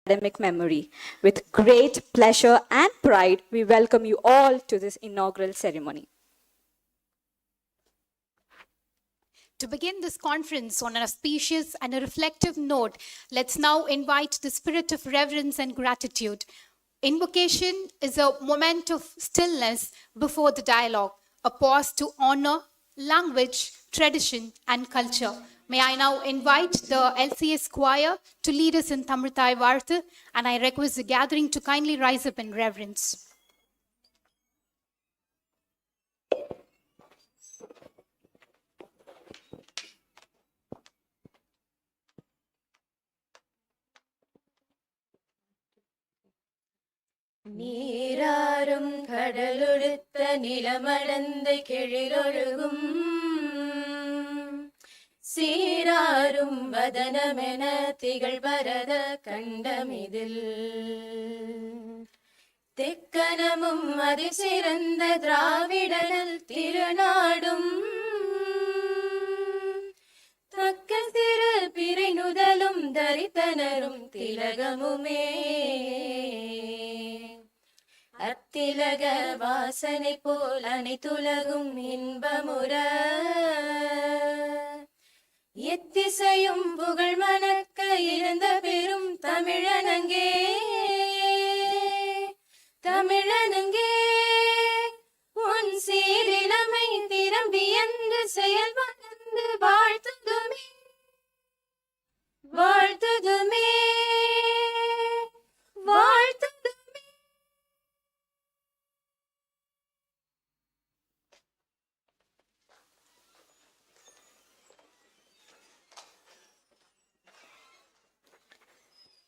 academic memory. With great pleasure and pride, we welcome you all to this inaugural ceremony. To begin this conference on an auspicious and a reflective note, let's now invite the spirit of reverence and gratitude. Invocation is a moment of stillness before the dialogue, a pause to honor language, tradition, and culture. May I now invite the LCS choir to lead us in Tamritai Vartha, and I request the gathering to kindly rise up in reverence. நீராறும் கடலொடுத்த நிலமடந்தை கெழிலொழுகும் சீராரும் வதனமென திகழ் பரத கண்டமிதில் தெக்கனமும் அதிசிறந்த திராவிடனல் திருநாடும் தக்க சிறு பிறை நுதலும் தரித்தனரும் திலகமுமே அத்திலக வாசனை போல் அனைத்துலகும் இன்பமுற எத்திசையும் புகழ் மணக்க இருந்த பெரும் தமிழனங்கே தமிழனங்கே உன் சீரிழமை திறம்பியந்து செயல் வளர்ந்து வாழ்த்துதுமே வாழ்த்துதுமே வாழ்த்துதுமே.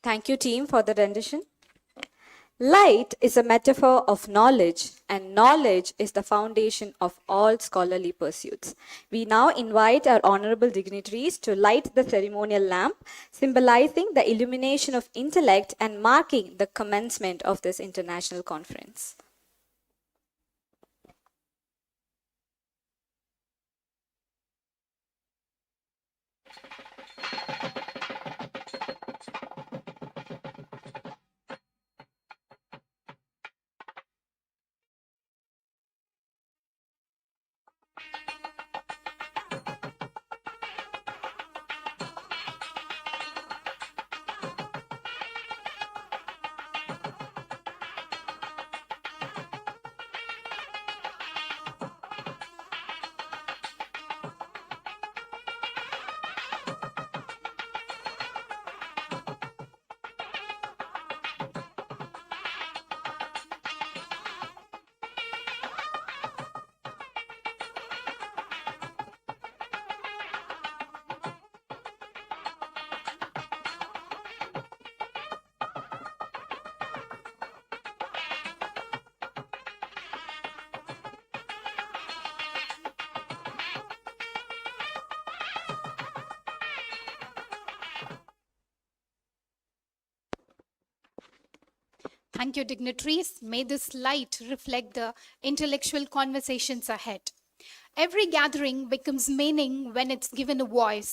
Thank you, team, for the rendition. Light is a metaphor of knowledge, and knowledge is the foundation of all scholarly pursuits. We now invite our honorable dignitaries to light the ceremonial lamp, symbolizing the illumination of intellect and marking the commencement of this international conference. Thank you, dignitaries. May this light reflect the intellectual conversations ahead. Every gathering becomes meaning when it's given a voice.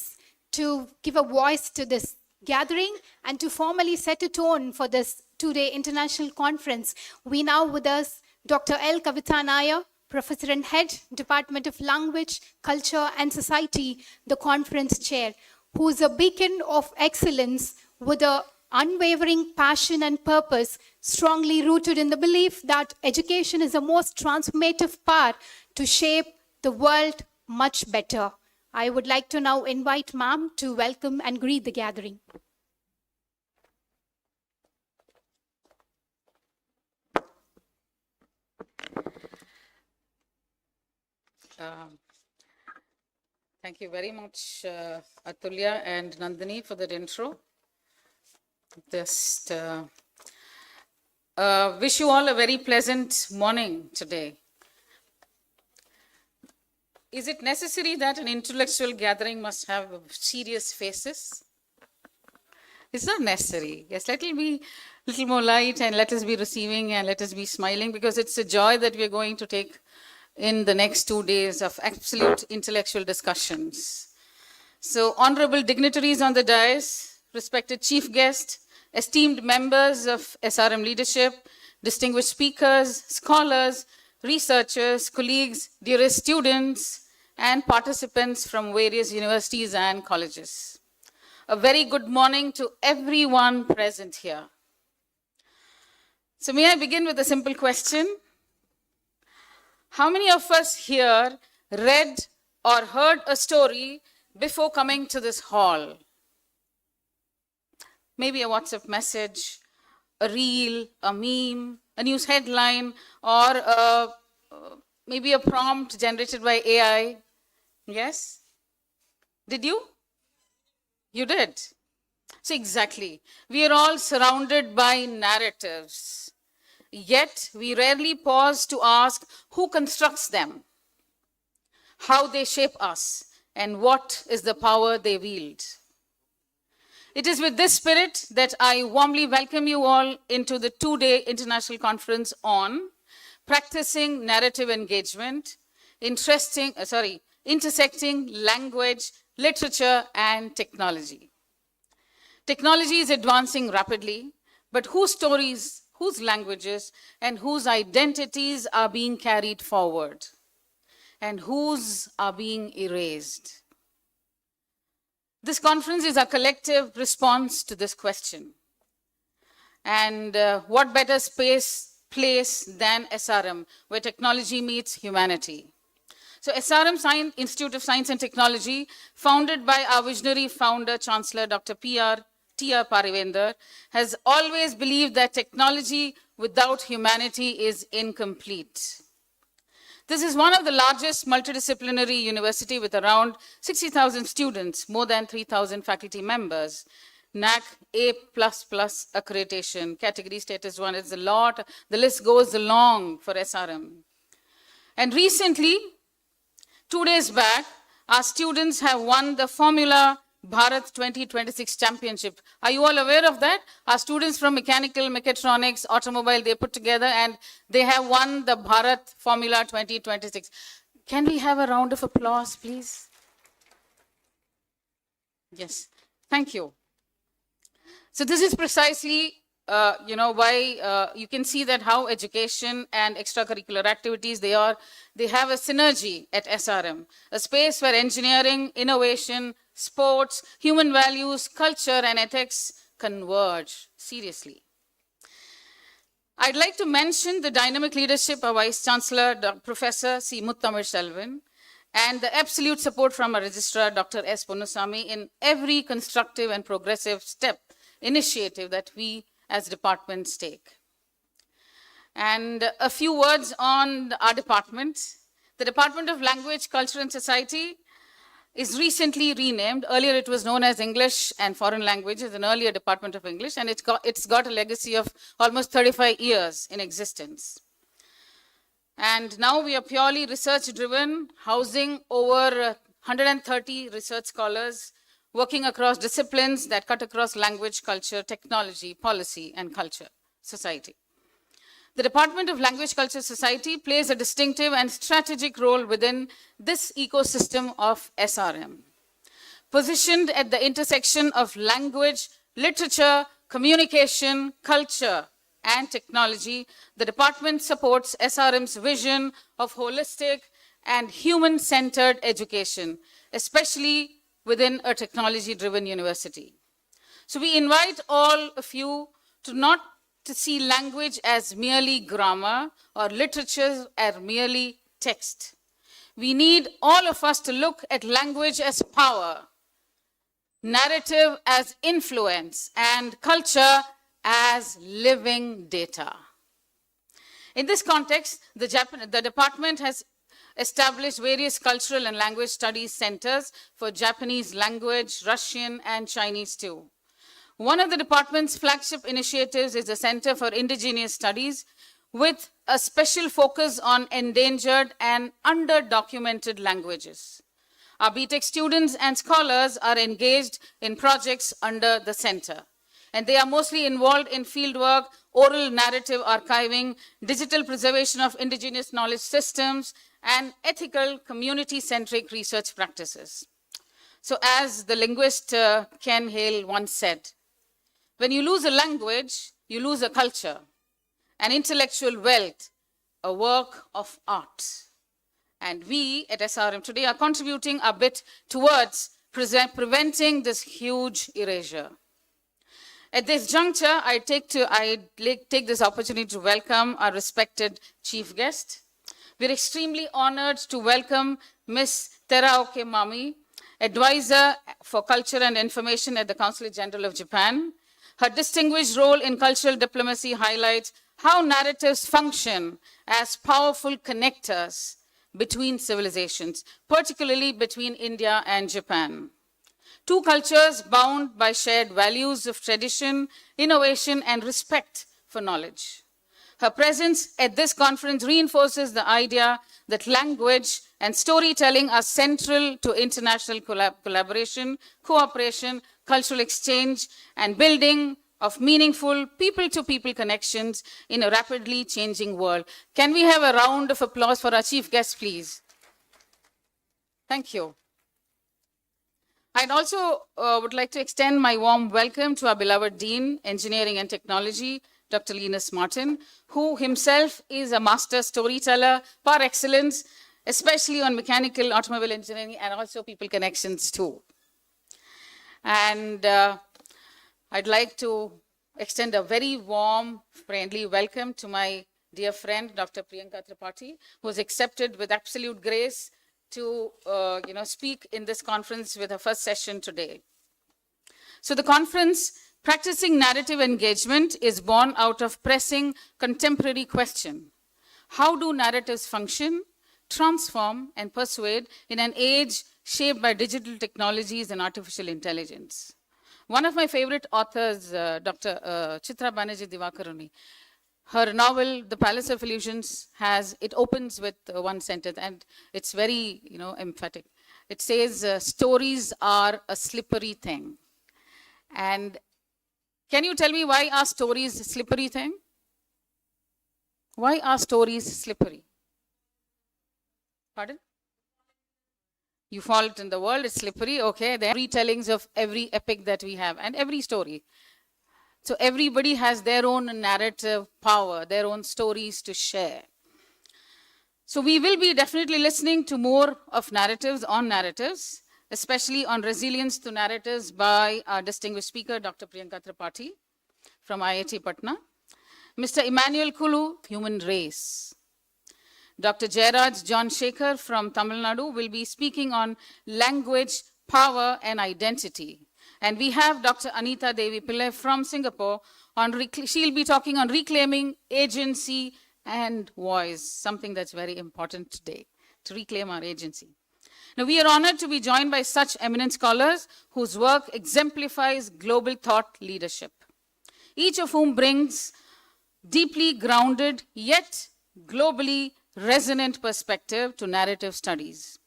To give a voice to this gathering and to formally set a tone for this two-day international conference, we now with us Dr. L. Kavitha Nair, Professor and Head, Department of Language, Culture and Society, the conference chair, who is a beacon of excellence with a unwavering passion and purpose, strongly rooted in the belief that education is the most transformative power to shape the world much better. I would like to now invite ma'am to welcome and greet the gathering. Thank you very much, Atulya and Nandini, for that intro. Just wish you all a very pleasant morning today. Is it necessary that an intellectual gathering must have serious faces? It's not necessary. Yes, let it be a little more light and let us be receiving and let us be smiling, because it's a joy that we're going to take in the next 2 days of absolute intellectual discussions. So, honorable dignitaries on the dais, respected chief guest, esteemed members of SRM leadership, distinguished speakers, scholars, researchers, colleagues, dearest students, and participants from various universities and colleges. A very good morning to everyone present here. So may I begin with a simple question? How many of us here read or heard a story before coming to this hall? Maybe a WhatsApp message, a reel, a meme, a news headline, or maybe a prompt generated by AI. Yes? Did you? You did. So exactly. We are all surrounded by narratives. Yet we rarely pause to ask who constructs them, how they shape us, and what is the power they wield. It is with this spirit that I warmly welcome you all into the two-day international conference on practicing narrative engagement, intersecting language, literature, and technology. Technology is advancing rapidly, but whose stories, whose languages, and whose identities are being carried forward, and whose are being erased? This conference is a collective response to this question. And what better place than SRM, where technology meets humanity? So SRM Institute of Science and Technology, founded by our visionary founder, Chancellor Dr. T.R. Parivender, has always believed that technology without humanity is incomplete. This is one of the largest multidisciplinary university with around 60,000 students, more than 3,000 faculty members. NAC A++ accreditation, category status 1, it's a lot. The list goes along for SRM. And recently, 2 days back, our students have won the Formula Bharat 2026 championship. Are you all aware of that? Our students from mechanical, mechatronics, automobile, they put together and they have won the Bharat Formula 2026. Can we have a round of applause, please? Yes, thank you. So this is precisely why you can see that how education and extracurricular activities, they have a synergy at SRM, a space where engineering, innovation, sports, human values, culture, and ethics converge seriously. I'd like to mention the dynamic leadership of Vice Chancellor Professor C. Muttamil Selvan and the absolute support from our Registrar Dr. S. Ponnusamy in every constructive and progressive initiative that we as departments take. And a few words on our department. The Department of Language, Culture and Society is recently renamed. Earlier it was known as English and Foreign Languages, an earlier Department of English, and it's got a legacy of almost 35 years in existence. And now we are purely research-driven, housing over 130 research scholars, working across disciplines that cut across language, culture, technology, policy, and culture, society. The Department of Language, Culture, Society plays a distinctive and strategic role within this ecosystem of SRM. Positioned at the intersection of language, literature, communication, culture, and technology, the department supports SRM's vision of holistic and human-centered education, especially within a technology-driven university. So we invite all of you to see language as merely grammar or literature as merely text. We need all of us to look at language as power, narrative as influence, and culture as living data. In this context, the department has established various cultural and language studies centers for Japanese language, Russian, and Chinese too. One of the department's flagship initiatives is the Center for Indigenous Studies, with a special focus on endangered and underdocumented languages. Our BTech students and scholars are engaged in projects under the center, and they are mostly involved in fieldwork, oral narrative archiving, digital preservation of indigenous knowledge systems, and ethical community-centric research practices. So as the linguist Ken Hale once said, When you lose a language, you lose a culture, an intellectual wealth, a work of art. And we at SRM today are contributing a bit towards preventing this huge erasure. At this juncture, I take this opportunity to welcome our respected chief guest. We're extremely honored to welcome Ms. Teraoke Mami, Advisor for Culture and Information at the Consulate General of Japan. Her distinguished role in cultural diplomacy highlights how narratives function as powerful connectors between civilizations, particularly between India and Japan. Two cultures bound by shared values of tradition, innovation, and respect for knowledge. Her presence at this conference reinforces the idea that language and storytelling are central to international collaboration, cooperation, cultural exchange, and building of meaningful people-to-people connections in a rapidly changing world. Can we have a round of applause for our chief guest, please? Thank you. I'd also would like to extend my warm welcome to our beloved Dean, Engineering and Technology, Dr. Linus Martin, who himself is a master storyteller par excellence, especially on mechanical, automobile engineering, and also people connections too. And I'd like to extend a very warm, friendly welcome to my dear friend, Dr. Priyanka Tripathi, who has accepted with absolute grace to speak in this conference with her first session today. So the conference, Practicing Narrative Engagement, is born out of pressing contemporary question. How do narratives function, transform, and persuade in an age shaped by digital technologies and artificial intelligence? One of my favorite authors, Dr. Chitra Banerjee Divakaruni, her novel, The Palace of Illusions, it opens with one sentence, and it's very, emphatic. It says, stories are a slippery thing. And can you tell me why are stories a slippery thing? Why are stories slippery? Pardon? You fall in the world, it's slippery, okay. There are retellings of every epic that we have and every story. So everybody has their own narrative power, their own stories to share. So we will be definitely listening to more of narratives, especially on resilience to narratives by our distinguished speaker, Dr. Priyanka Tripathi from IIT Patna. Mr. Emmanuel Kulu, human race. Dr. Jairaj John Shekhar from Tamil Nadu will be speaking on language, power, and identity. And we have Dr. Anita Devi Pillai from Singapore. She'll be talking on reclaiming agency and voice, something that's very important today, to reclaim our agency. Now, we are honored to be joined by such eminent scholars whose work exemplifies global thought leadership, each of whom brings deeply grounded yet globally resonant perspective to narrative studies.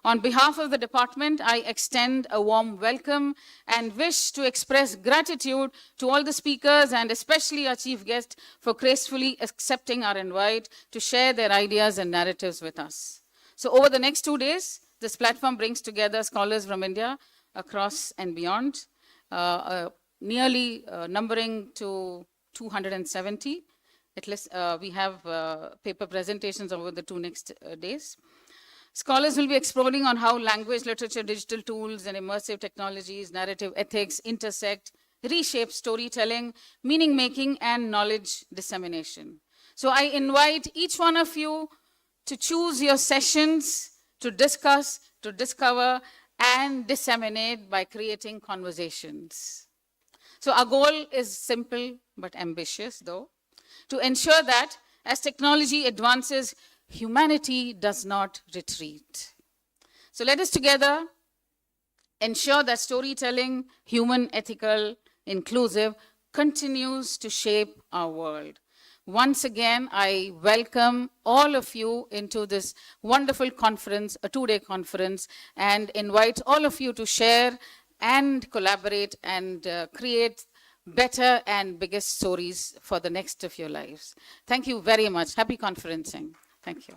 On behalf of the department, I extend a warm welcome and wish to express gratitude to all the speakers and especially our chief guest for gracefully accepting our invite to share their ideas and narratives with us. So over the next 2 days, this platform brings together scholars from India across and beyond, nearly numbering to 270. At least we have paper presentations over the 2 next days. Scholars will be exploring on how language, literature, digital tools, and immersive technologies, narrative ethics intersect, reshape storytelling, meaning making, and knowledge dissemination. So I invite each one of you to choose your sessions to discuss, to discover, and disseminate by creating conversations. So our goal is simple but ambitious, though, to ensure that as technology advances, humanity does not retreat. So let us together ensure that storytelling, human, ethical, inclusive, continues to shape our world. Once again, I welcome all of you into this wonderful conference, a 2-day conference, and invite all of you to share and collaborate and create better and biggest stories for the next of your lives. Thank you very much. Happy conferencing. Thank you.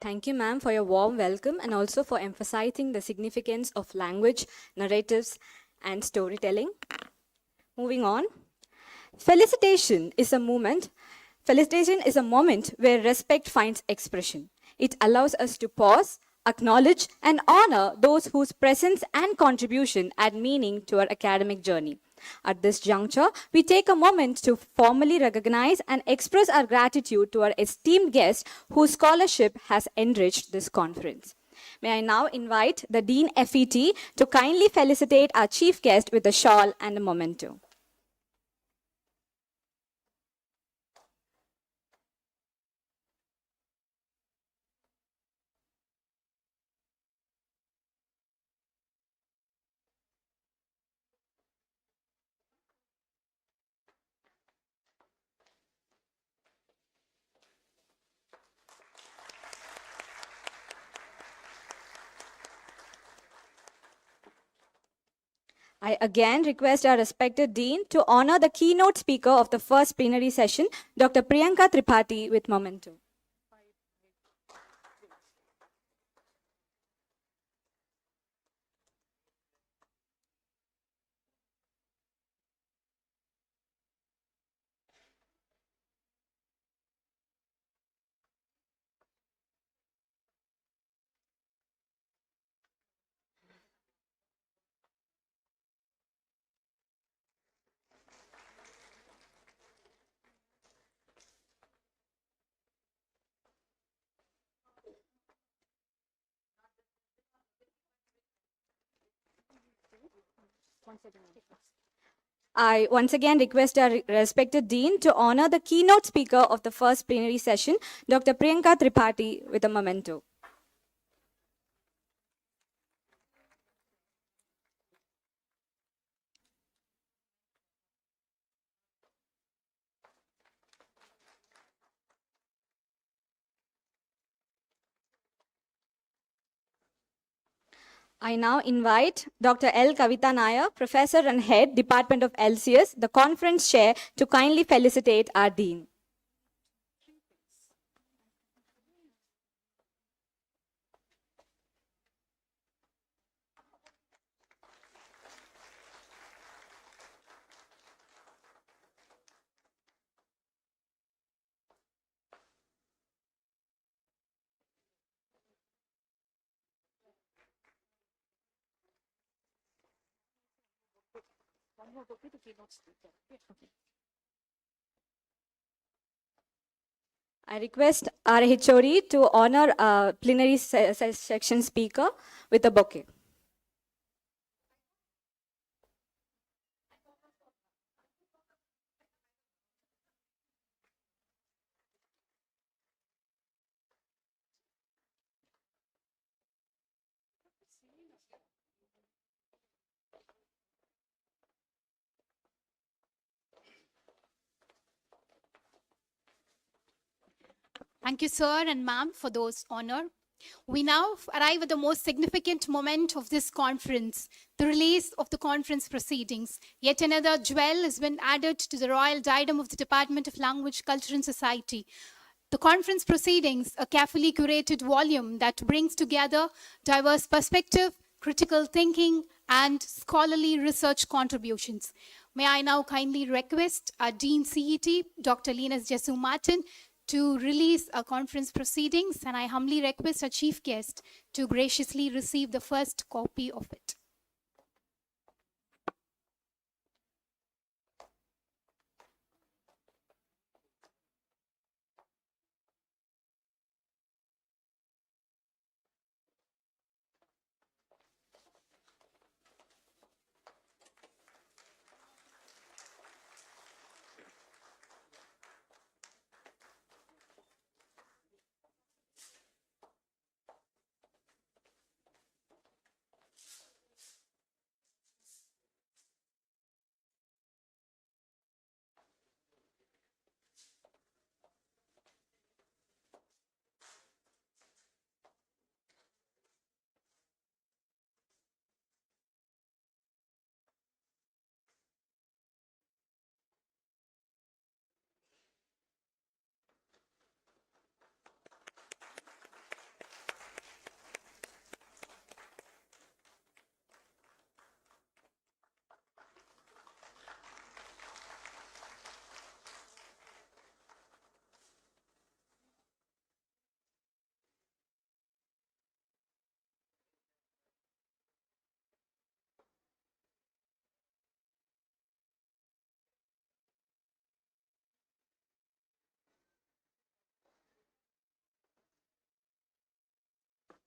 Thank you, ma'am, for your warm welcome and also for emphasizing the significance of language, narratives, and storytelling. Moving on. Felicitation is a moment. Felicitation is a moment where respect finds expression. It allows us to pause, acknowledge, and honor those whose presence and contribution add meaning to our academic journey. At this juncture, we take a moment to formally recognize and express our gratitude to our esteemed guest whose scholarship has enriched this conference. May I now invite the Dean FET to kindly felicitate our chief guest with a shawl and a memento. I again request our respected Dean to honor the keynote speaker of the first plenary session, Dr. Priyanka Tripathi, with memento. I once again request our respected Dean to honor the keynote speaker of the first plenary session, Dr. Priyanka Tripathi, with a memento. I now invite Dr. L. Kavita Nair, Professor and Head, Department of LCS, the conference chair, to kindly felicitate our Dean. I request our HOD to honor plenary section speaker with a bouquet. Thank you, sir and ma'am, for those honor. We now arrive at the most significant moment of this conference, the release of the conference proceedings. Yet another jewel has been added to the royal diadem of the Department of Language, Culture and Society. The conference proceedings, a carefully curated volume that brings together diverse perspective, critical thinking, and scholarly research contributions. May I now kindly request our Dean CET, Dr. Linus Jesu Martin, to release our conference proceedings, and I humbly request our chief guest to graciously receive the first copy of it.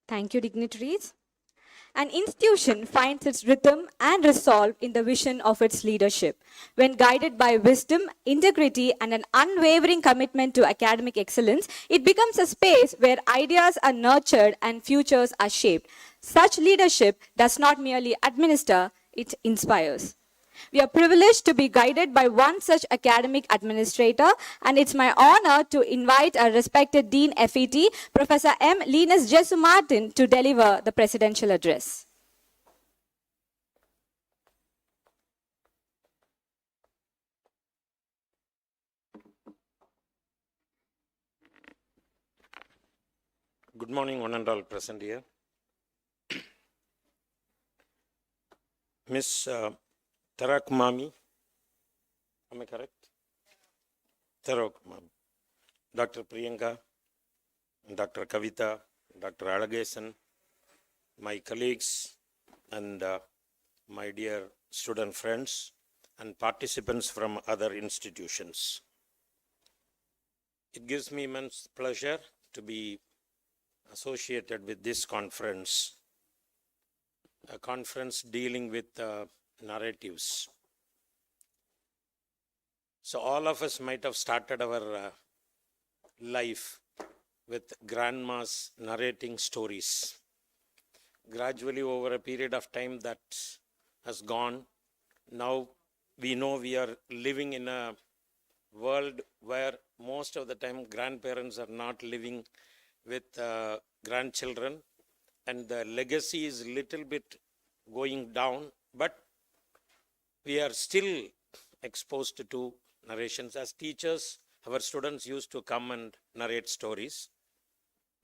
Thank you, dignitaries. An institution finds its rhythm and resolve in the vision of its leadership. When guided by wisdom, integrity, and an unwavering commitment to academic excellence, it becomes a space where ideas are nurtured and futures are shaped. Such leadership does not merely administer, it inspires. We are privileged to be guided by one such academic administrator, and it's my honor to invite our respected Dean FET, Professor M. Linus Jesu Martin, to deliver the presidential address. Good morning, one and all present here. Miss Tarakumami, am I correct? Tarakumami. Dr. Priyanka, Dr. Kavita, Dr. Alagasan, my colleagues, and my dear student friends and participants from other institutions. It gives me immense pleasure to be associated with this conference, a conference dealing with narratives. So all of us might have started our life with grandmas narrating stories. Gradually, over a period of time, that has gone. Now we know we are living in a world where most of the time grandparents are not living with grandchildren, and the legacy is little bit going down, but we are still exposed to narrations. As teachers, our students used to come and narrate stories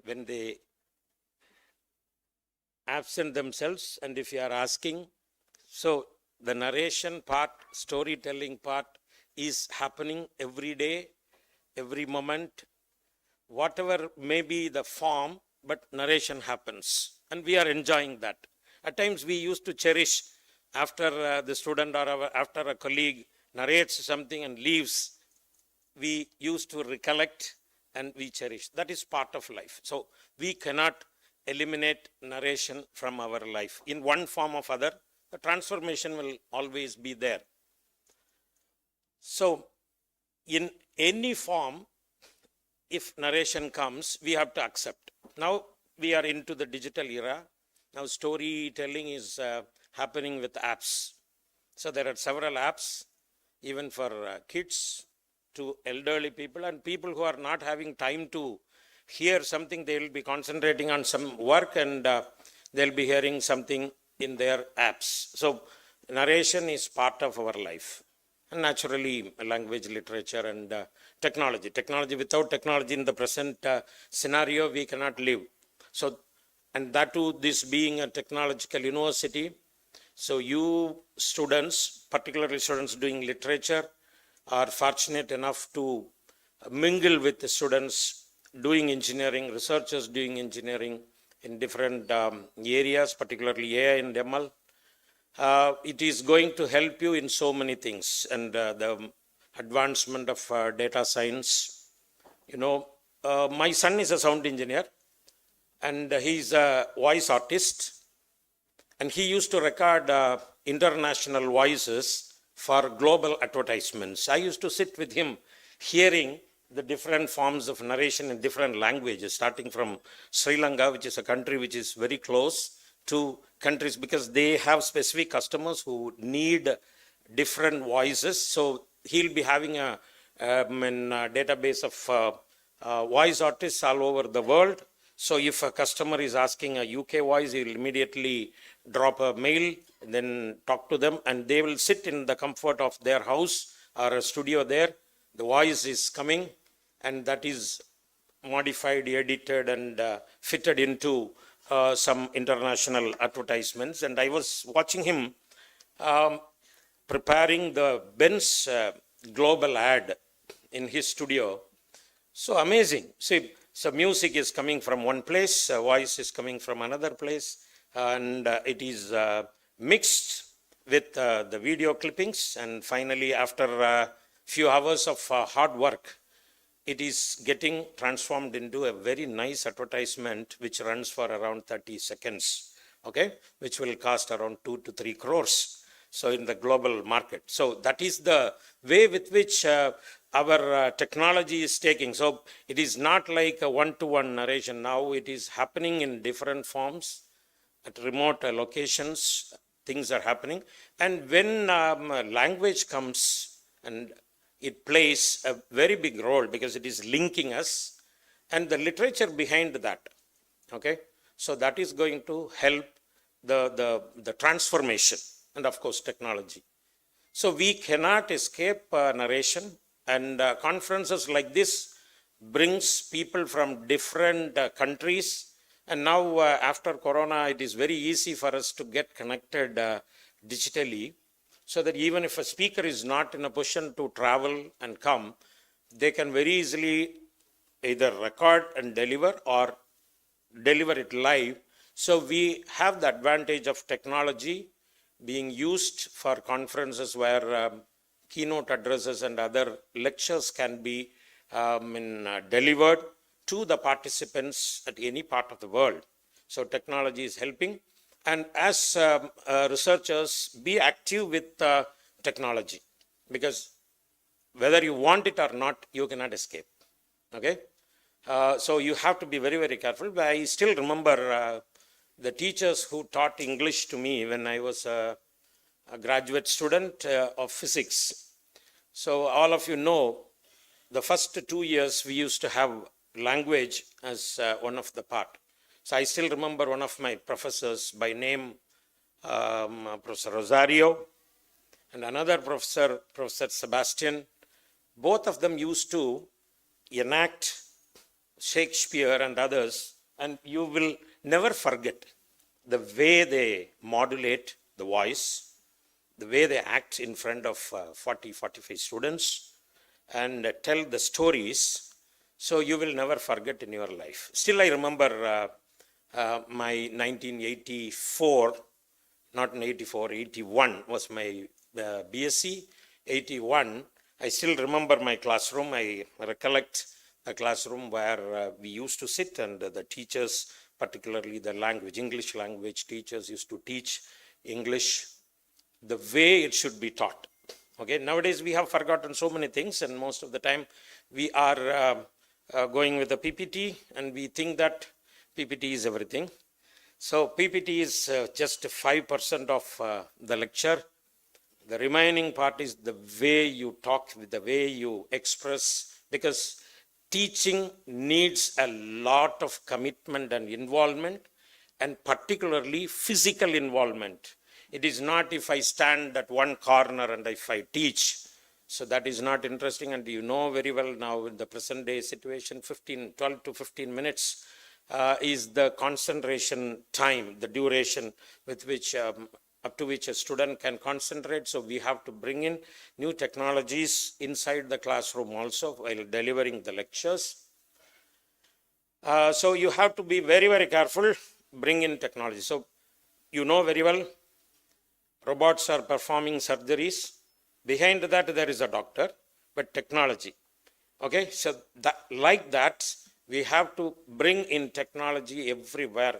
when they absent themselves, and if you are asking, so the narration part, storytelling part is happening every day, every moment, whatever may be the form, but narration happens, and we are enjoying that. At times we used to cherish after the student or after a colleague narrates something and leaves, we used to recollect and we cherish. That is part of life. So we cannot eliminate narration from our life. In one form or other, the transformation will always be there. So in any form, if narration comes, we have to accept. Now we are into the digital era. Now storytelling is happening with apps. So there are several apps, even for kids to elderly people, and people who are not having time to hear something, they will be concentrating on some work, and they'll be hearing something in their apps. So narration is part of our life. And naturally, language, literature, and technology. Technology, without technology in the present scenario, we cannot live. So, and that too, this being a technological university, so you students, particularly students doing literature, are fortunate enough to mingle with the students doing engineering, researchers doing engineering in different areas, particularly AI and ML. It is going to help you in so many things, and the advancement of data science. You know, my son is a sound engineer, and he's a voice artist, and he used to record international voices for global advertisements. I used to sit with him hearing the different forms of narration in different languages, starting from Sri Lanka, which is a country which is very close to countries, because they have specific customers who need different voices. So he'll be having a database of voice artists all over the world. So if a customer is asking a UK voice, he will immediately drop a mail, then talk to them, and they will sit in the comfort of their house or a studio there. The voice is coming, and that is modified, edited, and fitted into some international advertisements. And I was watching him preparing the Benz global ad in his studio. So amazing. See, so music is coming from one place, voice is coming from another place, and it is mixed with the video clippings. And finally, after a few hours of hard work, it is getting transformed into a very nice advertisement which runs for around 30 seconds, okay, which will cost around 2 to 3 crores. So in the global market. So that is the way with which our technology is taking. So it is not like a one-to-one narration. Now it is happening in different forms at remote locations. Things are happening. And when language comes, and it plays a very big role because it is linking us and the literature behind that. Okay, so that is going to help the transformation and of course technology. So we cannot escape narration, and conferences like this brings people from different countries. And now after Corona, it is very easy for us to get connected digitally, so that even if a speaker is not in a position to travel and come, they can very easily either record and deliver or deliver it live. So we have the advantage of technology being used for conferences where keynote addresses and other lectures can be delivered to the participants at any part of the world. So technology is helping. And as researchers, be active with technology, because whether you want it or not, you cannot escape. Okay? So you have to be very, very careful. I still remember the teachers who taught English to me when I was a graduate student of physics. So all of you know, the first 2 years we used to have language as one of the part. So I still remember one of my professors by name, Professor Rosario, and another professor, Professor Sebastian. Both of them used to enact Shakespeare and others, and you will never forget the way they modulate the voice, the way they act in front of 40, 45 students and tell the stories. So you will never forget in your life. Still, I remember my 1984, not in 84, 81 was my BSc, 81. I still remember my classroom. I recollect a classroom where we used to sit, and the teachers, particularly the language, English language teachers, used to teach English the way it should be taught. Okay, nowadays we have forgotten so many things, and most of the time we are going with the PPT, and we think that PPT is everything. So PPT is just 5% of the lecture. The remaining part is the way you talk, the way you express, because teaching needs a lot of commitment and involvement, and particularly physical involvement. It is not if I stand at one corner and if I teach. So that is not interesting, and you know very well now in the present day situation, 12 to 15 minutes is the concentration time, the duration with which up to which a student can concentrate. So we have to bring in new technologies inside the classroom also while delivering the lectures. So you have to be very, very careful, bring in technology. So you know very well, robots are performing surgeries. Behind that, there is a doctor, but technology. Okay, so that, like that, we have to bring in technology everywhere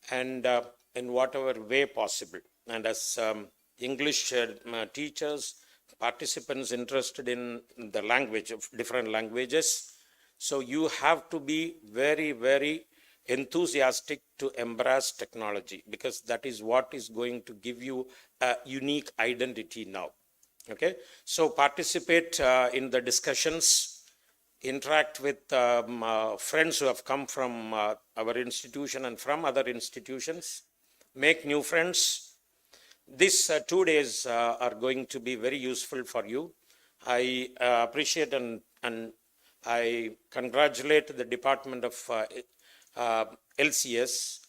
and in whatever way possible. And as English teachers, participants interested in the language of different languages, so you have to be very, very enthusiastic to embrace technology, because that is what is going to give you a unique identity now. Okay, so participate in the discussions, interact with friends who have come from our institution and from other institutions, make new friends. These 2 days are going to be very useful for you. I appreciate and I congratulate the Department of LCS,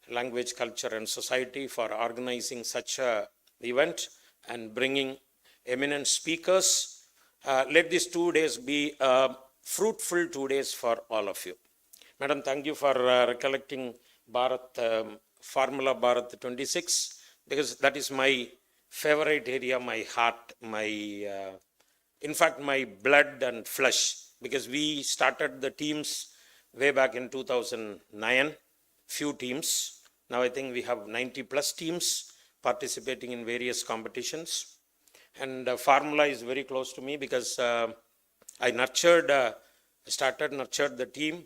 Language, Culture and Society, for organizing such an event and bringing eminent speakers. Let these 2 days be fruitful 2 days for all of you. Madam, thank you for recollecting Bharat, Formula Bharat 26, because that is my favorite area, my heart, my, in fact, my blood and flesh. because we started the teams way back in 2009, few teams. Now I think we have 90 plus teams participating in various competitions. And formula is very close to me because I nurtured the team.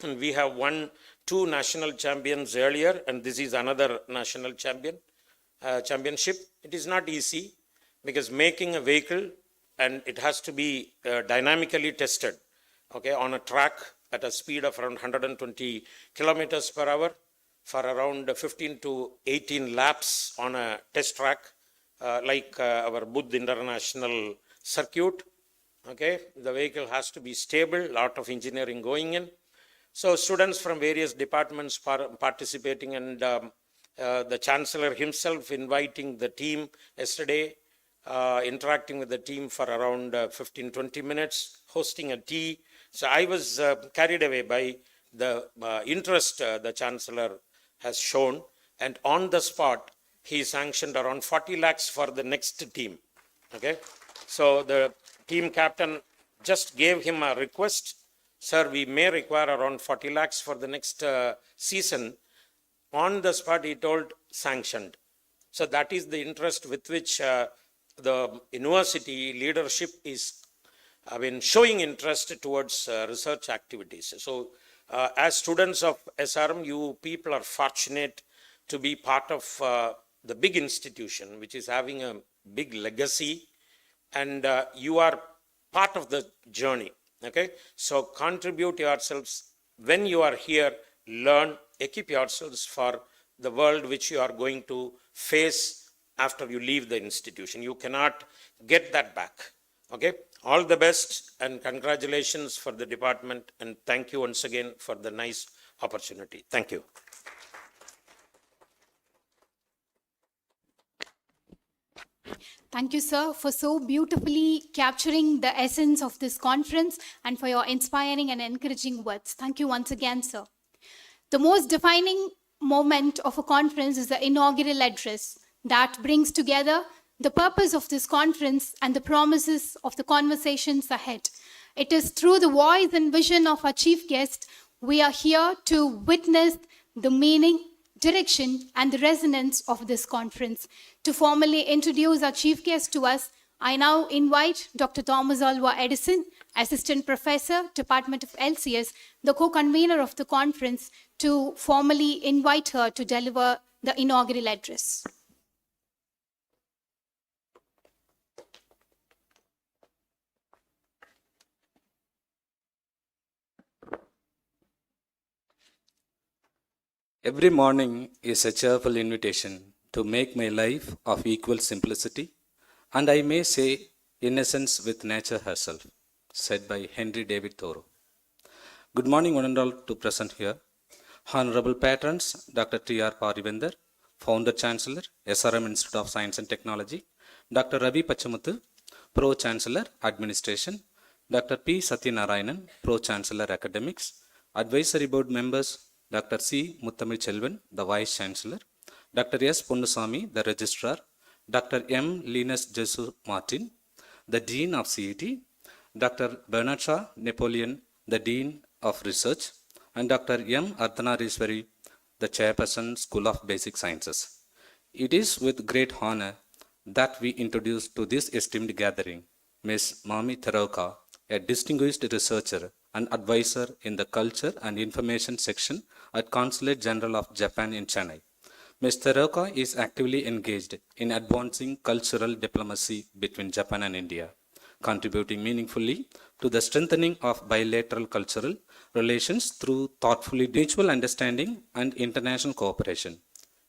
And we have won 2 national champions earlier, and this is another national championship. It is not easy because making a vehicle, and it has to be dynamically tested, okay, on a track at a speed of around 120 kilometers per hour for around 15 to 18 laps on a test track, like our Buddh International Circuit. Okay, the vehicle has to be stable, lot of engineering going in. So students from various departments participating, and the chancellor himself inviting the team yesterday, interacting with the team for around 15-20 minutes, hosting a tea. So I was carried away by the interest the chancellor has shown, and on the spot he sanctioned around 40 lakhs for the next team. Okay, so the team captain just gave him a request, sir, we may require around 40 lakhs for the next season. On the spot, he told, sanctioned. So that is the interest with which the university leadership is, showing interest towards research activities. So as students of SRM, you people are fortunate to be part of the big institution, which is having a big legacy, and you are part of the journey. Okay, so contribute yourselves when you are here, learn, equip yourselves for the world which you are going to face after you leave the institution. You cannot get that back. Okay, all the best and congratulations for the department, and thank you once again for the nice opportunity. Thank you. Thank you, sir, for so beautifully capturing the essence of this conference and for your inspiring and encouraging words. Thank you once again, sir. The most defining moment of a conference is the inaugural address that brings together the purpose of this conference and the promises of the conversations ahead. It is through the voice and vision of our chief guest we are here to witness the meaning, direction, and the resonance of this conference. To formally introduce our chief guest to us, I now invite Dr. Thomas Alva Edison, Assistant Professor, Department of LCS, the co-convener of the conference, to formally invite her to deliver the inaugural address. Every morning is a cheerful invitation to make my life of equal simplicity, and I may say innocence with nature herself, said by Henry David Thoreau. Good morning, one and all to present here. Honorable patrons, Dr. T.R. Parivendar, Founder Chancellor, SRM Institute of Science and Technology, Dr. Ravi Pachamuthu, Pro Chancellor, Administration, Dr. P. Satyanarayanan, Pro Chancellor, Academics, Advisory Board members, Dr. C. Muttamil Chelvan, the Vice Chancellor, Dr. S. Ponnusamy, the Registrar, Dr. M. Linus Jesu Martin, the Dean of CET, Dr. Bernard Shaw Napoleon, the Dean of Research, and Dr. M. Ardhanariswari, the Chairperson, School of Basic Sciences. It is with great honor that we introduce to this esteemed gathering Ms. Mami Teroka, a distinguished researcher and advisor in the Culture and Information section at Consulate General of Japan in Chennai. Ms. Teroka is actively engaged in advancing cultural diplomacy between Japan and India, contributing meaningfully to the strengthening of bilateral cultural relations through thoughtfully mutual understanding and international cooperation.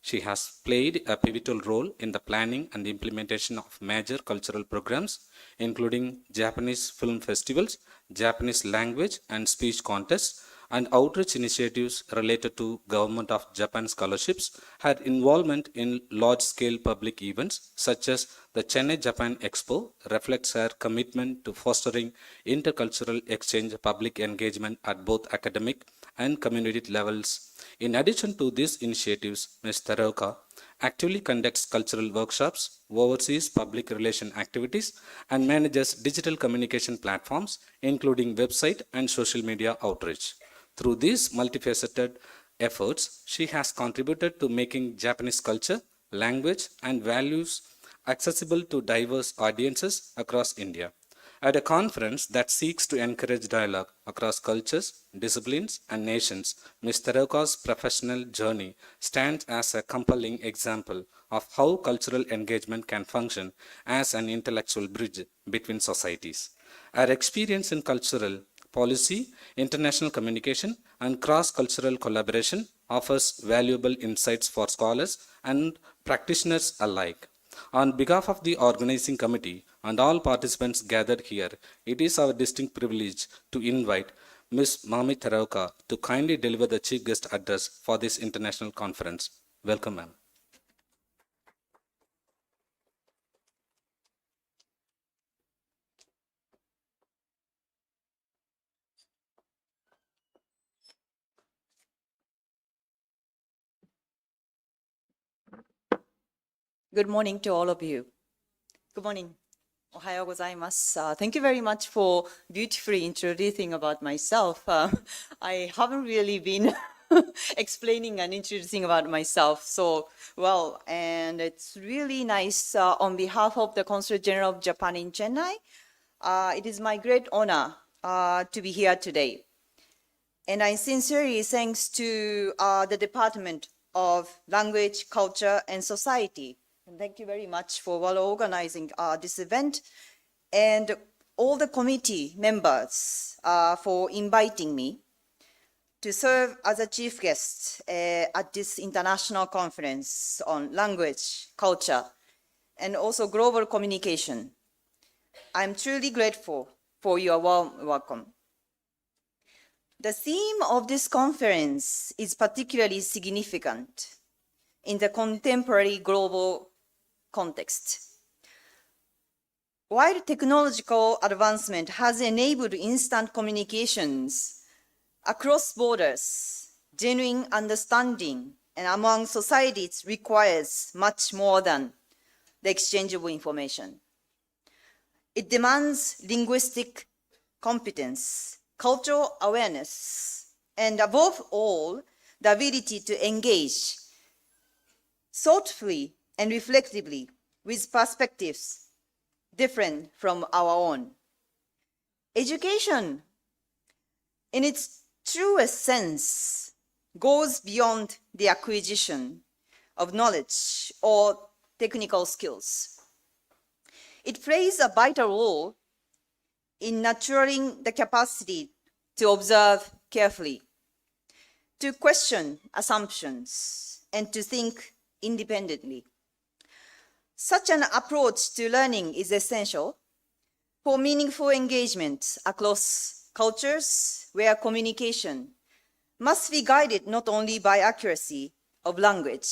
She has played a pivotal role in the planning and implementation of major cultural programs, including Japanese film festivals, Japanese language and speech contests, and outreach initiatives related to Government of Japan scholarships. Her involvement in large-scale public events such as the Chennai Japan Expo reflects her commitment to fostering intercultural exchange, public engagement at both academic and community levels. In addition to these initiatives, Ms. Teroka actively conducts cultural workshops, oversees public relation activities, and manages digital communication platforms, including website and social media outreach. Through these multifaceted efforts, she has contributed to making Japanese culture, language, and values accessible to diverse audiences across India. At a conference that seeks to encourage dialogue across cultures, disciplines, and nations, Ms. Teruka's professional journey stands as a compelling example of how cultural engagement can function as an intellectual bridge between societies. Her experience in cultural policy, international communication, and cross-cultural collaboration offers valuable insights for scholars and practitioners alike. On behalf of the organizing committee and all participants gathered here, it is our distinct privilege to invite Ms. Mami Teruka to kindly deliver the chief guest address for this international conference. Welcome, ma'am. Good morning to all of you. Good morning. Ohayo gozaimasu. Thank you very much for beautifully introducing about myself. I haven't really been explaining and introducing about myself so well, and it's really nice on behalf of the Consul General of Japan in Chennai. It is my great honor to be here today. And I sincerely thanks to the Department of Language, Culture, and Society. And thank you very much for organizing this event, and all the committee members for inviting me to serve as a chief guest at this international conference on language, culture, and also global communication. I'm truly grateful for your warm welcome. The theme of this conference is particularly significant in the contemporary global context. While technological advancement has enabled instant communications across borders, genuine understanding and among societies requires much more than the exchange of information. It demands linguistic competence, cultural awareness, and above all, the ability to engage thoughtfully and reflectively with perspectives different from our own. Education, in its truest sense, goes beyond the acquisition of knowledge or technical skills. It plays a vital role in nurturing the capacity to observe carefully, to question assumptions, and to think independently. Such an approach to learning is essential for meaningful engagement across cultures where communication must be guided not only by accuracy of language,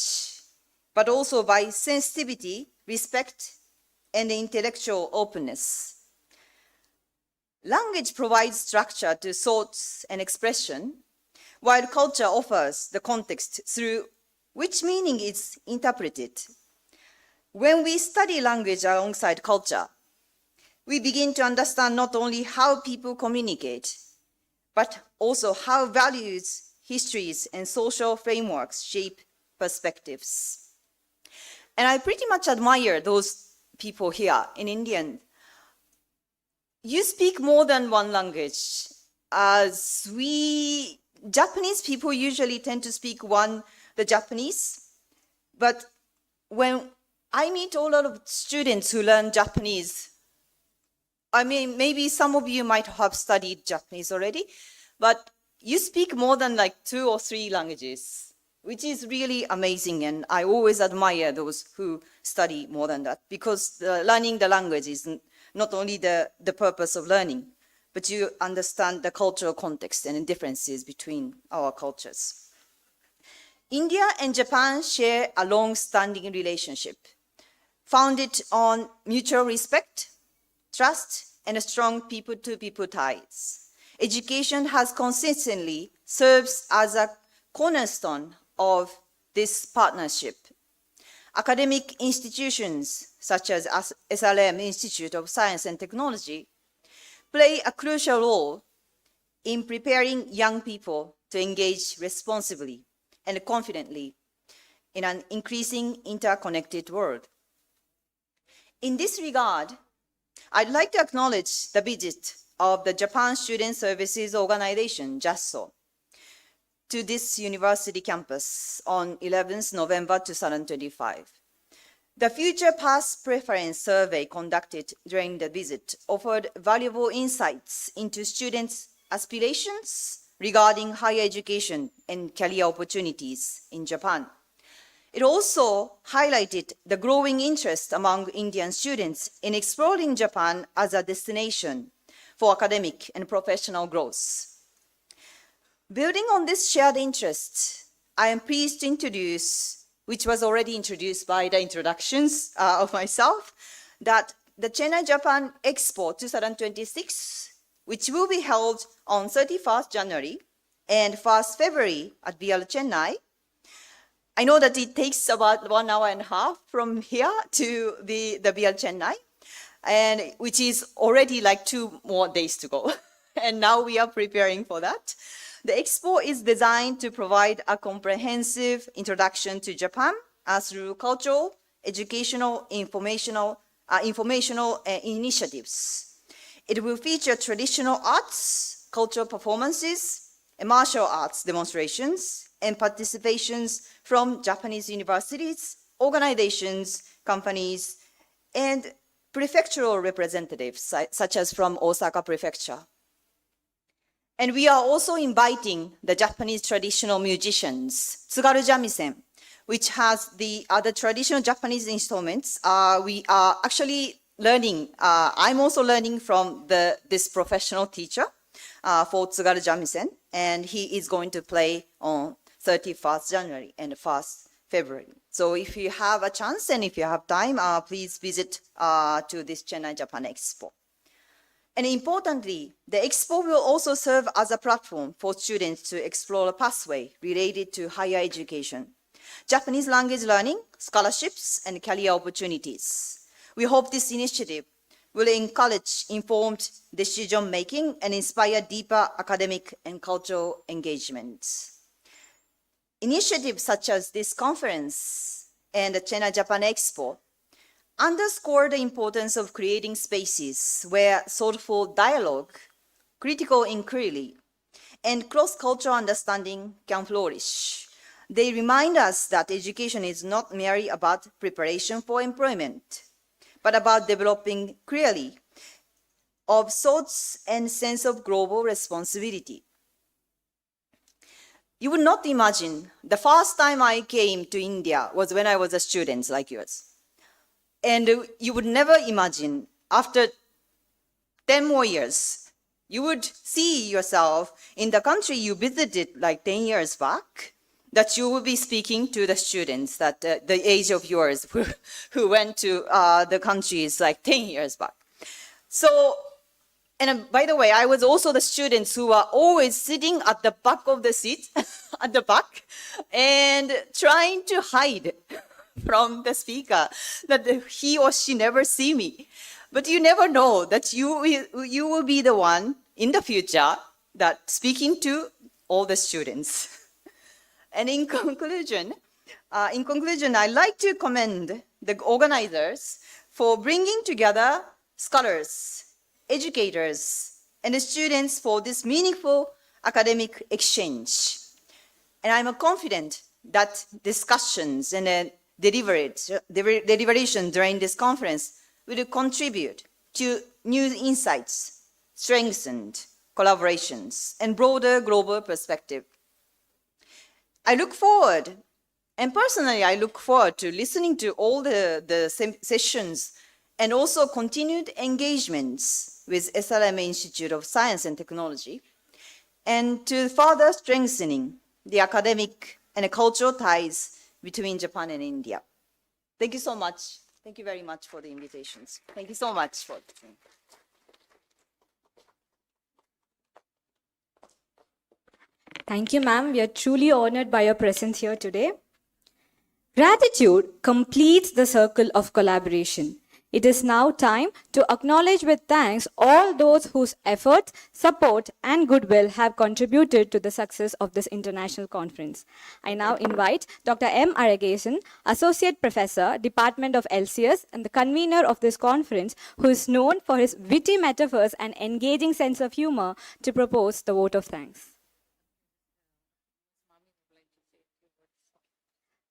but also by sensitivity, respect, and intellectual openness. Language provides structure to thoughts and expression, while culture offers the context through which meaning is interpreted. When we study language alongside culture, we begin to understand not only how people communicate, but also how values, histories, and social frameworks shape perspectives. And I pretty much admire those people here in India. You speak more than one language. As we Japanese people usually tend to speak the Japanese, but when I meet a lot of students who learn Japanese, I mean, maybe some of you might have studied Japanese already, but you speak more than like 2 or 3 languages, which is really amazing. And I always admire those who study more than that, because learning the language is not only the purpose of learning, but you understand the cultural context and differences between our cultures. India and Japan share a long-standing relationship, founded on mutual respect, trust, and strong people-to-people ties. Education has consistently served as a cornerstone of this partnership. academic institutions such as SRM Institute of Science and Technology play a crucial role in preparing young people to engage responsibly and confidently in an increasing interconnected world. In this regard, I'd like to acknowledge the visit of the Japan Student Services Organization, JASO, to this university campus on 11th November 2025. The Future Path Preference Survey conducted during the visit offered valuable insights into students' aspirations regarding higher education and career opportunities in Japan. It also highlighted the growing interest among Indian students in exploring Japan as a destination for academic and professional growth. Building on this shared interest, I am pleased to introduce, which was already introduced by the introductions of myself, that the Chennai Japan Expo 2026, which will be held on 31st January and 1st February at BL Chennai. I know that it takes about 1 hour and a half from here to the BL Chennai, and which is already like 2 more days to go. And now we are preparing for that. The expo is designed to provide a comprehensive introduction to Japan through cultural, educational, informational initiatives. It will feature traditional arts, cultural performances, and martial arts demonstrations, and participations from Japanese universities, organizations, companies, and prefectural representatives, such as from Osaka Prefecture. And we are also inviting the Japanese traditional musicians, tsugaru shamisen, which has the other traditional Japanese instruments. We are actually learning, I'm also learning from this professional teacher for tsugaru shamisen, and he is going to play on 31st January and 1st February. So if you have a chance and if you have time, please visit to this Chennai Japan Expo. And importantly, the expo will also serve as a platform for students to explore a pathway related to higher education, Japanese language learning, scholarships, and career opportunities. We hope this initiative will encourage informed decision-making and inspire deeper academic and cultural engagement. Initiatives such as this conference and the Chennai Japan Expo underscore the importance of creating spaces where thoughtful dialogue, critical inquiry, and cross-cultural understanding can flourish. They remind us that education is not merely about preparation for employment, but about developing clearly of thoughts and sense of global responsibility. You would not imagine the first time I came to India was when I was a student like yours. And you would never imagine after 10 more years, you would see yourself in the country you visited like 10 years back, that you will be speaking to the students that the age of yours who went to the countries like 10 years back. So, and by the way, I was also the students who are always sitting at the back of the seat, at the back, and trying to hide from the speaker, that he or she never see me. But you never know that you will be the one in the future that speaking to all the students. And in conclusion, I'd like to commend the organizers for bringing together scholars, educators, and the students for this meaningful academic exchange. And I'm confident that discussions and deliberation during this conference will contribute to new insights, strengthened collaborations, and broader global perspective. I look forward, and personally I look forward to listening to all the sessions and also continued engagements with SRM Institute of Science and Technology, and to further strengthening the academic and cultural ties between Japan and India. Thank you so much. Thank you very much for the invitations. Thank you so much for listening. Thank you, ma'am. We are truly honored by your presence here today. Gratitude completes the circle of collaboration. It is now time to acknowledge with thanks all those whose efforts, support, and goodwill have contributed to the success of this international conference. I now invite Dr. M. Aragasan, Associate Professor, Department of LCS, and the convener of this conference, who is known for his witty metaphors and engaging sense of humor, to propose the vote of thanks.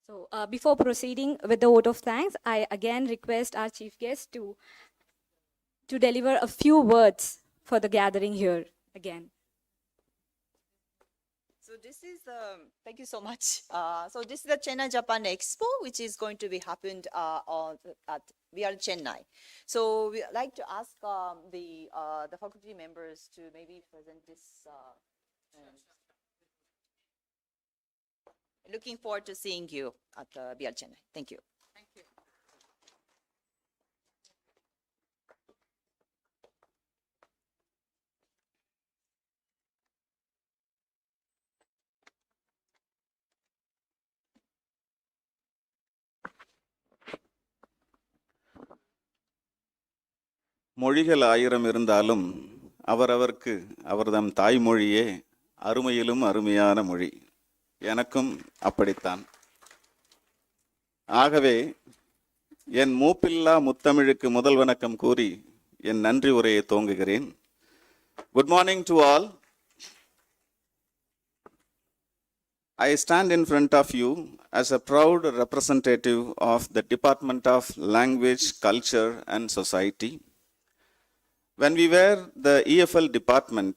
So before proceeding with the vote of thanks, I again request our chief guest to deliver a few words for the gathering here again. So this is thank you so much. So this is the Chennai Japan Expo, which is going to be happened we are in Chennai. So we like to ask the faculty members to maybe present this. Looking forward to seeing you at BR Chennai. Thank you. Thank you. மொழிகள் ஆயிரம் இருந்தாலும் அவரவர்க்கு அவர்தம் தாய்மொழியே அருமையிலும் அருமையான மொழி. எனக்கும் அப்படித்தான். ஆகவே என் மூப்பில்லா முத்தமிழுக்கு முதல் வணக்கம் கூறி என் நன்றி உரையை துவங்குகிறேன். Good morning to all. I stand in front of you as a proud representative of the Department of Language, Culture and Society. When we were the EFL department,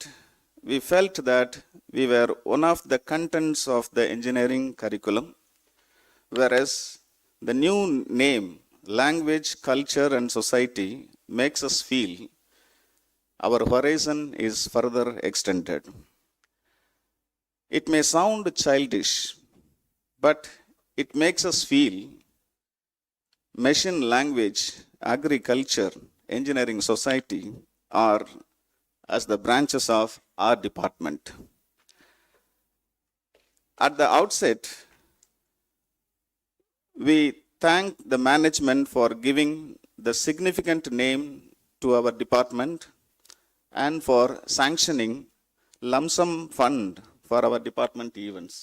we felt that we were one of the contents of the engineering curriculum, whereas the new name, Language, Culture and Society, makes us feel our horizon is further extended. It may sound childish, but it makes us feel machine language, agriculture, engineering, society are as the branches of our department. At the outset, we thank the management for giving the significant name to our department and for sanctioning lump sum fund for our department events.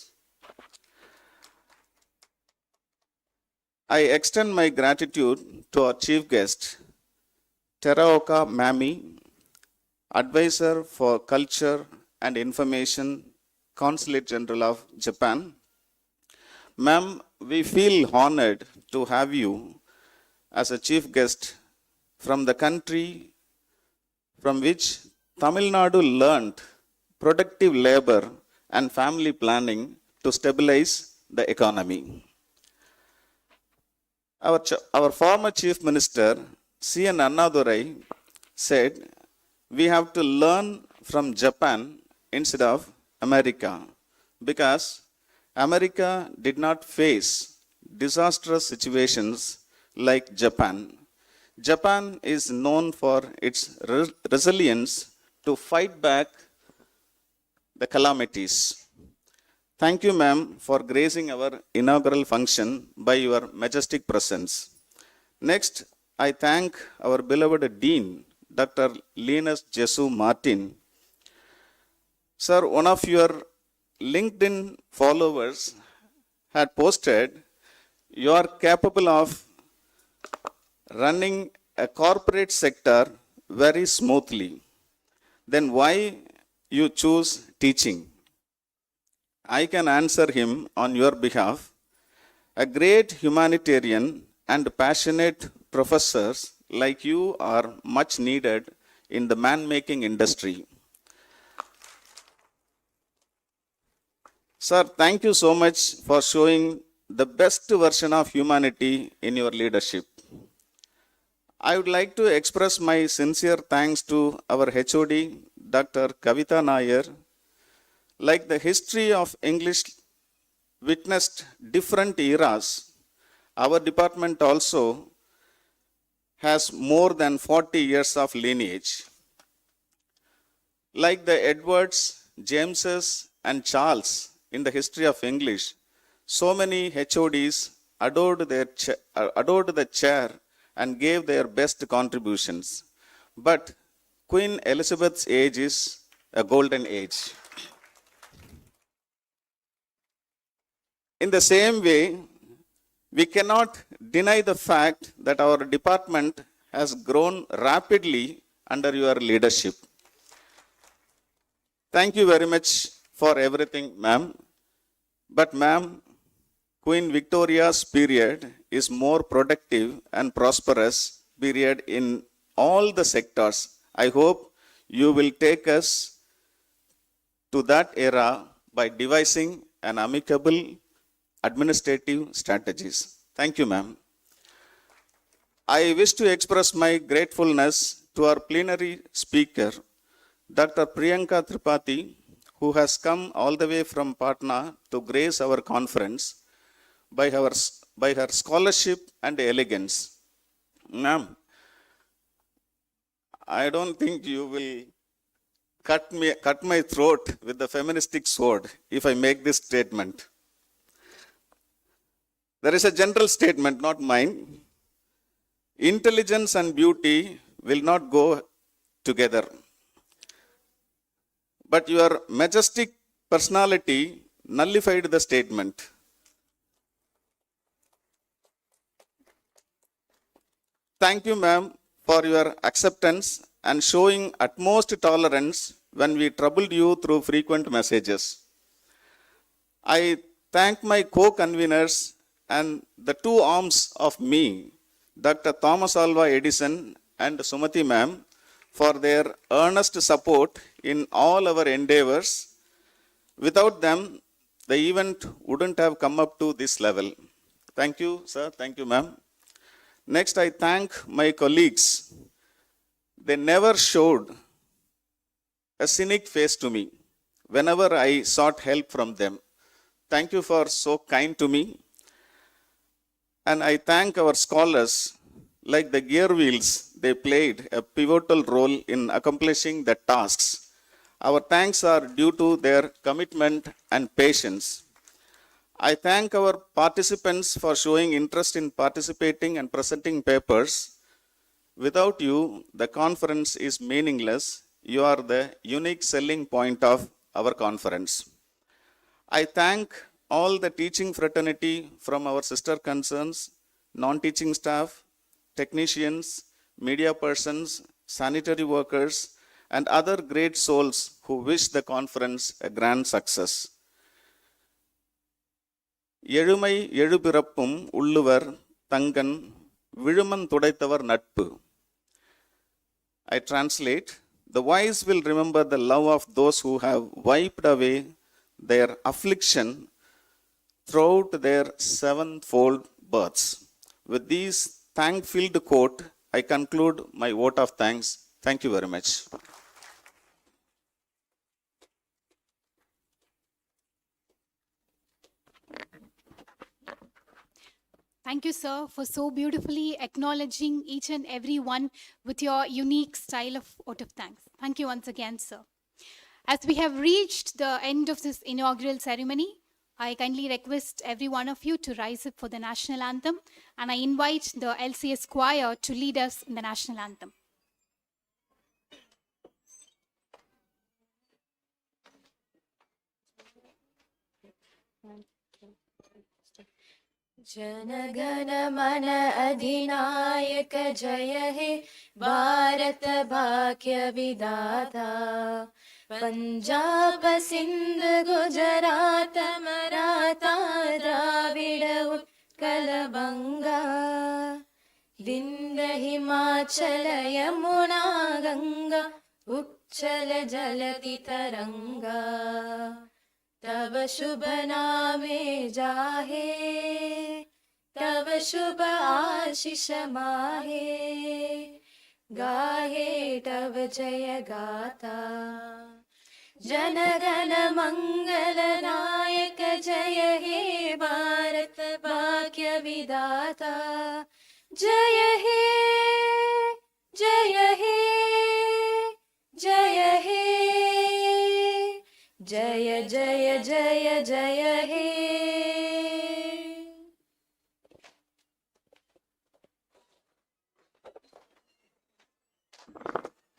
I extend my gratitude to our chief guest, Teraoka Mami, Advisor for Culture and Information, Consulate General of Japan. Ma'am, we feel honored to have you as a chief guest from the country from which Tamil Nadu learned productive labor and family planning to stabilize the economy. Our former chief minister, C.N. Annadurai, said, we have to learn from Japan instead of America, because America did not face disastrous situations like Japan. Japan is known for its resilience to fight back the calamities. Thank you, ma'am, for gracing our inaugural function by your majestic presence. Next, I thank our beloved Dean, Dr. Linus Jesu Martin. Sir, one of your LinkedIn followers had posted, you are capable of running a corporate sector very smoothly. Then why you choose teaching? I can answer him on your behalf. A great humanitarian and passionate professors like you are much needed in the man-making industry. Sir, thank you so much for showing the best version of humanity in your leadership. I would like to express my sincere thanks to our HOD, Dr. Kavita Nair. Like the history of English witnessed different eras, our department also has more than 40 years of lineage. Like the Edwards, Jameses, and Charles in the history of English, so many HODs adored the chair and gave their best contributions. But Queen Elizabeth's age is a golden age. In the same way, we cannot deny the fact that our department has grown rapidly under your leadership. Thank you very much for everything, ma'am. But, ma'am, Queen Victoria's period is more productive and prosperous period in all the sectors. I hope you will take us to that era by devising an amicable administrative strategies. Thank you, ma'am. I wish to express my gratefulness to our plenary speaker, Dr. Priyanka Tripathi, who has come all the way from Patna to grace our conference by her scholarship and elegance. Ma'am, I don't think you will cut my throat with the feministic sword if I make this statement. There is a general statement, not mine. Intelligence and beauty will not go together. But your majestic personality nullified the statement. Thank you, ma'am, for your acceptance and showing utmost tolerance when we troubled you through frequent messages. I thank my co-conveners and the two arms of me, Dr. Thomas Alva Edison and Sumati ma'am, for their earnest support in all our endeavors. Without them, the event wouldn't have come up to this level. Thank you, sir. Thank you, ma'am. Next, I thank my colleagues. They never showed a cynic face to me whenever I sought help from them. Thank you for so kind to me. And I thank our scholars. Like the gear wheels, they played a pivotal role in accomplishing the tasks. Our thanks are due to their commitment and patience. I thank our participants for showing interest in participating and presenting papers. Without you, the conference is meaningless. You are the unique selling point of our conference. I thank all the teaching fraternity from our sister concerns, non-teaching staff, technicians, media persons, sanitary workers, and other great souls who wish the conference a grand success. எழுமை எழுபிறப்பும் உள்ளுவர் தங்கன் விழுமன் துடைத்தவர் நட்பு. I translate, the wise will remember the love of those who have wiped away their affliction throughout their sevenfold births. With these thank-filled quote, I conclude my vote of thanks. Thank you very much. Thank you, sir, for so beautifully acknowledging each and every one with your unique style of vote of thanks. Thank you once again, sir. As we have reached the end of this inaugural ceremony, I kindly request every one of you to rise up for the national anthem, and I invite the LCS choir to lead us in the national anthem. जनगण मन अधिनायक जय हे भारत भाग्य विधाता पंजाब सिंध गुजरात मराठा द्राविड उत्कल बंगा विंध्य हिमाचल यमुना गंगा उच्चल जलधि तरंगा तब शुभ नामे जाहे तब शुभ आशीष माहे गाहे तब जय गाता जनगण मंगल नायक जय हे भारत भाग्य विधाता जय हे जय हे जय हे जय जय जय जय हे.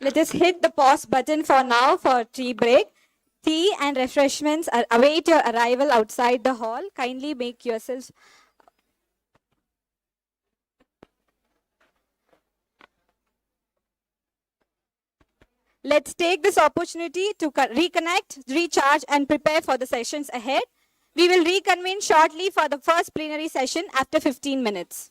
Let us hit the pause button for now for tea break. Tea and refreshments await your arrival outside the hall. Kindly make yourselves. Let's take this opportunity to reconnect, recharge, and prepare for the sessions ahead. We will reconvene shortly for the first plenary session after 15 minutes.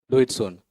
Do it soon.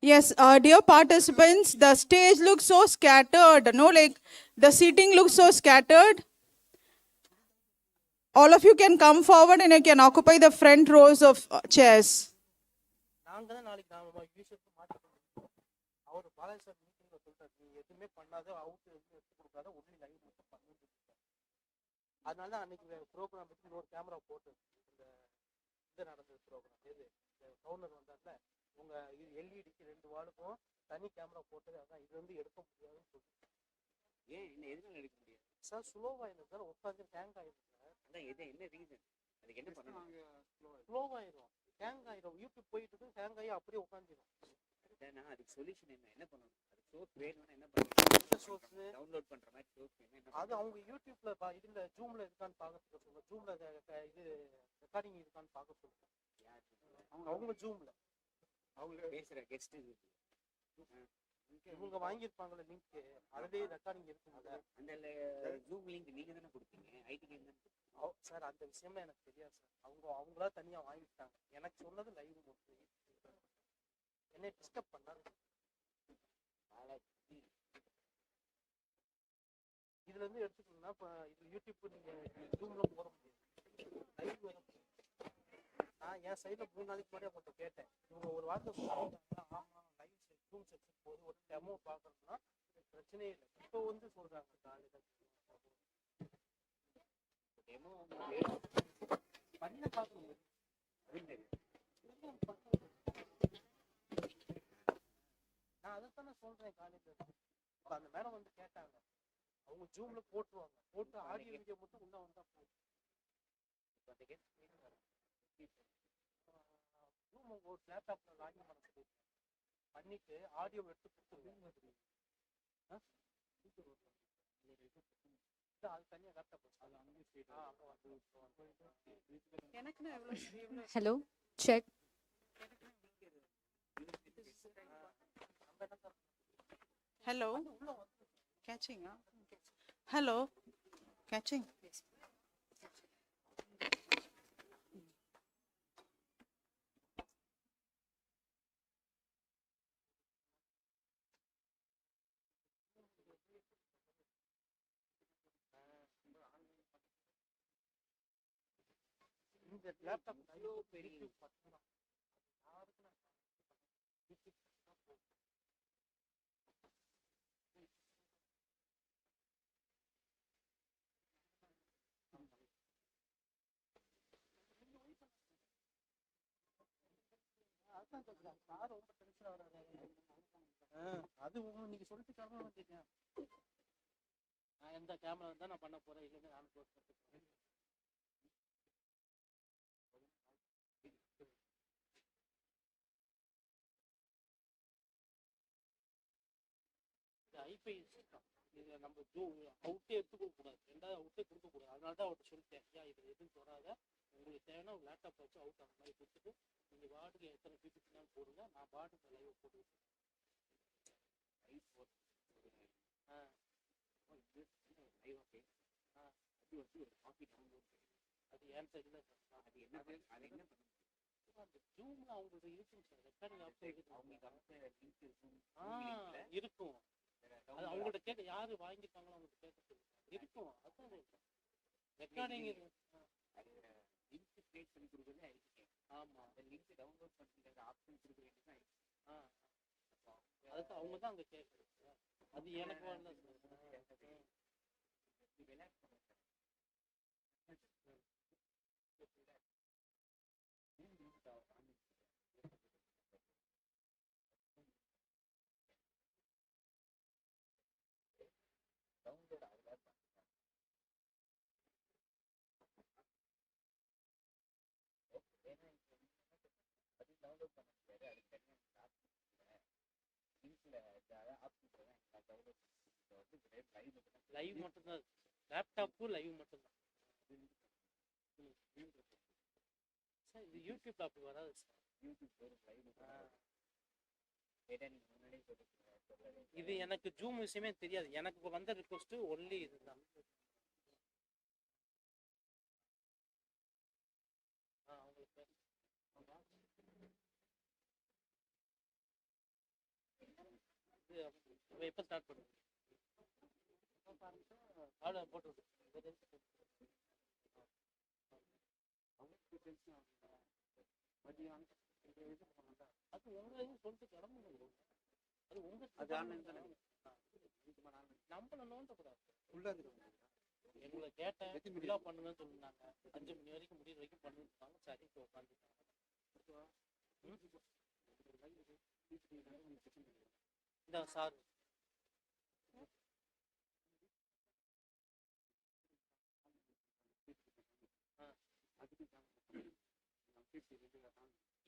Yes, dear participants, the stage looks so scattered. No, like the seating looks so scattered. All of you can come forward and you can occupy the front rows of chairs. நாங்க தான் நாளைக்கு நாம university மாற்றி அவர் Balaji sir மீட்டிங்ல சொல்லிட்டாரு நீ எதுவுமே பண்ணாத அவுட் எதுவும் எடுத்து கொடுக்காத ஒன்லி லைவ் மட்டும் பண்ணு. அதனால தான் அன்னைக்கு ப்ரோக்ராம் வச்சு இன்னொரு கேமரா போட்டு இந்த இது நடந்தது ப்ரோக்ராம் எது கவர்னர் வந்தார்ல உங்க எல்இடிக்கு 2 வார்டுக்கும் தனி கேமரா போட்டது. அதான் இது வந்து எடுக்க முடியாதுன்னு சொல்லி ஏன் என்ன எதுவும் எடுக்க முடியாது சார் ஸ்லோவாயிடும் சார் உட்காந்து ஹேங் ஆயிடும் சார். அதான் எது என்ன ரீசன் அதுக்கு என்ன பண்ணணும் ஸ்லோவாயிடும் ஹேங் ஆயிடும் யூடியூப் போயிட்டு இருக்கு ஹேங் ஆகி அப்படியே உட்காந்துடும். அதுக்கு சொல்யூஷன் என்ன பண்ணணும் அது சோர்ஸ் வேணும்னா என்ன பண்ணணும் சோர்ஸ் டவுன்லோட் பண்ற மாதிரி சோர்ஸ் என்ன அது அவங்க யூடியூப்ல இதுல ஜூம்ல இருக்கான்னு பார்க்க சொல்லுங்க. ஜூம்ல இது ரெக்கார்டிங் இருக்கான்னு பார்க்க சொல்லுங்க. அவங்க ஜூம்ல அவங்க பேசுற கெஸ்ட் இவங்க வாங்கியிருப்பாங்கல்ல லிங்க் அதுலேயே ரெக்கார்டிங் இருக்குங்க. அந்த ஜூம் லிங்க் நீங்க தானே கொடுத்தீங்க ஐடி கேம் தானே சார். அந்த விஷயமே எனக்கு தெரியாது சார். அவங்களா தனியா வாங்கிட்டாங்க. எனக்கு சொன்னது லைவ் மட்டும் என்னை டிஸ்டர்ப் பண்ணாது. இதுல இருந்து எடுத்துக்கணும்னா இப்போ இது யூடியூப் நீங்க ஜூம்ல போட முடியாது லைவ் வர முடியாது. நான் என் சைடில் 3 நாளைக்கு முன்னாடி அவங்கள்ட்ட கேட்டேன். இவங்க ஒரு வாரத்தை ஆமா லைவ் ஜூம் செக்ஷன் போது ஒரு டெமோ பார்க்கணும்னா பிரச்சனையே இல்லை. இப்போ வந்து சொல்றாங்க காலையில் டெமோ பண்ண பார்க்கணும். நான் அதைத்தானே சொல்றேன் காலையில். இப்போ அந்த மேடம் வந்து கேட்டாங்க அவங்க ஜூம்ல போட்டுருவாங்க. போட்டு ஆடியோ வீடியோ மட்டும் உள்ள வந்தா போதும். ஜூம் உங்க ஒரு லேப்டாப்ல லாகின் பண்ண சொல்லியிருக்கேன். பண்ணிட்டு ஆடியோ எடுத்து கொடுத்துருங்க. அது தனியாக laptop Hello, check. Hello. Catching, huh? Hello. Catching. இந்த லேப்டாப் பெரிய பத்தலாம் யாருக்கு சார் ரொம்ப டென்ஷன் ஆகிறாரு. அது நீங்க சொல்லிட்டு கிளம்ப வந்தீங்க. நான் எந்த கேமரா தான் நான் பண்ண போறேன் இல்லைன்னு நானும் க்ளோஸ் பண்ணிட்டு ஐபி சிஸ்டம் இதை நம்ம அவுட்டே எடுத்து கொடுக்கக்கூடாது. 2வது அவுட்டே கொடுக்கக்கூடாது. அதனால தான் அவர்கிட்ட சொல்லிட்டேன் ஏன் இது எதுவும் வராத உங்களுக்கு தேவைன்னா ஒரு லேப்டாப் வச்சு அவுட் அந்த மாதிரி கொடுத்துட்டு நீங்கள் வார்டுக்கு எத்தனை பிபிடினாலும் போடுங்க. நான் வார்டுக்கு லைவ் போட்டு அது ஏன் சைடில் அது என்ன அது என்ன அந்த ஜூம்ல அவங்களுக்கு இருக்கும் சார் ரெக்கார்டிங் இருக்கும். அது அவங்கள்ட்ட கேட்க யாரு வாங்கியிருக்காங்களோ அவங்கள்ட்ட கேட்க சொல்லுங்க. இருக்கும் அதான் ரெக்கார்டிங் லிங்க் கிரியேட் பண்ணி கொடுக்குறது ஐடிக்கு. ஆமா அந்த லிங்க் டவுன்லோட் பண்ணுறது ஆப்ஷன் கொடுக்க வேண்டியது அதுக்கு அவங்க தான் அங்கே கேட்குறது. அது எனக்கு வரல சார். லைவ் மட்டும்தான், லேப்டாப்பு லைவ் மட்டும்தான் சார். இது யூடியூப்ல அப்படி வராது சார். இது எனக்கு ஜூம் விஷயமே தெரியாது. எனக்கு வந்த ரிக்வஸ்ட் ஒன்லி இதுதான். அவங்களுக்கு இது எப்போ ஸ்டார்ட் பண்ணுங்க? ஆர்டர் போட்டு அது உங்க இது சொல்லிட்டு கிளம்புங்க. அது உங்க நம்மள நோண்டக்கூடாது. எங்களை கேட்டேன் ஃபுல்லா பண்ணுங்கன்னு சொல்லிருந்தாங்க. 5 மணி வரைக்கும் முடியிற வரைக்கும் பண்ணுறாங்க. சரி உட்காந்துட்டாங்க. இந்த சார்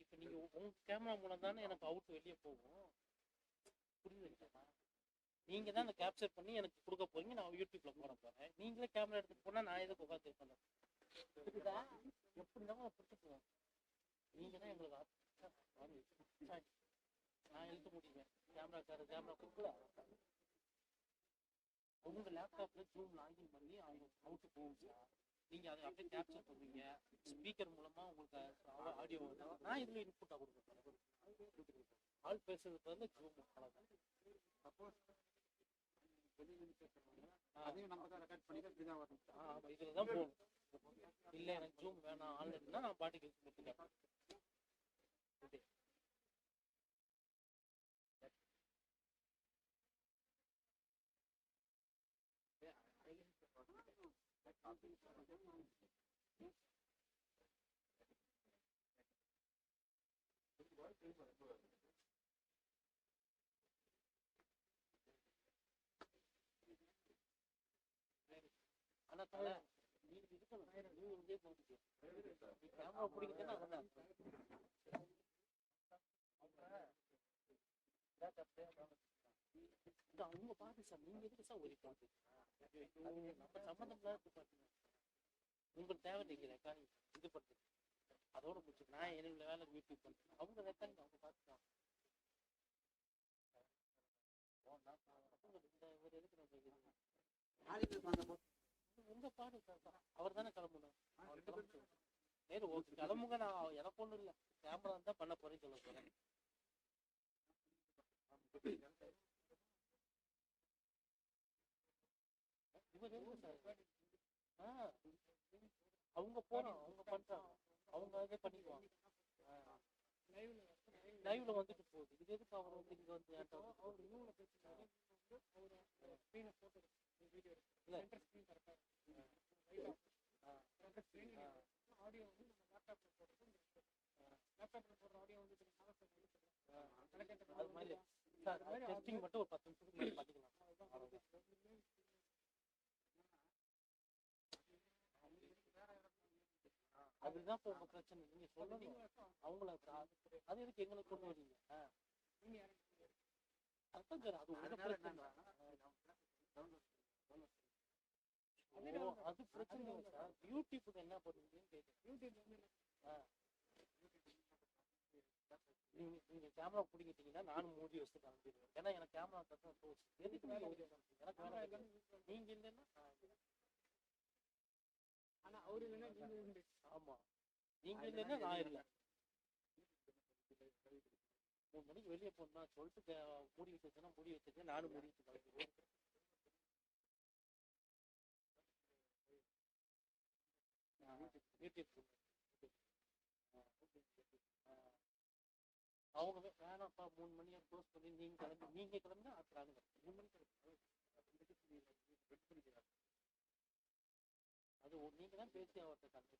இப்ப நீங்க உங்க கேமரா மூலம் தானே எனக்கு அவுட் வெளியே போகும். புரியுதுங்களா? நீங்க தான் அந்த கேப்சர் பண்ணி எனக்கு கொடுக்க போறீங்க. நான் யூடியூப்ல போட போறேன். நீங்களே கேமரா எடுத்துட்டு போனா நான் எதுக்கு உட்காந்து பண்ணேன்? புரியுதா? எப்படி இருந்தாலும் பிடிச்சிக்குவோம். நீங்க தான் எங்களுக்கு நான் எழுத முடியுவேன். கேமரா கொடுக்கல. உங்க லேப்டாப்ல ஜூம் லாகின் பண்ணி அவங்க அவுட்டு போகும் சார். நீங்க அதை அப்படியே கேப்சர் பண்ணுவீங்க. ஸ்பீக்கர் மூலமா உங்களுக்கு ஆடியோ நான் இதுல இன்புட்டா கொடுப்பேன். ஆள் பேசுறதுக்கு வந்து ஜூம் அவ்வளவுதான். ஆமா, இதுலதான் போகும். இல்ல எனக்கு ஜூம் வேணாம் ஆன்லைன்னா நான் பாட்டுக்கு கொடுத்துட்டேன். ஆனா தலை நீங்க இருக்கணும். நீங்க இங்கே போகுது கேமரா பிடிக்குதுன்னா அதான் அவங்க பாட்டு சார். நீங்க எதுக்கு சார் ஒரு பாட்டு நம்ம சம்மந்தம் பாத்தீங்க. உங்களுக்கு தேவை நீங்க ரெக்கார்டிங் இது பண்ணுறது அதோட முடிச்சு. நான் என்னோட வேலை யூடியூப் பண்ணுறேன். அவங்க ரெக்கார்டிங் அவங்க பார்த்துக்கலாம். உங்க பாடு அவர் தானே கிளம்பணும். நேரு ஓகே கிளம்புங்க. நான் எனக்கு ஒன்றும் இல்லை. கேமரா தான் பண்ண போறேன்னு சொல்ல போறேன். அவங்க போறோம். அவங்க பண்றாங்க. அவங்க அதே பண்ணிக்குவாங்க. லைவ்ல வந்துட்டு போகுது. இது எதுக்கு அவர் வந்து இங்க வந்து அது மாதிரி டெஸ்டிங் மட்டும் ஒரு 10 நிமிஷத்துக்கு மேல பண்ணிக்கலாம். அதுதான் இப்போ உங்க பிரச்சனை. நீங்க சொல்லணும் அவங்கள. அது எதுக்கு எங்களுக்கு கொண்டு வரீங்க? அதான் சார் அது உங்க பிரச்சனை. அது பிரச்சனை இல்லை சார். யூடியூப்புக்கு என்ன பண்ணுவீங்கன்னு கேட்குறேன். நீங்க கேமரா பிடிக்கிட்டீங்கன்னா நானும் மூடி வச்சுட்டு கிளம்பிடுவேன். ஏன்னா எனக்கு கேமரா கட்டணும் போச்சு. எதுக்கு நீங்க ஓடி எனக்கு வேணாம். நீங்க இல்லைன்னா ஆனா அவரு இல்லைன்னா நீங்க உண்டு. ஆமா, நீங்க இல்லைன்னா நான் இல்லை. 3 மணிக்கு வெளியே போனா சொல்லிட்டு மூடி வச்சுன்னா மூடி வச்சுட்டு நானும் மூடி வச்சு கிளம்பிடுவேன். யூடியூப் அவங்க வேணாம்ப்பா 3 மணியை க்ளோஸ் பண்ணி நீங்க கிளம்பி அப்புறம் 3 மணிக்கு அது நீங்க தான் பேசி அவர்கிட்ட கண்டு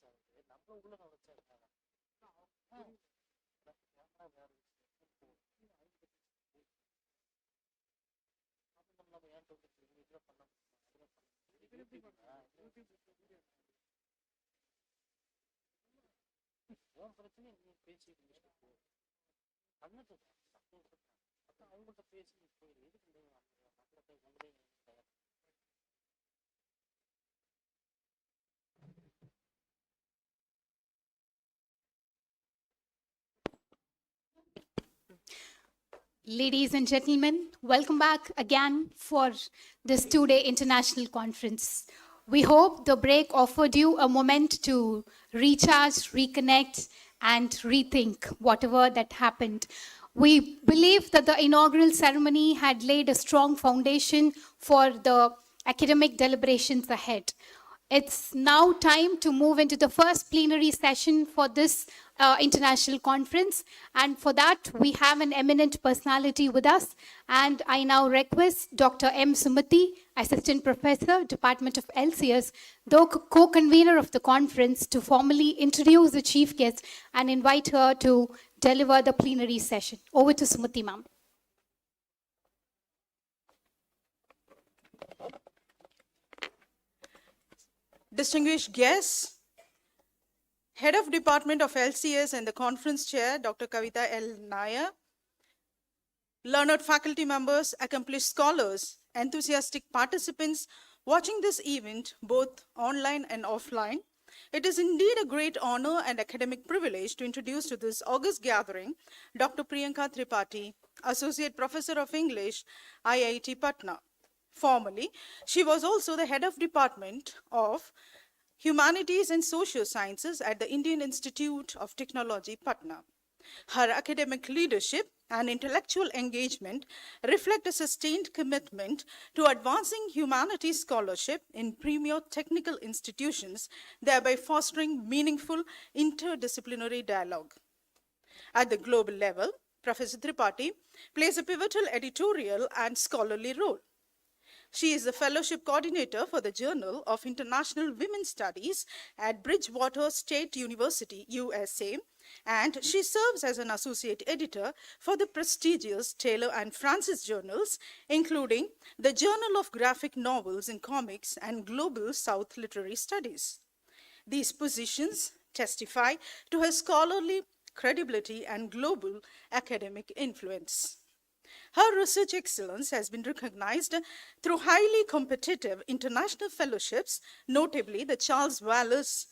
சார் இது நம்ம உள்ள நுழைச்சா இருக்காங்க நம்ம ஏன் இதுல பண்ண உன் பிரச்சனை நீ பேசி முடிச்சுட்டு பண்ணட்டும் அப்போ அவங்கள்ட்ட பேசி போயிடு எதுக்கு மக்கள்கிட்ட உங்களே Ladies and gentlemen, welcome back again for this two-day international conference. We hope the break offered you a moment to recharge, reconnect, and rethink whatever that happened. We believe that the inaugural ceremony had laid a strong foundation for the academic deliberations ahead. It's now time to move into the first plenary session for this international conference. And for that, we have an eminent personality with us. And I now request Dr. M. Sumati, Assistant Professor, Department of LCS, the co-convener of the conference, to formally introduce the chief guest and invite her to deliver the plenary session. Over to Sumati, ma'am. Distinguished guests, Head of Department of LCS and the Conference Chair, Dr. Kavita L. Nair, learned faculty members, accomplished scholars, enthusiastic participants watching this event both online and offline, it is indeed a great honor and academic privilege to introduce to this august gathering Dr. Priyanka Tripathi, Associate Professor of English, IIT Patna. Formerly, she was also the head of Department of Humanities and Social Sciences at the Indian Institute of Technology, Patna. Her academic leadership and intellectual engagement reflect a sustained commitment to advancing humanities scholarship in premier technical institutions, thereby fostering meaningful interdisciplinary dialogue. At the global level, Professor Tripathi plays a pivotal editorial and scholarly role. She is the fellowship coordinator for the Journal of International Women's Studies at Bridgewater State University, USA, and she serves as an associate editor for the prestigious Taylor and Francis journals, including the Journal of Graphic Novels and Comics and Global South Literary Studies. These positions testify to her scholarly credibility and global academic influence. Her research excellence has been recognized through highly competitive international fellowships, notably the Charles Wallace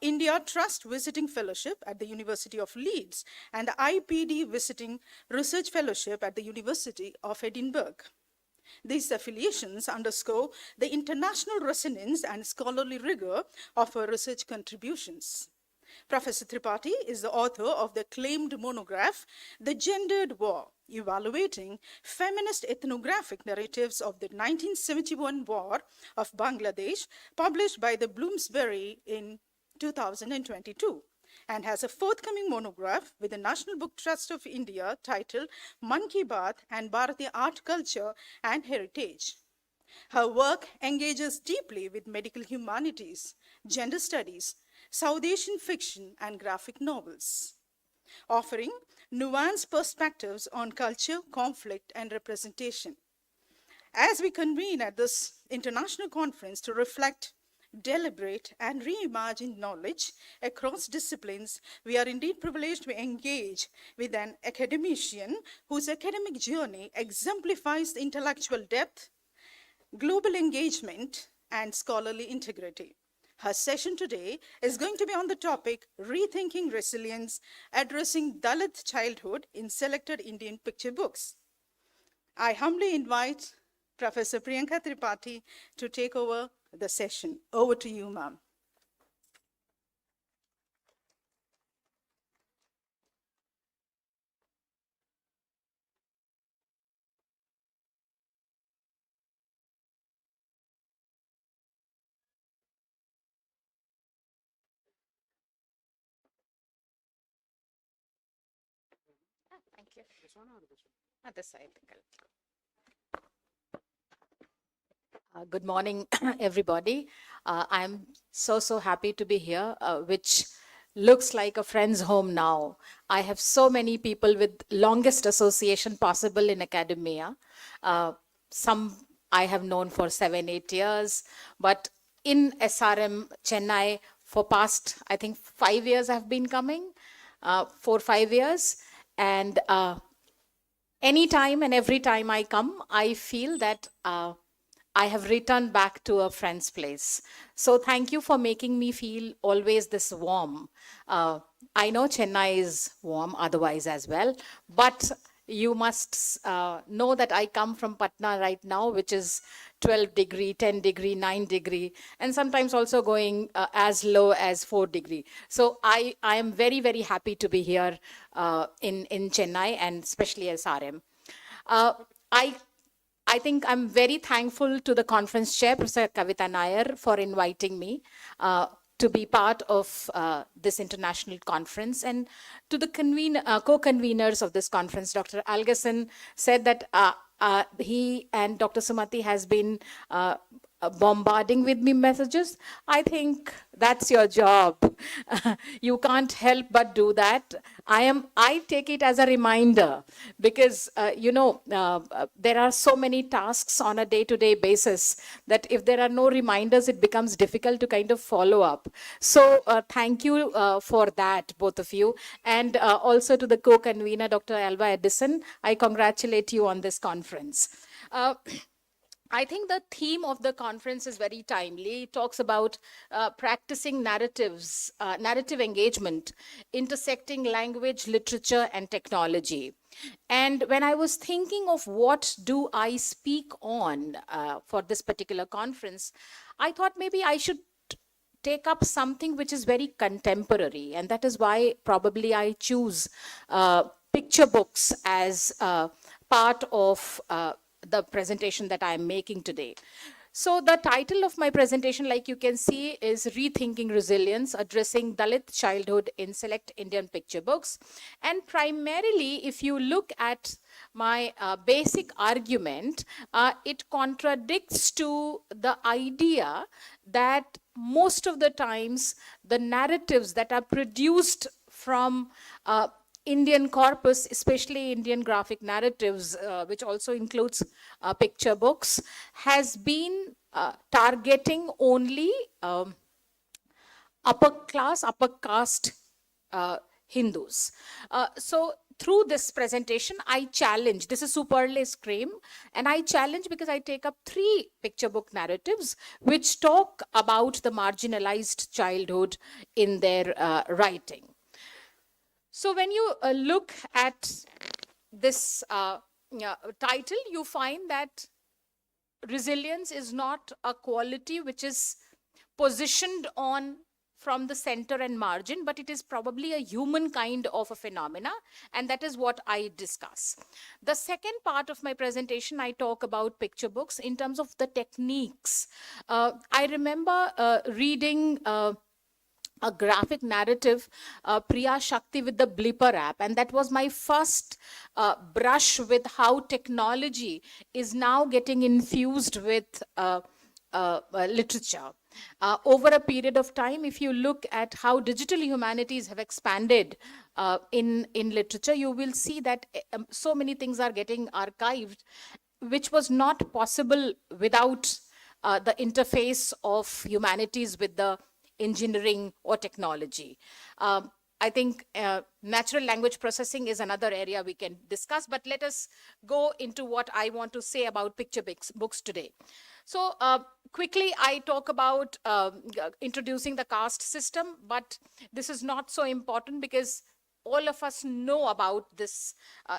India Trust Visiting Fellowship at the University of Leeds and the IPD Visiting Research Fellowship at the University of Edinburgh. These affiliations underscore the international resonance and scholarly rigor of her research contributions. Professor Tripathi is the author of the acclaimed monograph, The Gendered War, Evaluating Feminist Ethnographic Narratives of the 1971 War of Bangladesh, published by the Bloomsbury in 2022, and has a forthcoming monograph with the National Book Trust of India titled Man Ki Baat and Bharatiya Art, Culture and Heritage. Her work engages deeply with medical humanities, gender studies, South Asian fiction, and graphic novels, offering nuanced perspectives on culture, conflict, and representation. As we convene at this international conference to reflect, deliberate, and reimagine knowledge across disciplines, we are indeed privileged to engage with an academician whose academic journey exemplifies intellectual depth, global engagement, and scholarly integrity. Her session today is going to be on the topic Rethinking Resilience, Addressing Dalit Childhood in Selected Indian Picture Books. I humbly invite Professor Priyanka Tripathi to take over the session. Over to you, ma'am. Thank you. Other side. Good morning, everybody. I'm so happy to be here, which looks like a friend's home now. I have so many people with longest association possible in academia. Some I have known for 7-8 years, but in SRM Chennai for past, I think 5 years I've been coming, 4-5 years. And anytime and every time I come, I feel that I have returned back to a friend's place. So thank you for making me feel always this warm. I know Chennai is warm otherwise as well, but you must know that I come from Patna right now, which is 12 degree, 10 degree, 9 degree, and sometimes also going as low as 4 degree. So I am very happy to be here in Chennai and especially SRM. I I think I'm very thankful to the conference chair, Professor Kavita Nair, for inviting me to be part of this international conference, and to the co-conveners of this conference. Dr. Algerson said that he and Dr. Sumati has been bombarding with me messages. I think that's your job. You can't help but do that. I take it as a reminder because, there are so many tasks on a day-to-day basis that if there are no reminders, it becomes difficult to kind of follow up. So thank you for that, both of you. And also to the co-convener, Dr. Alva Edison, I congratulate you on this conference. I think the theme of the conference is very timely. It talks about practicing narratives, narrative engagement, intersecting language, literature, and technology. And when I was thinking of what do I speak on for this particular conference, I thought maybe I should take up something which is very contemporary. And that is why probably I choose picture books as part of the presentation that I'm making today. So the title of my presentation, like you can see, is Rethinking Resilience, Addressing Dalit Childhood in Select Indian Picture Books. And primarily, if you look at my basic argument, it contradicts to the idea that most of the times the narratives that are produced from Indian corpus, especially Indian graphic narratives, which also includes picture books, has been targeting only upper caste Hindus. So through this presentation, I challenge, this is superlative claim, and I challenge because I take up 3 picture book narratives which talk about the marginalized childhood in their writing. So when you look at this title, you find that resilience is not a quality which is positioned on from the center and margin, but it is probably a human kind of a phenomena, and that is what I discuss. The second part of my presentation, I talk about picture books in terms of the techniques. I remember reading a graphic narrative, Priya Shakti with the Blipper app. And that was my first brush with how technology is now getting infused with literature. Over a period of time, if you look at how digital humanities have expanded in literature, you will see that so many things are getting archived, which was not possible without the interface of humanities with the engineering or technology. I think natural language processing is another area we can discuss, but let us go into what I want to say about picture books today. So quickly, I talk about introducing the caste system, but this is not so important because all of us know about this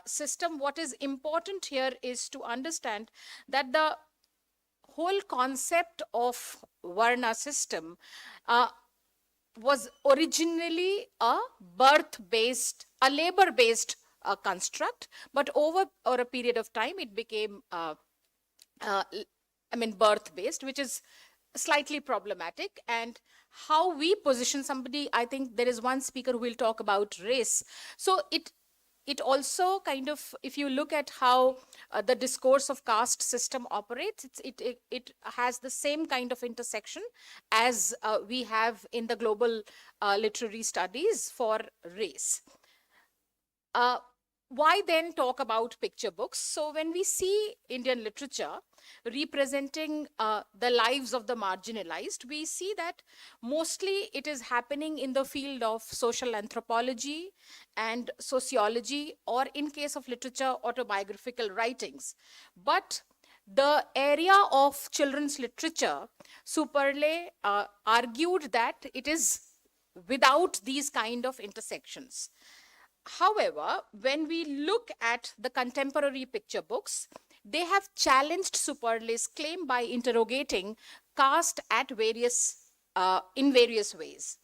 system. What is important here is to understand that the whole concept of Varna system was originally a labor-based construct, but over a period of time, it became, birth-based, which is slightly problematic. And how we position somebody, I think there is one speaker who will talk about race. So it it also kind of, if you look at how the discourse of caste system operates, it has the same kind of intersection as we have in the global literary studies for race. Why then talk about picture books? So when we see Indian literature representing the lives of the marginalized, we see that mostly it is happening in the field of social anthropology and sociology, or in case of literature, autobiographical writings. But the area of children's literature, Superle argued that it is without these kind of intersections. However, when we look at the contemporary picture books, they have challenged Superle's claim by interrogating caste at in various ways.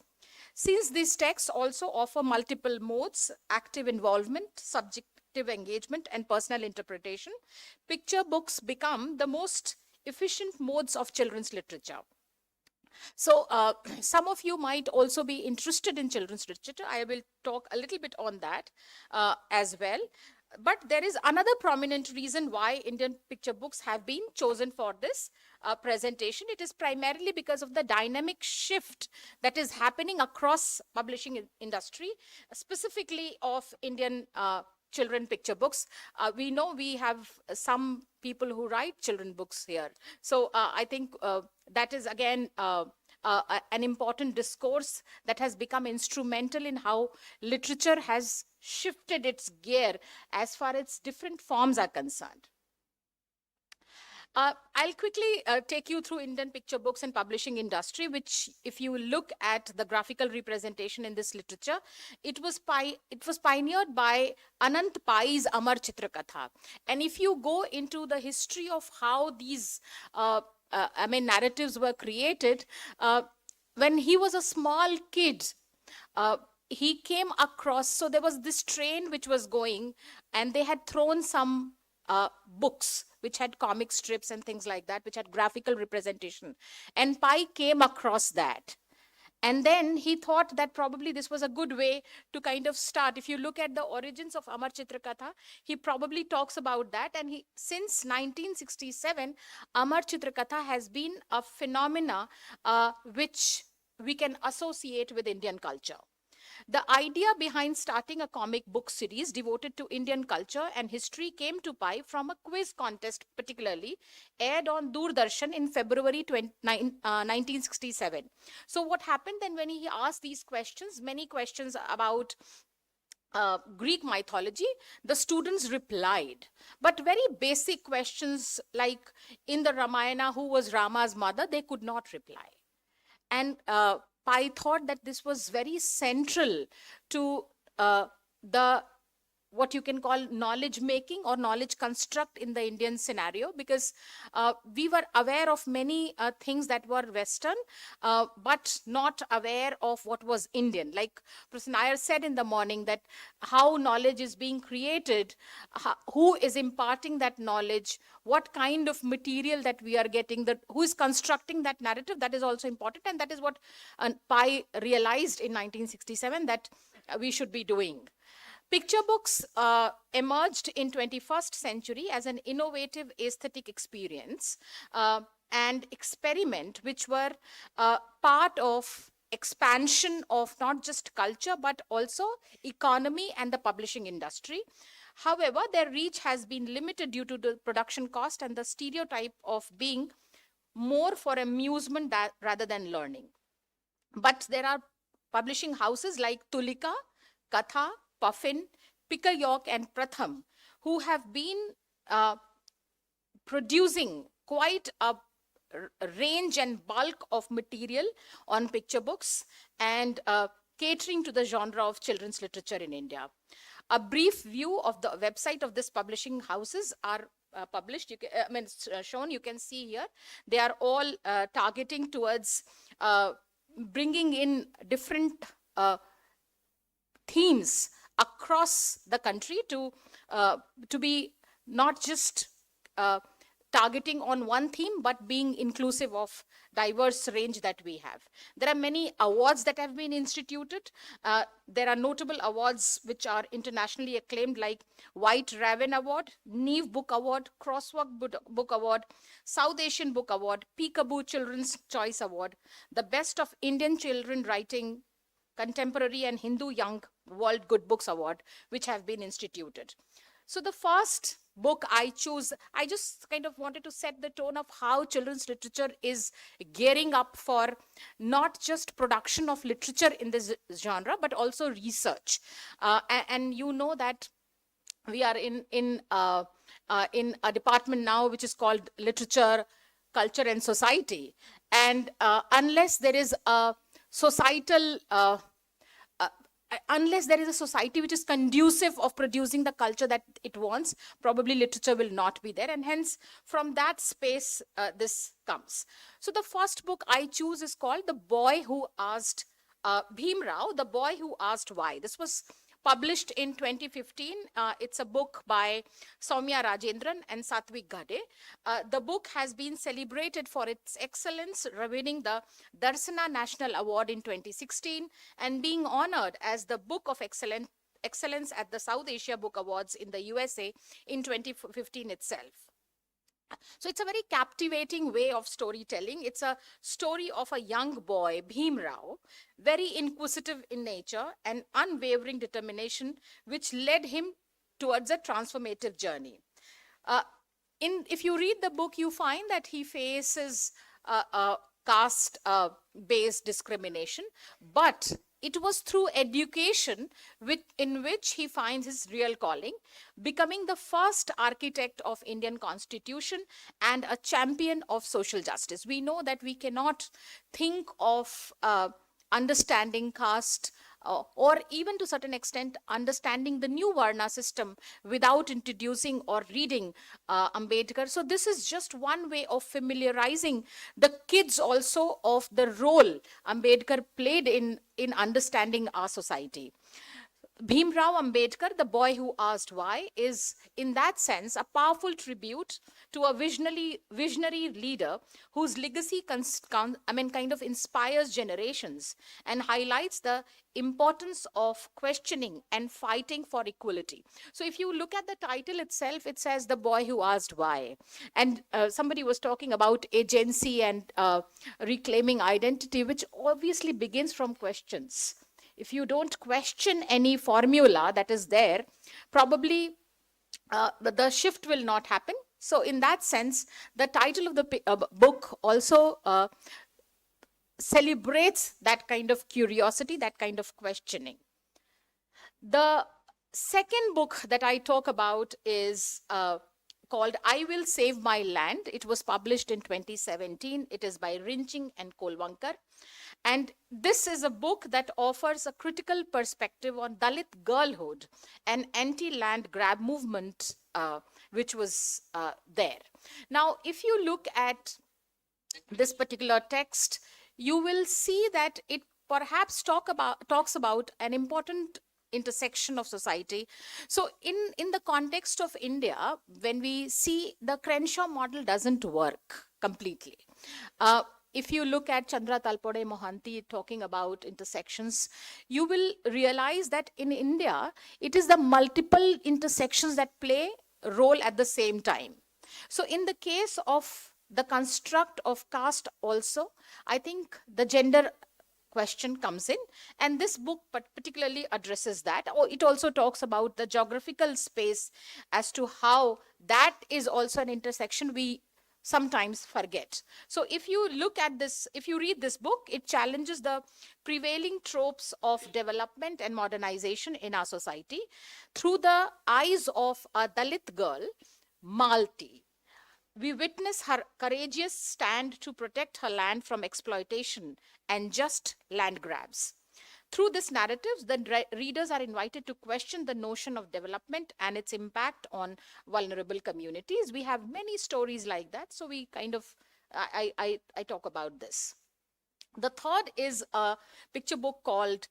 Since these texts also offer multiple modes, active involvement, subjective engagement, and personal interpretation, picture books become the most efficient modes of children's literature. So some of you might also be interested in children's literature. I will talk a little bit on that as well. But there is another prominent reason why Indian picture books have been chosen for this presentation. It is primarily because of the dynamic shift that is happening across publishing industry, specifically of Indian children picture books. We know we have some people who write children books here. So I think that is again an important discourse that has become instrumental in how literature has shifted its gear as far as different forms are concerned. I'll quickly take you through Indian picture books and publishing industry, which if you look at the graphical representation in this literature, it was pioneered by Anant Pai's Amar Chitrakatha. And if you go into the history of how these narratives were created, when he was a small kid, he came across, so there was this train which was going, and they had thrown some books which had comic strips and things like that, which had graphical representation. And Pai came across that. And then he thought that probably this was a good way to kind of start. If you look at the origins of Amar Chitrakatha, he probably talks about that. And since 1967, Amar Chitrakatha has been a phenomena which we can associate with Indian culture. The idea behind starting a comic book series devoted to Indian culture and history came to Pai from a quiz contest, particularly aired on Doordarshan in February 1967. So what happened then when he asked these questions, many questions about Greek mythology, the students replied. But very basic questions like in the Ramayana, who was Rama's mother, they could not reply. And Pai thought that this was very central to what you can call knowledge making or knowledge construct in the Indian scenario, because we were aware of many things that were Western, but not aware of what was Indian. Like Professor Nair said in the morning, that how knowledge is being created, who is imparting that knowledge, what kind of material that we are getting, who is constructing that narrative, that is also important. And that is what Pai realized in 1967 that we should be doing. Picture books emerged in 21st century as an innovative aesthetic experience and experiment, which were part of expansion of not just culture, but also economy and the publishing industry. However, their reach has been limited due to the production cost and the stereotype of being more for amusement rather than learning. But there are publishing houses like Tulika, Katha, Puffin, Picker York, and Pratham, who have been producing quite a range and bulk of material on picture books and catering to the genre of children's literature in India. A brief view of the website of this publishing houses are published, shown, you can see here. They are all targeting towards bringing in different themes across the country to be not just targeting on one theme, but being inclusive of diverse range that we have. There are many awards that have been instituted. There are notable awards which are internationally acclaimed, like White Raven Award, Neve Book Award, Book Award, South Asian Book Award, Peekaboo Children's Choice Award, the Best of Indian Children Writing, Contemporary and Hindu Young World Good Books Award, which have been instituted. So the first book I choose, I just kind of wanted to set the tone of how children's literature is gearing up for not just production of literature in this genre, but also research. And you know that we are in a department now which is called Literature, Culture and Society. And unless there is a societal unless there is a society which is conducive of producing the culture that it wants, probably literature will not be there. And hence, from that space, this comes. So the first book I choose is called The Boy Who Asked Bhim Rao, The Boy Who Asked Why. This was published in 2015. It's a book by Soumya Rajendran and Satvik Ghade. The book has been celebrated for its excellence, winning the Darsana National Award in 2016 and being honored as the Book of Excellence at the South Asia Book Awards in the USA in 2015 itself. So it's a very captivating way of storytelling. It's a story of a young boy, Bhim Rao, very inquisitive in nature and unwavering determination, which led him towards a transformative journey. If you read the book, you find that he faces caste-based discrimination, but it was through education in which he finds his real calling, becoming the first architect of Indian Constitution and a champion of social justice. We know that we cannot think of understanding caste or even to a certain extent understanding the new Varna system without introducing or reading Ambedkar. So this is just one way of familiarizing the kids also of the role Ambedkar played in understanding our society. Bhim Rao Ambedkar, The Boy Who Asked Why, is in that sense a powerful tribute to a visionary leader whose legacy kind of inspires generations and highlights the importance of questioning and fighting for equality. So if you look at the title itself, it says The Boy Who Asked Why. And somebody was talking about agency and reclaiming identity, which obviously begins from questions. If you don't question any formula that is there, probably the shift will not happen. So in that sense, the title of the book also celebrates that kind of curiosity, that kind of questioning. The second book that I talk about is called I Will Save My Land. It was published in 2017. It is by Rinching and Kolvankar. And this is a book that offers a critical perspective on Dalit girlhood and anti-land grab movement which was there. Now, if you look at this particular text, you will see that it perhaps talks about an important intersection of society. So in the context of India, when we see the Crenshaw model doesn't work completely. If you look at Chandra Talpode Mohanty talking about intersections, you will realize that in India, it is the multiple intersections that play a role at the same time. So in the case of the construct of caste also, I think the gender question comes in, and this book particularly addresses that. It also talks about the geographical space as to how that is also an intersection we sometimes forget. So if you look at this, if you read this book, it challenges the prevailing tropes of development and modernization in our society through the eyes of a Dalit girl, Malti. We witness her courageous stand to protect her land from exploitation and just land grabs. Through this narrative, the readers are invited to question the notion of development and its impact on vulnerable communities. We have many stories like that, so we kind of, I talk about this. The third is a picture book called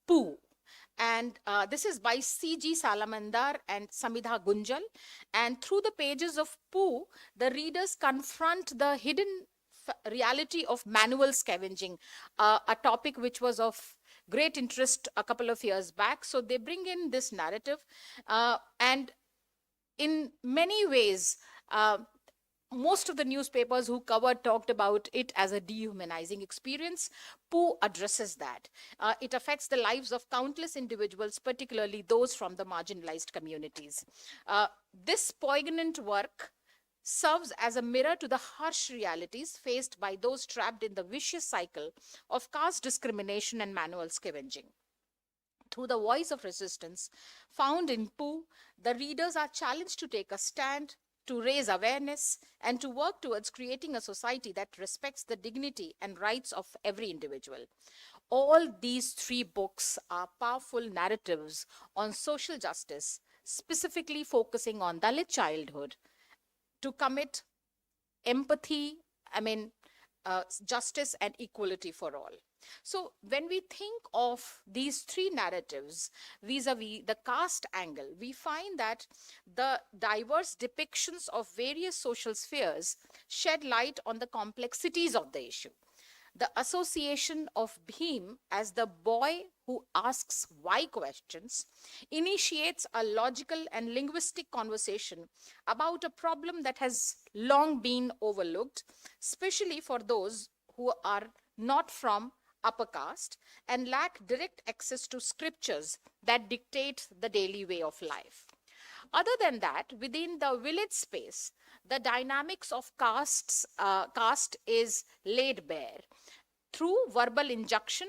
Pooh. And this is by C.G. Salamandar and Samidha Gunjal. And through the pages of Pooh, the readers confront the hidden reality of manual scavenging, a topic which was of great interest a couple of years back. So they bring in this narrative, and in many ways, most of the newspapers who covered talked about it as a dehumanizing experience. Pooh addresses that. It affects the lives of countless individuals, particularly those from the marginalized communities. This poignant work serves as a mirror to the harsh realities faced by those trapped in the vicious cycle of caste discrimination and manual scavenging. Through the voice of resistance found in Pooh, the readers are challenged to take a stand, to raise awareness, and to work towards creating a society that respects the dignity and rights of every individual. All these three books are powerful narratives on social justice, specifically focusing on Dalit childhood, to commit empathy, justice and equality for all. So when we think of these three narratives vis-a-vis the caste angle, we find that the diverse depictions of various social spheres shed light on the complexities of the issue. The association of Bhim as the boy who asks why questions initiates a logical and linguistic conversation about a problem that has long been overlooked, especially for those who are not from upper caste and lack direct access to scriptures that dictate the daily way of life. Other than that, within the village space, the dynamics of caste is laid bare through verbal injunction,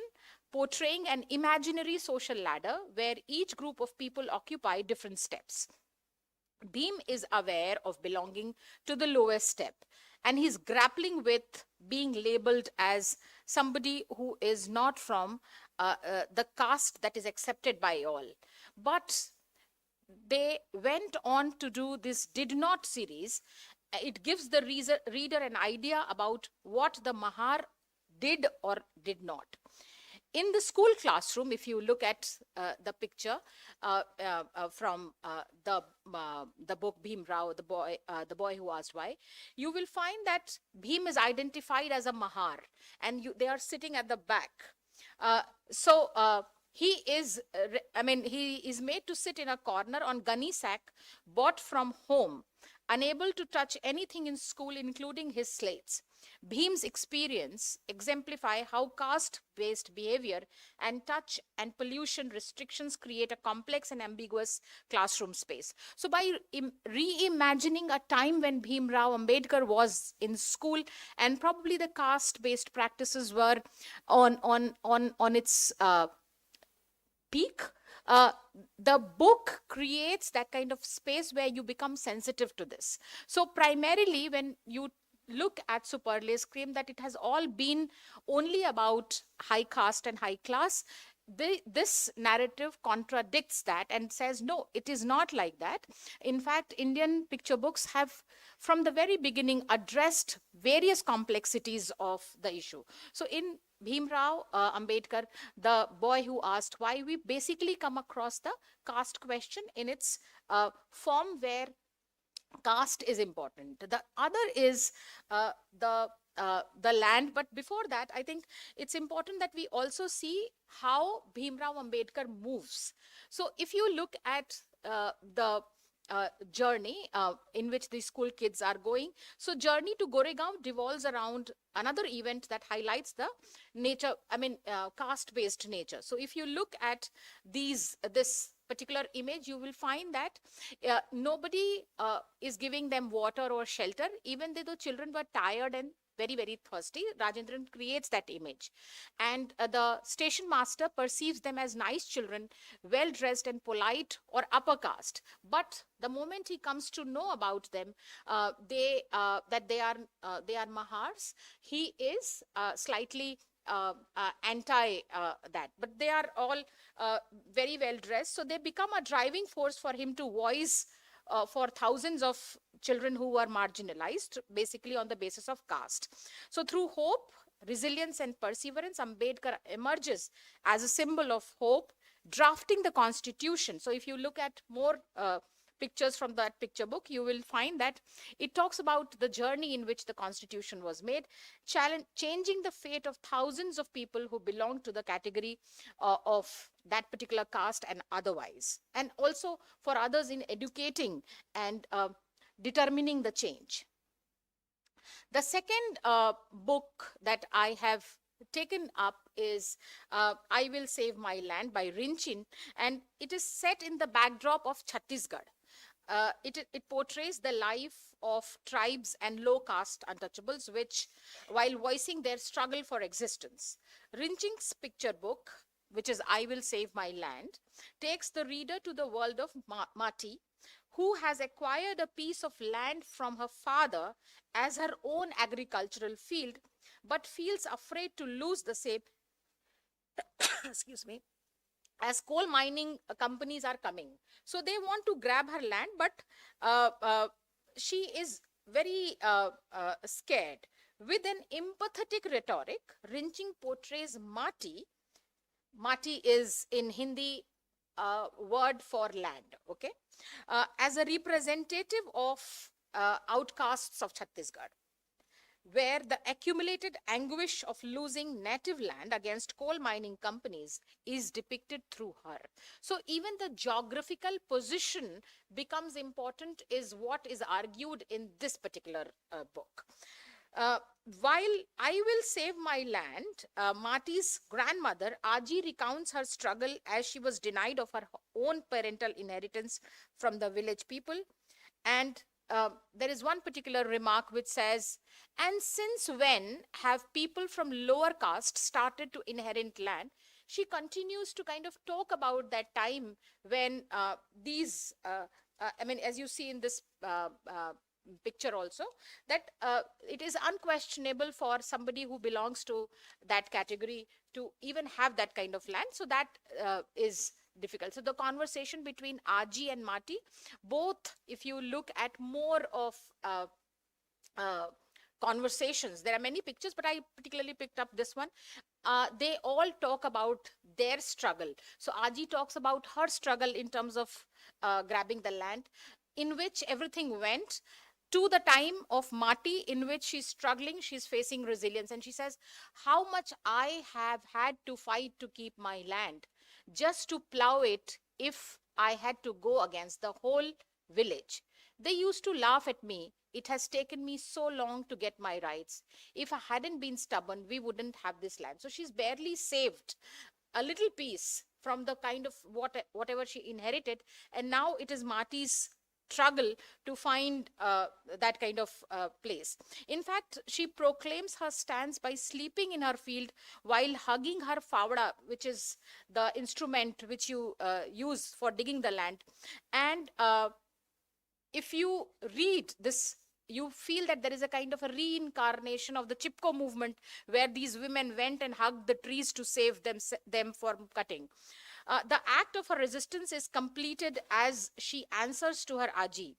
portraying an imaginary social ladder where each group of people occupy different steps. Bhim is aware of belonging to the lowest step, and he's grappling with being labeled as somebody who is not from the caste that is accepted by all. But they went on to do this Did Not series. It gives the reader an idea about what the Mahar did or did not. In the school classroom, if you look at the picture from the book Bhim Rao, the boy who asked why, you will find that Bhim is identified as a Mahar, and they are sitting at the back. He is made to sit in a corner on gunny sack bought from home, unable to touch anything in school, including his slates. Bhim's experience exemplify how caste-based behavior and touch and pollution restrictions create a complex and ambiguous classroom space. So by reimagining a time when Bhim Rao Ambedkar was in school and probably the caste-based practices were on its peak, the book creates that kind of space where you become sensitive to this. So primarily when you look at Superlay claim that it has all been only about high caste and high class, this narrative contradicts that and says, no, it is not like that. In fact, Indian picture books have from the very beginning addressed various complexities of the issue. So in Bhim Rao Ambedkar, the boy who asked why, we basically come across the caste question in its form where caste is important. The other is the land. But before that, I think it's important that we also see how Bhim Rao Ambedkar moves. So if you look at the journey in which the school kids are going, so journey to Goregaon revolves around another event that highlights the nature, caste-based nature. So if you look at this particular image, you will find that nobody is giving them water or shelter, even though the children were tired and very, very thirsty. Rajendran creates that image. And the station master perceives them as nice children, well-dressed and polite or upper caste. But the moment he comes to know about them, that they are Mahars, he is slightly anti that. But they are all very well dressed. So they become a driving force for him to voice for thousands of children who were marginalized, basically on the basis of caste. So through hope, resilience and perseverance, Ambedkar emerges as a symbol of hope, drafting the constitution. So if you look at more pictures from that picture book, you will find that it talks about the journey in which the constitution was made, changing the fate of thousands of people who belong to the category of that particular caste and otherwise, and also for others in educating and determining the change. The second book that I have taken up is I Will Save My Land by Rinchin, and it is set in the backdrop of Chhattisgarh. It portrays the life of tribes and low caste untouchables, which, while voicing their struggle for existence. Rinchin's picture book, which is I Will Save My Land, takes the reader to the world of Mati, who has acquired a piece of land from her father as her own agricultural field, but feels afraid to lose the same excuse me, as coal mining companies are coming. So they want to grab her land, but she is very scared. With an empathetic rhetoric, Rinchin portrays Mati. Mati is in Hindi word for land, okay, as a representative of outcasts of Chhattisgarh, where the accumulated anguish of losing native land against coal mining companies is depicted through her. So even the geographical position becomes important, is what is argued in this particular book. While I Will Save My Land, Mati's grandmother, Aji, recounts her struggle as she was denied of her own parental inheritance from the village people. And there is one particular remark which says, and since when have people from lower caste started to inherit land? She continues to kind of talk about that time when these, I mean, as you see in this picture also, that it is unquestionable for somebody who belongs to that category to even have that kind of land. So that is difficult. So the conversation between Aji and Mati, both, if you look at more of conversations, there are many pictures, but I particularly picked up this one. They all talk about their struggle. So Aji talks about her struggle in terms of grabbing the land, in which everything went, to the time of Mati, in which she's struggling, she's facing resilience. And she says, how much I have had to fight to keep my land, just to plow it if I had to go against the whole village. They used to laugh at me. It has taken me so long to get my rights. If I hadn't been stubborn, we wouldn't have this land. So she's barely saved a little piece from the kind of whatever she inherited. And now it is Mati's struggle to find that kind of place. In fact, she proclaims her stance by sleeping in her field while hugging her fawda, which is the instrument which you use for digging the land. And if you read this, you feel that there is a kind of a reincarnation of the Chipko movement, where these women went and hugged the trees to save them from cutting. The act of her resistance is completed as she answers to her Aji,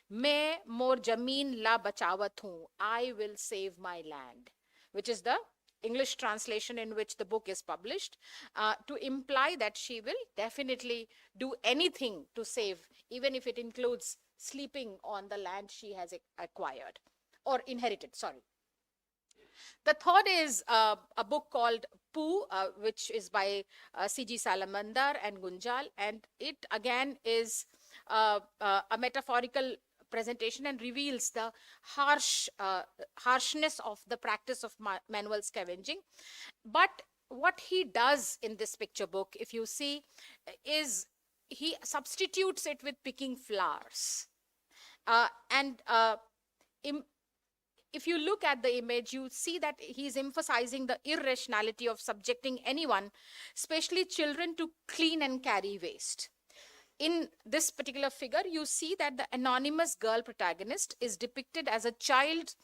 "Main mor jameen la bachawat hoon, I will save my land," which is the English translation in which the book is published, to imply that she will definitely do anything to save, even if it includes sleeping on the land she has acquired or inherited, sorry. The third is a book called Poo, which is by C.G. Salamandar and Gunjal. And it again is a metaphorical presentation and reveals the harshness of the practice of manual scavenging. But what he does in this picture book, if you see, is he substitutes it with picking flowers. If you look at the image, you see that he's emphasizing the irrationality of subjecting anyone, especially children, to clean and carry waste. In this particular figure, you see that the anonymous girl protagonist is depicted as a child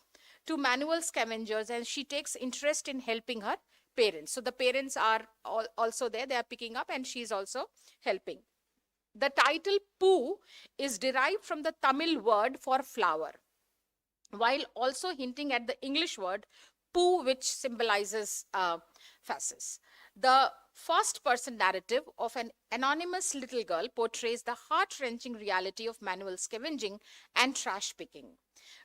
to manual scavengers, and she takes interest in helping her parents. So the parents are also there, they are picking up, and she's also helping. The title Poo is derived from the Tamil word for flower, while also hinting at the English word poo, which symbolizes fasces. The first-person narrative of an anonymous little girl portrays the heart-wrenching reality of manual scavenging and trash picking.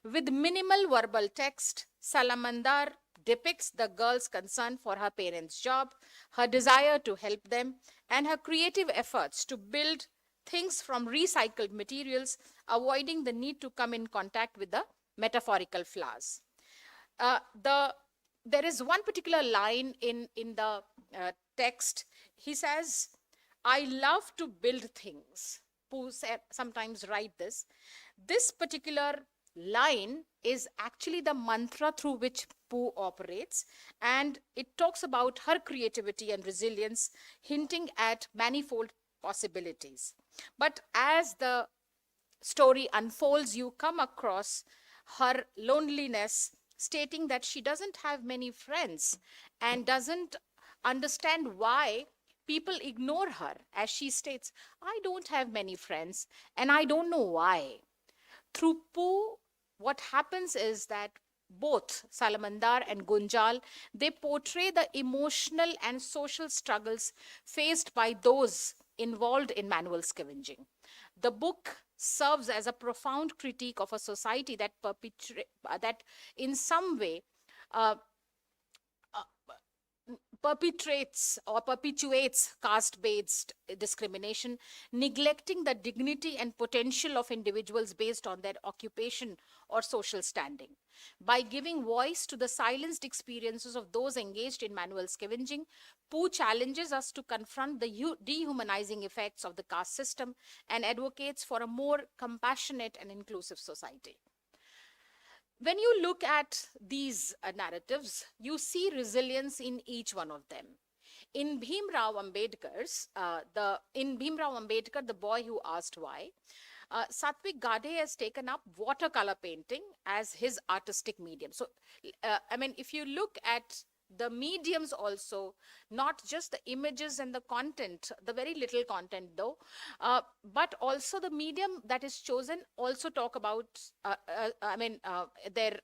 With minimal verbal text, Salamandar depicts the girl's concern for her parents' job, her desire to help them, and her creative efforts to build things from recycled materials, avoiding the need to come in contact with the metaphorical flowers. There is one particular line in the text. He says, I love to build things. Pooh sometimes write this. This particular line is actually the mantra through which Pooh operates, and it talks about her creativity and resilience, hinting at manifold possibilities. But as the story unfolds, you come across her loneliness, stating that she doesn't have many friends and doesn't understand why people ignore her. As she states, I don't have many friends and I don't know why. Through Pooh, what happens is that both Salamandar and Gunjal, they portray the emotional and social struggles faced by those involved in manual scavenging. The book serves as a profound critique of a society that in some way perpetrates or perpetuates caste-based discrimination, neglecting the dignity and potential of individuals based on their occupation or social standing. By giving voice to the silenced experiences of those engaged in manual scavenging, Pooh challenges us to confront the dehumanizing effects of the caste system and advocates for a more compassionate and inclusive society. When you look at these narratives, you see resilience in each one of them. In Bhimrao Ambedkar's, the boy who asked why, Satvik Gade has taken up watercolor painting as his artistic medium. So, if you look at the mediums also, not just the images and the content, the very little content though, but also the medium that is chosen also talk about their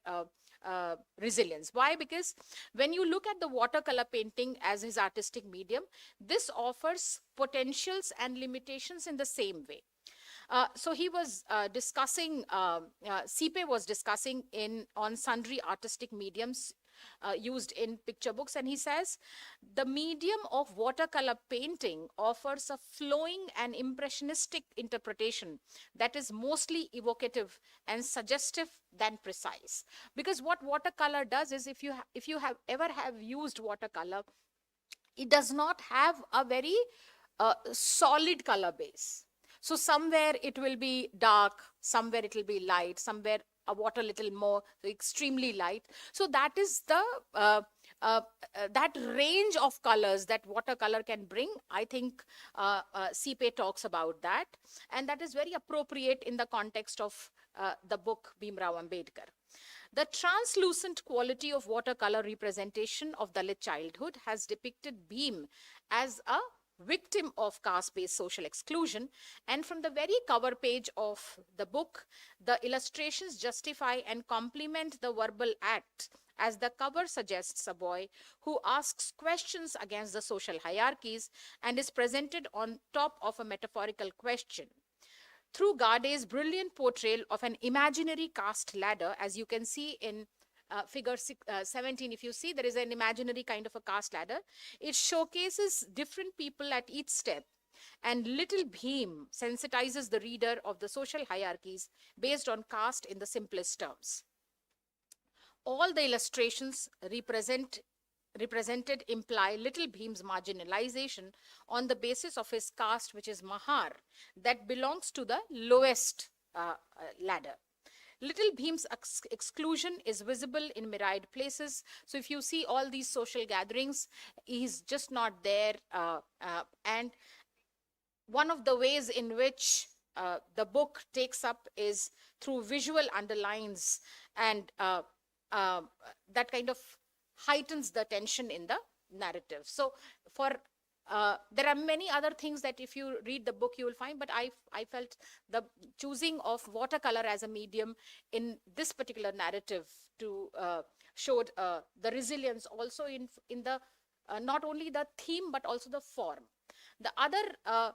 resilience. Why? Because when you look at the watercolor painting as his artistic medium, this offers potentials and limitations in the same way. So he was discussing, Sipe was discussing on sundry artistic mediums used in picture books, and he says the medium of watercolor painting offers a flowing and impressionistic interpretation that is mostly evocative and suggestive than precise. Because what watercolor does is, if you have ever used watercolor, it does not have a very solid color base. So somewhere it will be dark, somewhere it will be light, somewhere a water little more, so extremely light. So that is the that range of colors that watercolor can bring. I think Sipe talks about that, and that is very appropriate in the context of the book Bhimrao Ambedkar. The translucent quality of watercolor representation of Dalit childhood has depicted Bhim as a victim of caste-based social exclusion, and from the very cover page of the book, the illustrations justify and complement the verbal act, as the cover suggests a boy who asks questions against the social hierarchies and is presented on top of a metaphorical question. Through Gade's brilliant portrayal of an imaginary caste ladder, as you can see in figure 17, if you see, there is an imaginary kind of a caste ladder. It showcases different people at each step, and little Bhim sensitizes the reader of the social hierarchies based on caste in the simplest terms. All the illustrations represented imply little Bhim's marginalization on the basis of his caste, which is Mahar, that belongs to the lowest ladder. Little Bhim's exclusion is visible in myriad places. So if you see all these social gatherings, he's just not there. And one of the ways in which the book takes up is through visual underlines, and that kind of heightens the tension in the narrative. So there are many other things that if you read the book you will find, but I felt the choosing of watercolor as a medium in this particular narrative to showed the resilience also in the not only the theme but also the form. The other,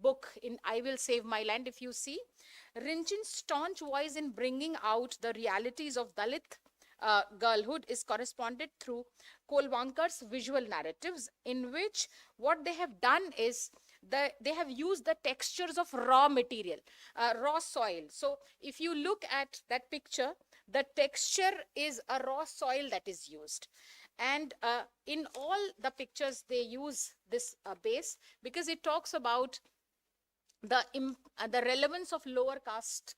book in I Will Save My Land, if you see, Rinchin's staunch voice in bringing out the realities of Dalit girlhood is corresponded through Kolwankar's visual narratives, in which what they have done is they have used the textures of raw material, raw soil. So if you look at that picture, the texture is a raw soil that is used. And in all the pictures, they use this base because it talks about the relevance of lower caste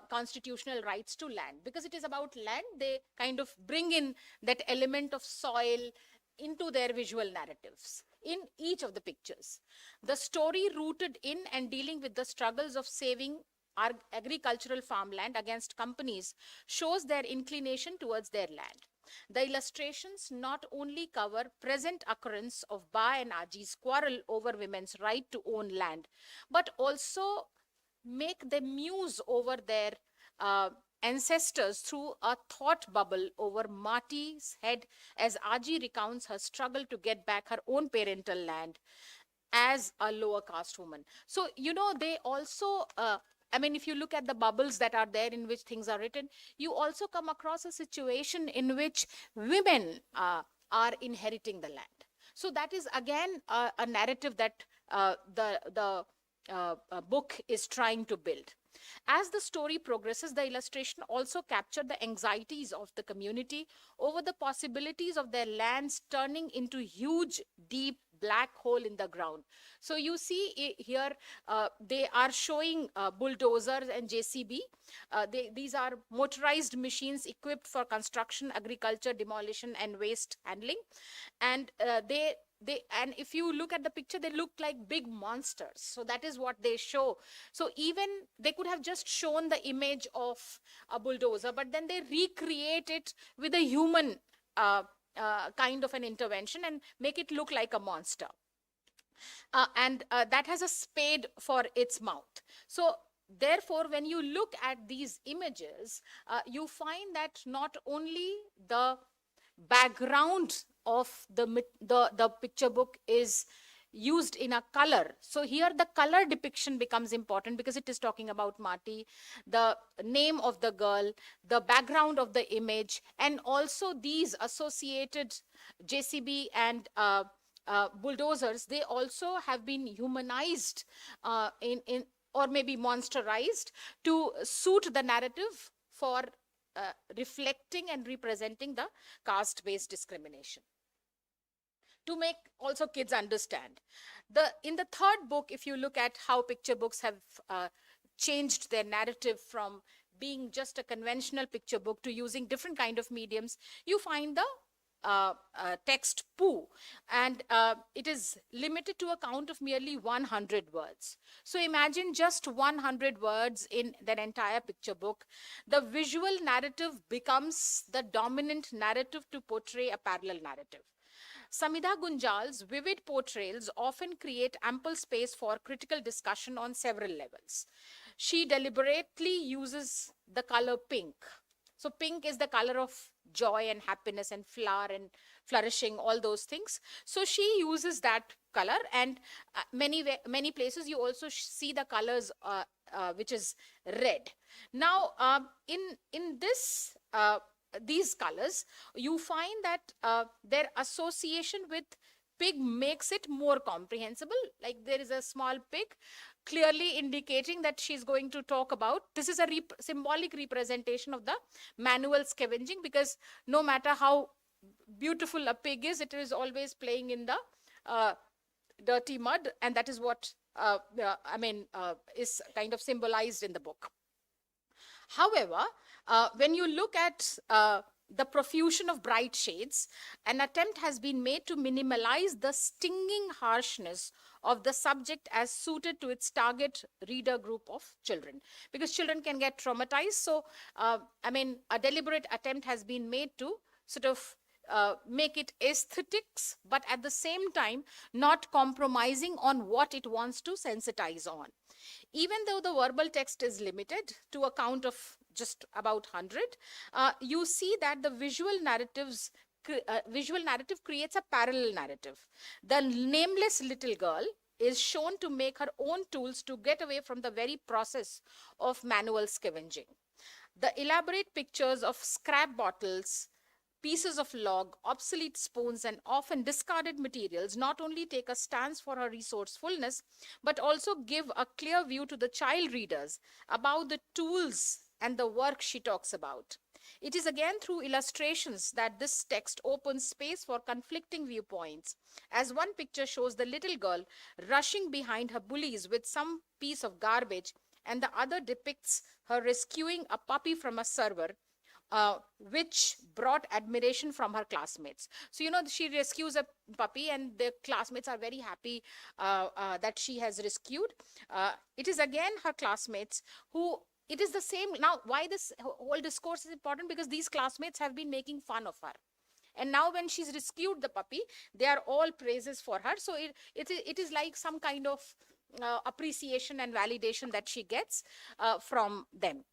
constitutional rights to land. Because it is about land, they kind of bring in that element of soil into their visual narratives in each of the pictures. The story rooted in and dealing with the struggles of saving our agricultural farmland against companies shows their inclination towards their land. The illustrations not only cover present occurrence of Ba and Aji's quarrel over women's right to own land, but also make them muse over their ancestors through a thought bubble over Mati's head as Aji recounts her struggle to get back her own parental land as a lower caste woman. So, you know, they also, if you look at the bubbles that are there in which things are written, you also come across a situation in which women are inheriting the land. So that is again a narrative that the book is trying to build. As the story progresses, the illustration also captured the anxieties of the community over the possibilities of their lands turning into huge, deep black hole in the ground. So you see here, they are showing bulldozers and JCB. These are motorized machines equipped for construction, agriculture, demolition, and waste handling. And and if you look at the picture, they look like big monsters. So that is what they show. So even they could have just shown the image of a bulldozer, but then they recreate it with a human kind of an intervention and make it look like a monster. And that has a spade for its mouth. So therefore, when you look at these images, you find that not only the background of the picture book is used in a color. So here the color depiction becomes important because it is talking about Mati, the name of the girl, the background of the image, and also these associated JCB and bulldozers. They also have been humanized in or maybe monsterized to suit the narrative for reflecting and representing the caste-based discrimination. To make also kids understand. In the third book, if you look at how picture books have changed their narrative from being just a conventional picture book to using different kind of mediums, you find the text Poo, and it is limited to a count of merely 100 words. So imagine just 100 words in that entire picture book. The visual narrative becomes the dominant narrative to portray a parallel narrative. Samida Gunjal's vivid portrayals often create ample space for critical discussion on several levels. She deliberately uses the color pink. So pink is the color of joy and happiness and flower and flourishing, all those things. So she uses that color, and many places you also see the colors which is red. Now in this these colors, you find that their association with pig makes it more comprehensible. Like there is a small pig clearly indicating that she's going to talk about, this is a symbolic representation of the manual scavenging, because no matter how beautiful a pig is, it is always playing in the dirty mud, and that is what is kind of symbolized in the book. However, when you look at the profusion of bright shades, an attempt has been made to minimalize the stinging harshness of the subject as suited to its target reader group of children, because children can get traumatized. So, a deliberate attempt has been made to sort of make it aesthetics, but at the same time not compromising on what it wants to sensitize on. Even though the verbal text is limited to a count of just about 100, you see that the visual narratives visual narrative creates a parallel narrative. The nameless little girl is shown to make her own tools to get away from the very process of manual scavenging. The elaborate pictures of scrap bottles, pieces of log, obsolete spoons, and often discarded materials not only take a stance for her resourcefulness, but also give a clear view to the child readers about the tools and the work she talks about. It is again through illustrations that this text opens space for conflicting viewpoints. As one picture shows the little girl rushing behind her bullies with some piece of garbage, and the other depicts her rescuing a puppy from a server, which brought admiration from her classmates. So, she rescues a puppy and the classmates are very happy that she has rescued. It is again her classmates who, it is the same. Now, why this whole discourse is important? Because these classmates have been making fun of her. And now when she's rescued the puppy, they are all praises for her. So it is like some kind of appreciation and validation that she gets from them.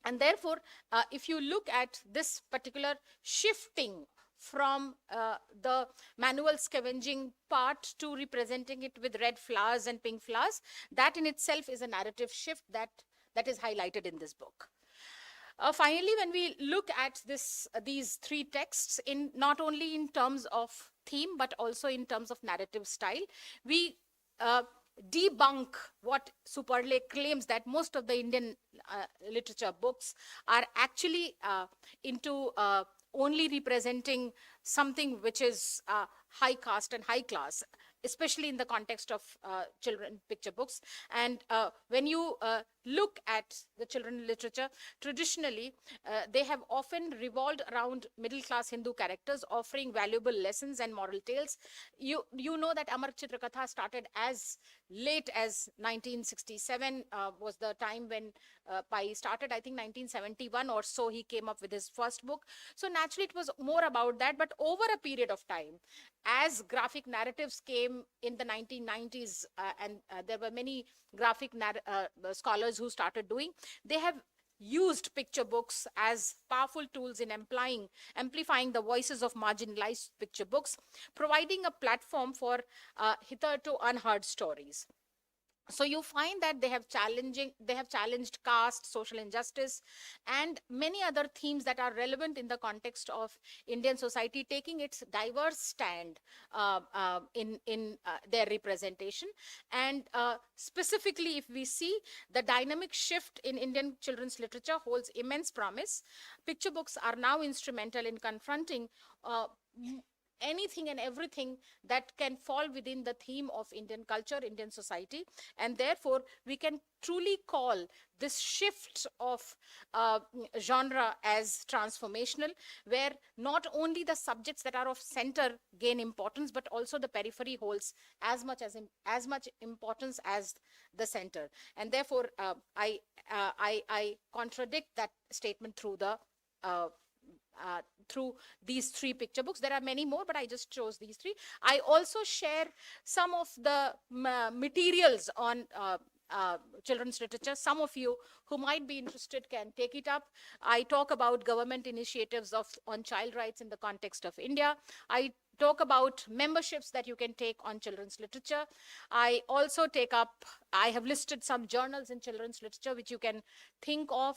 And therefore, if you look at this particular shifting from the manual scavenging part to representing it with red flowers and pink flowers, that in itself is a narrative shift that is highlighted in this book. Finally, when we look at these three texts, in not only in terms of theme, but also in terms of narrative style, we debunk what Superle claims that most of the Indian literature books are actually into only representing something which is high caste and high class, especially in the context of children picture books. And when you look at the children literature, traditionally, they have often revolved around middle-class Hindu characters offering valuable lessons and moral tales. You know that Amar Chitrakatha started as late as 1967 was the time when Pai started. I think 1971 or so he came up with his first book. So naturally it was more about that, but over a period of time, as graphic narratives came in the 1990s, and there were many graphic scholars who started doing, they have used picture books as powerful tools in amplifying the voices of marginalized picture books, providing a platform for hitherto unheard stories. So you find that they have challenged caste, social injustice, and many other themes that are relevant in the context of Indian society, taking its diverse stand in their representation. And specifically, if we see the dynamic shift in Indian children's literature holds immense promise. Picture books are now instrumental in confronting anything and everything that can fall within the theme of Indian culture, Indian society. And therefore, we can truly call this shift of genre as transformational, where not only the subjects that are of center gain importance, but also the periphery holds as much importance as the center. And therefore, I contradict that statement through through these three picture books. There are many more, but I just chose these three. I also share some of the materials on children's literature. Some of you who might be interested can take it up. I talk about government initiatives on child rights in the context of India. I talk about memberships that you can take on children's literature. I also I have listed some journals in children's literature which you can think of,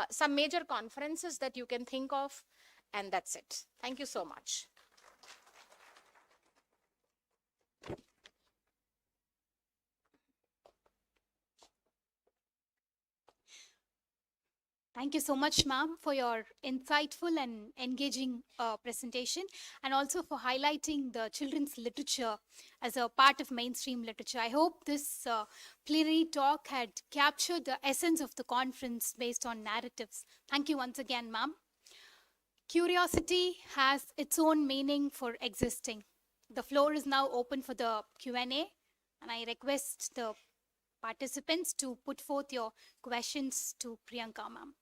some major conferences that you can think of, and that's it. Thank you so much. Thank you so much, ma'am, for your insightful and engaging presentation, and also for highlighting the children's literature as a part of mainstream literature. I hope this plenary talk had captured the essence of the conference based on narratives. Thank you once again, ma'am. Curiosity has its own meaning for existing. The floor is now open for the Q&A, and I request the participants to put forth your questions to Priyanka, ma'am.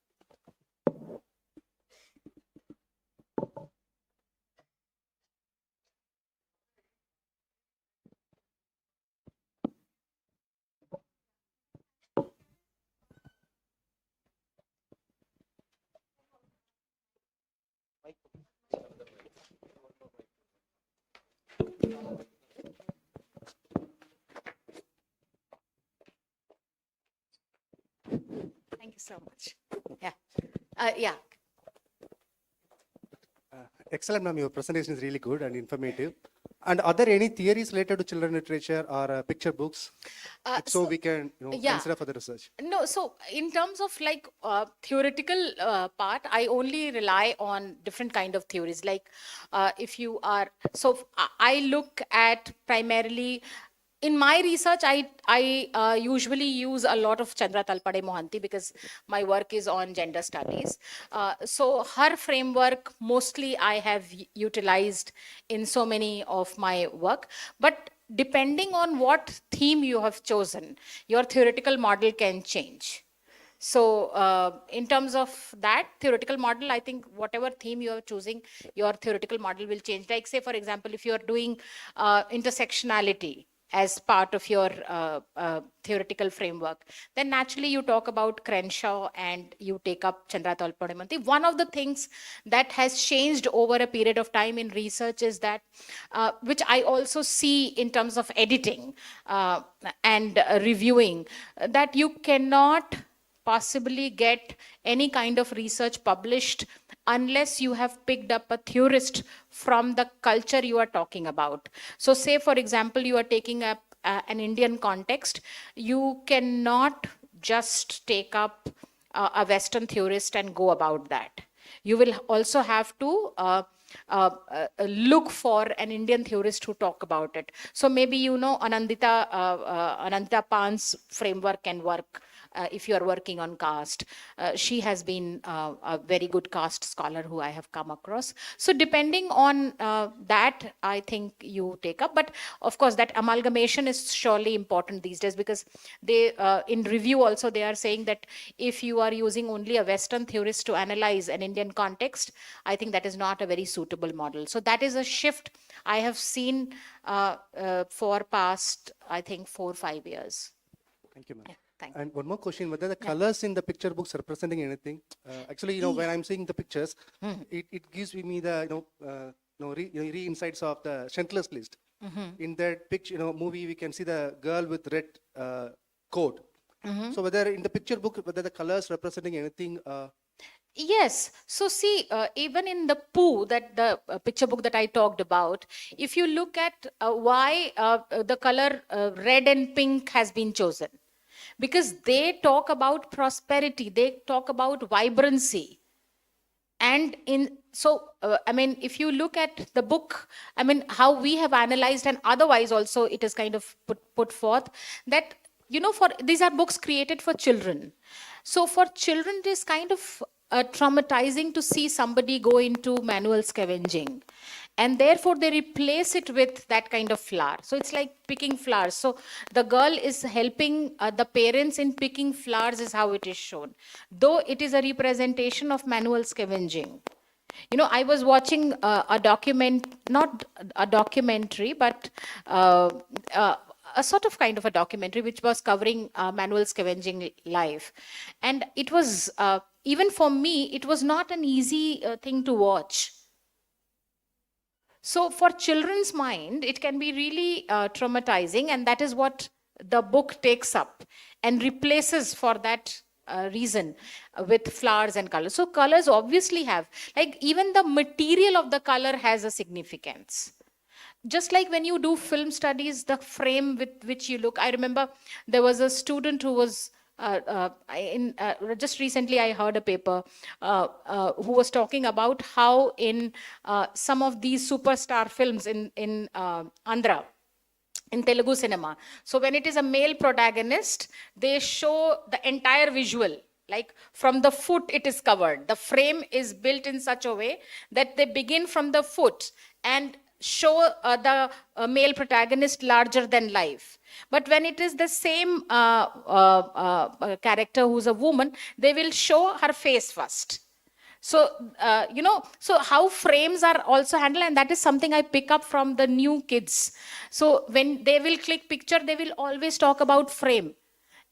Thank you so much. Yeah. Yeah. Excellent, ma'am. Your presentation is really good and informative. And are there any theories related to children literature or picture books? If so, we can yeah. consider for the research. No, so in terms of like theoretical part, I only rely on different kind of theories. Like if you are, I look at primarily, in my research, I usually use a lot of Chandra Talpade Mohanty because my work is on gender studies. So her framework mostly I have utilized in so many of my work. But depending on what theme you have chosen, your theoretical model can change. So in terms of that theoretical model, I think whatever theme you are choosing, your theoretical model will change. Like say, for example, if you are doing intersectionality as part of your theoretical framework, then naturally you talk about Crenshaw and you take up Chandra Talpade Mohanty. One of the things that has changed over a period of time in research is that, which I also see in terms of editing and reviewing, that you cannot possibly get any kind of research published unless you have picked up a theorist from the culture you are talking about. So say, for example, you are taking up an Indian context, you cannot just take up a Western theorist and go about that. You will also have to look for an Indian theorist who talk about it. So maybe Anandita Pan's framework can work if you are working on caste. She has been a very good caste scholar who I have come across. So depending on that, I think you take up. But of course, that amalgamation is surely important these days, because they, in review also, they are saying that if you are using only a Western theorist to analyze an Indian context, I think that is not a very suitable model. So that is a shift I have seen for past, I think, 4 or 5 years. Thank you, ma'am. Yeah, thank you. And one more question, whether the colors in the picture books representing anything? Actually, when I'm seeing the pictures, it gives me the, insights of the Schindler's List. In that picture, movie, we can see the girl with red coat. So whether in the picture book, whether the colors representing anything? Yes. So see, even in the Pooh, that the picture book that I talked about, if you look at why the color red and pink has been chosen, because they talk about prosperity, they talk about vibrancy. And if you look at the book, how we have analyzed, and otherwise also it is kind of put forth that, for these are books created for children. So for children, it is kind of traumatizing to see somebody go into manual scavenging. And therefore, they replace it with that kind of flower. So it's like picking flowers. So the girl is helping the parents in picking flowers, is how it is shown. Though it is a representation of manual scavenging. I was watching not a documentary, but a sort of kind of a documentary which was covering manual scavenging life. And it was, even for me, it was not an easy thing to watch. So for children's mind, it can be really traumatizing, and that is what the book takes up and replaces for that reason with flowers and colors. So colors obviously have, like even the material of the color has a significance. Just like when you do film studies, the frame with which you look. I remember there was a student who was, just recently I heard a paper who was talking about how in some of these superstar films in Andhra, in Telugu cinema, so when it is a male protagonist, they show the entire visual. Like from the foot it is covered. The frame is built in such a way that they begin from the foot and show the male protagonist larger than life. But when it is the same character who's a woman, they will show her face first. So, so how frames are also handled, and that is something I pick up from the new kids. So when they will click picture, they will always talk about frame.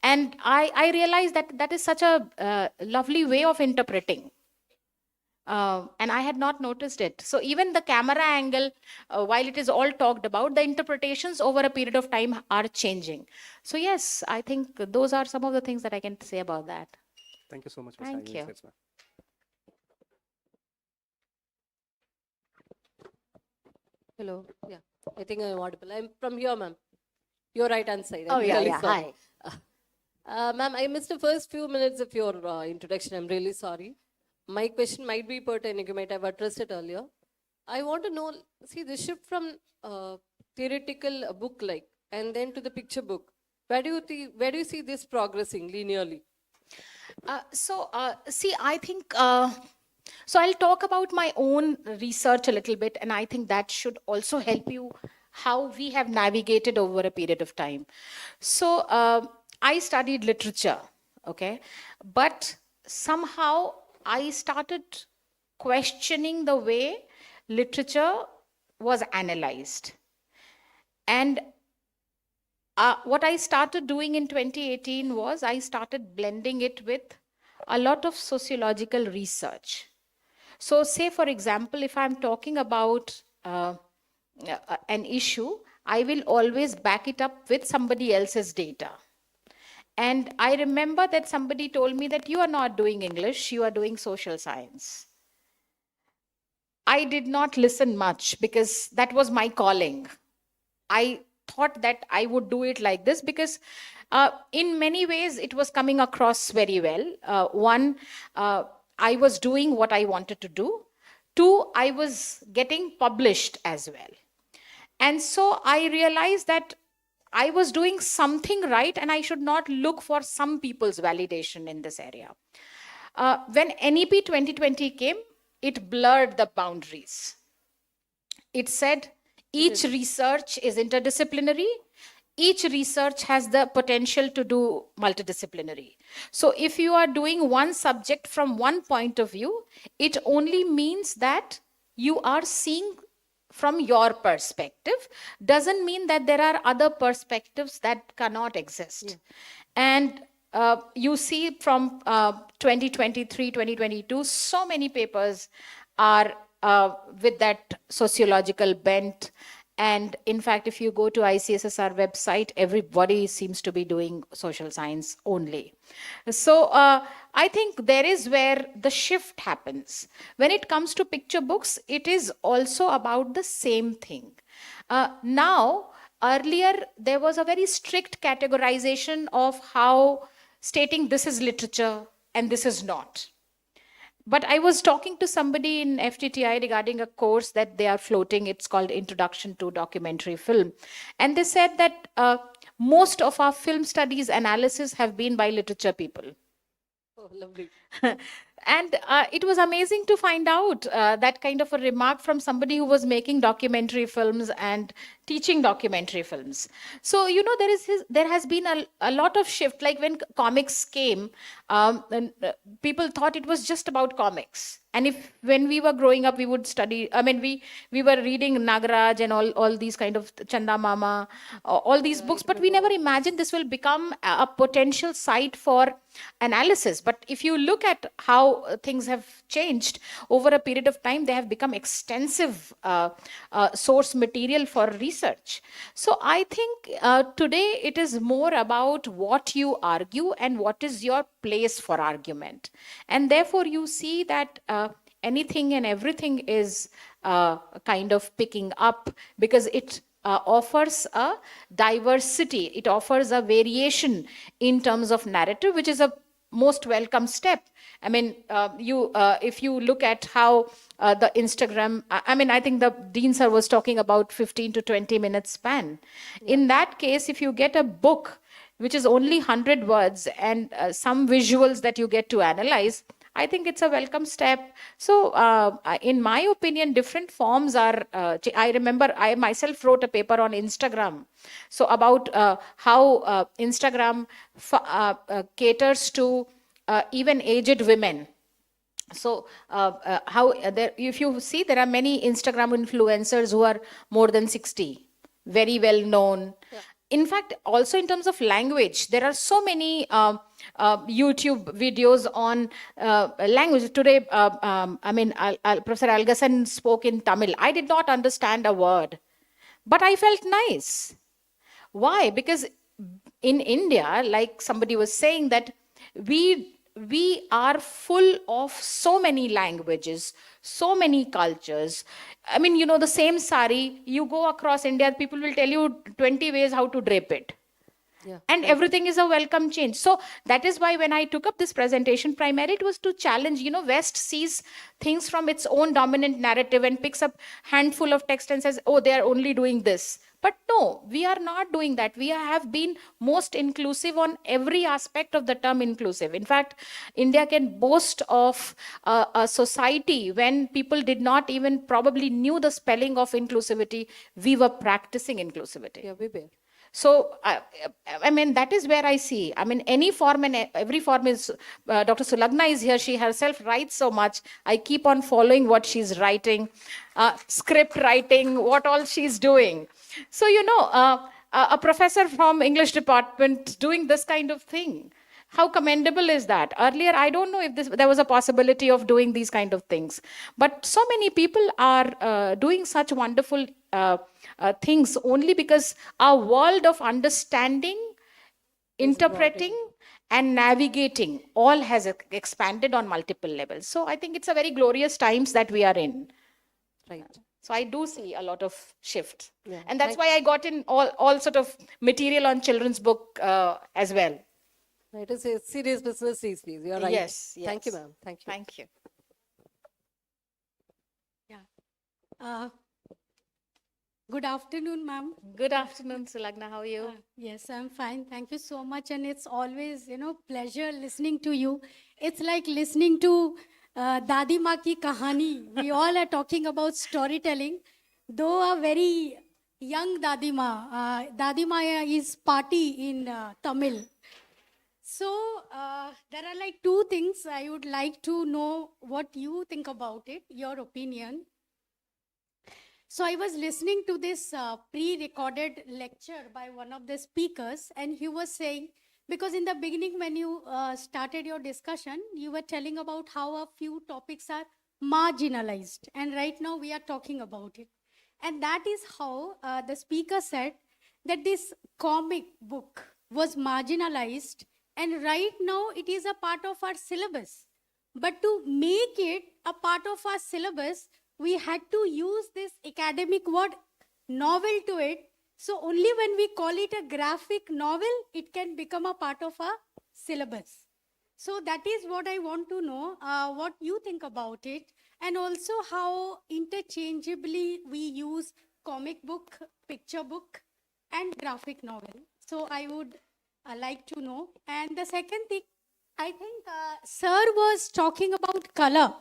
And I realize that that is such a lovely way of interpreting. And I had not noticed it. So even the camera angle, while it is all talked about, the interpretations over a period of time are changing. So yes, I think those are some of the things that I can say about that. Thank you so much for Thank sharing you. insights, ma'am. Hello. Yeah, I think I'm audible. I'm from here, ma'am. Your right hand side. I'm Oh, yeah, really yeah. sorry. Hi. Ma'am, I missed the first few minutes of your introduction. I'm really sorry. My question might be pertaining. You might have addressed it earlier. I want to know, see, the shift from theoretical book like and then to the picture book. Where do you see this progressing linearly? See, I think, so I'll talk about my own research a little bit, and I think that should also help you how we have navigated over a period of time. So, I studied literature, okay, but somehow I started questioning the way literature was analyzed. And what I started doing in 2018 was I started blending it with a lot of sociological research. So, say for example, if I'm talking about an issue, I will always back it up with somebody else's data. And I remember that somebody told me that you are not doing English, you are doing social science. I did not listen much because that was my calling. I thought that I would do it like this because in many ways it was coming across very well. One, I was doing what I wanted to do. Two, I was getting published as well. And so I realized that I was doing something right and I should not look for some people's validation in this area. When NEP 2020 came, it blurred the boundaries. It said each research is interdisciplinary. Each research has the potential to do multidisciplinary. So if you are doing one subject from one point of view, it only means that you are seeing from your perspective. Doesn't mean that there are other perspectives that cannot exist. And you see from 2023, 2022, so many papers are with that sociological bent. And in fact, if you go to ICSSR website, everybody seems to be doing social science only. So I think there is where the shift happens. When it comes to picture books, it is also about the same thing. Now, earlier, there was a very strict categorization of how stating this is literature and this is not. But I was talking to somebody in FTTI regarding a course that they are floating. It's called Introduction to Documentary Film. And they said that most of our film studies analysis have been by literature people. Oh, lovely. And it was amazing to find out that kind of a remark from somebody who was making documentary films and teaching documentary films. So, you know, there has been a lot of shift. Like when comics came, and, people thought it was just about comics. And if when we were growing up, we would study, I mean, we were reading Nagaraj and all these kind of Chanda Mama, all these books, but we never imagined this will become a potential site for analysis. But if you look at how things have changed over a period of time, they have become extensive source material for research. So I think today it is more about what you argue and what is your place for argument. And therefore you see that anything and everything is kind of picking up because it offers a diversity, it offers a variation in terms of narrative, which is a most welcome step. I mean, if you look at how the Instagram, I mean, I think the Dean sir was talking about 15 to 20 minutes span. Yeah. In that case, if you get a book which is only 100 words and some visuals that you get to analyze, I think it's a welcome step. So in my opinion, different forms are, I remember I myself wrote a paper on Instagram. So about how Instagram caters to even aged women. So how there, if you see, there are many Instagram influencers who are more than 60, very well known. Yeah. in fact, also in terms of language, there are so many YouTube videos on language. Today, Professor Algasan spoke in Tamil. I did not understand a word, but I felt nice. Why? Because in India, like somebody was saying, that we are full of so many languages, so many cultures. I mean, you know, the same sari, you go across India, people will tell you 20 ways how to drape it. Yeah. And everything is a welcome change. So that is why when I took up this presentation, primarily it was to challenge, you know, West sees things from its own dominant narrative and picks up handful of text and says, oh, they are only doing this. But no, we are not doing that. We have been most inclusive on every aspect of the term inclusive. In fact, India can boast of a society when people did not even probably knew the spelling of inclusivity. We were practicing inclusivity. Yeah, we were. So, I mean, that is where I see. I mean, any form and every form is, Dr. Sulagna is here. She herself writes so much. I keep on following what she's writing, script writing, what all she's doing. So, you know, a professor from English department doing this kind of thing. How commendable is that? Earlier, I don't know if there was a possibility of doing these kind of things. But so many people are doing such wonderful things only because our world of understanding, interpreting, and navigating all has expanded on multiple levels. So I think it's a very glorious times that we are in. Right. So I do see a lot of shift. Yeah. And that's why I got in all sort of material on children's book as well. It is a serious business these days. You're right. Yes, Thank you, yes. ma'am. Thank you. Thank you. Good afternoon, ma'am. Good afternoon, Sulagna. How are you? Yes, I'm fine. Thank you so much. And it's always, pleasure listening to you. It's like listening to Dadi Ma ki kahani. We all are talking about storytelling. Though a very young Dadi Ma, Dadi Ma is party in Tamil. So there are like two things I would like to know what you think about it, your opinion. So I was listening to this pre-recorded lecture by one of the speakers, and he was saying, because in the beginning when you started your discussion, you were telling about how a few topics are marginalized, and right now we are talking about it. And that is how the speaker said that this comic book was marginalized, and right now it is a part of our syllabus. But to make it a part of our syllabus, we had to use this academic word novel to it. So only when we call it a graphic novel, it can become a part of our syllabus. So that is what I want to know, what you think about it, and also how interchangeably we use comic book, picture book, and graphic novel. So I would like to know. And the second thing, I think Sir was talking about color,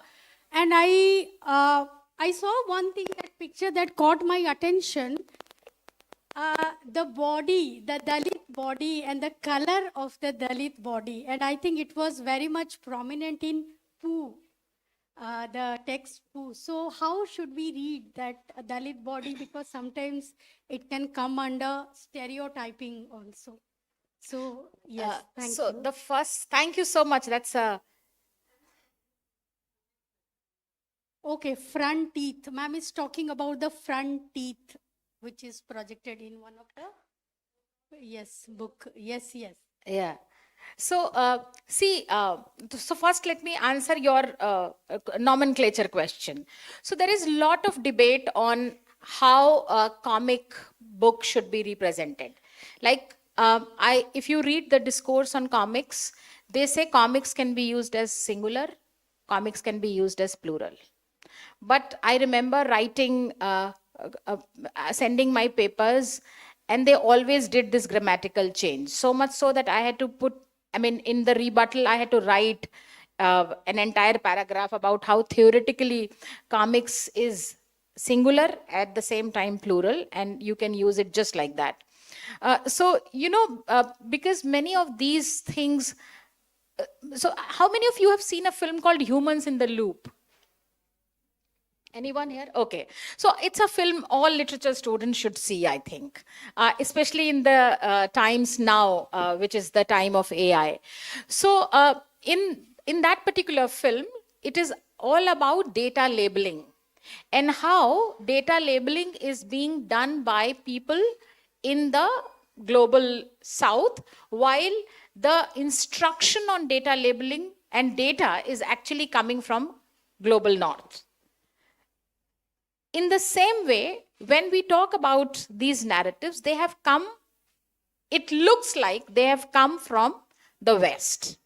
and I saw one thing, that picture that caught my attention, the body, the Dalit body, and the color of the Dalit body. And I think it was very much prominent in Pooh, the text Pooh. So how should we read that Dalit body? Because sometimes it can come under stereotyping also. So, yes, thank so you. the first, thank you so much. That's Okay, front teeth. Ma'am is talking about the front teeth, which is projected in one of the, yes, book. Yes, yes. yeah. So, so first let me answer your nomenclature question. So there is a lot of debate on how a comic book should be represented. Like, if you read the discourse on comics, they say comics can be used as singular, comics can be used as plural. But I remember writing, sending my papers, and they always did this grammatical change. So much so that I had to put, in the rebuttal, I had to write an entire paragraph about how theoretically comics is singular at the same time plural, and you can use it just like that. Because many of these things, so how many of you have seen a film called Humans in the Loop? Anyone here? Okay. So it's a film all literature students should see, I think, especially in the times now, which is the time of AI. So in that particular film, it is all about data labeling and how data labeling is being done by people in the global south, while the instruction on data labeling and data is actually coming from global north. In the same way, when we talk about these narratives, they have come, it looks like they have come from the West.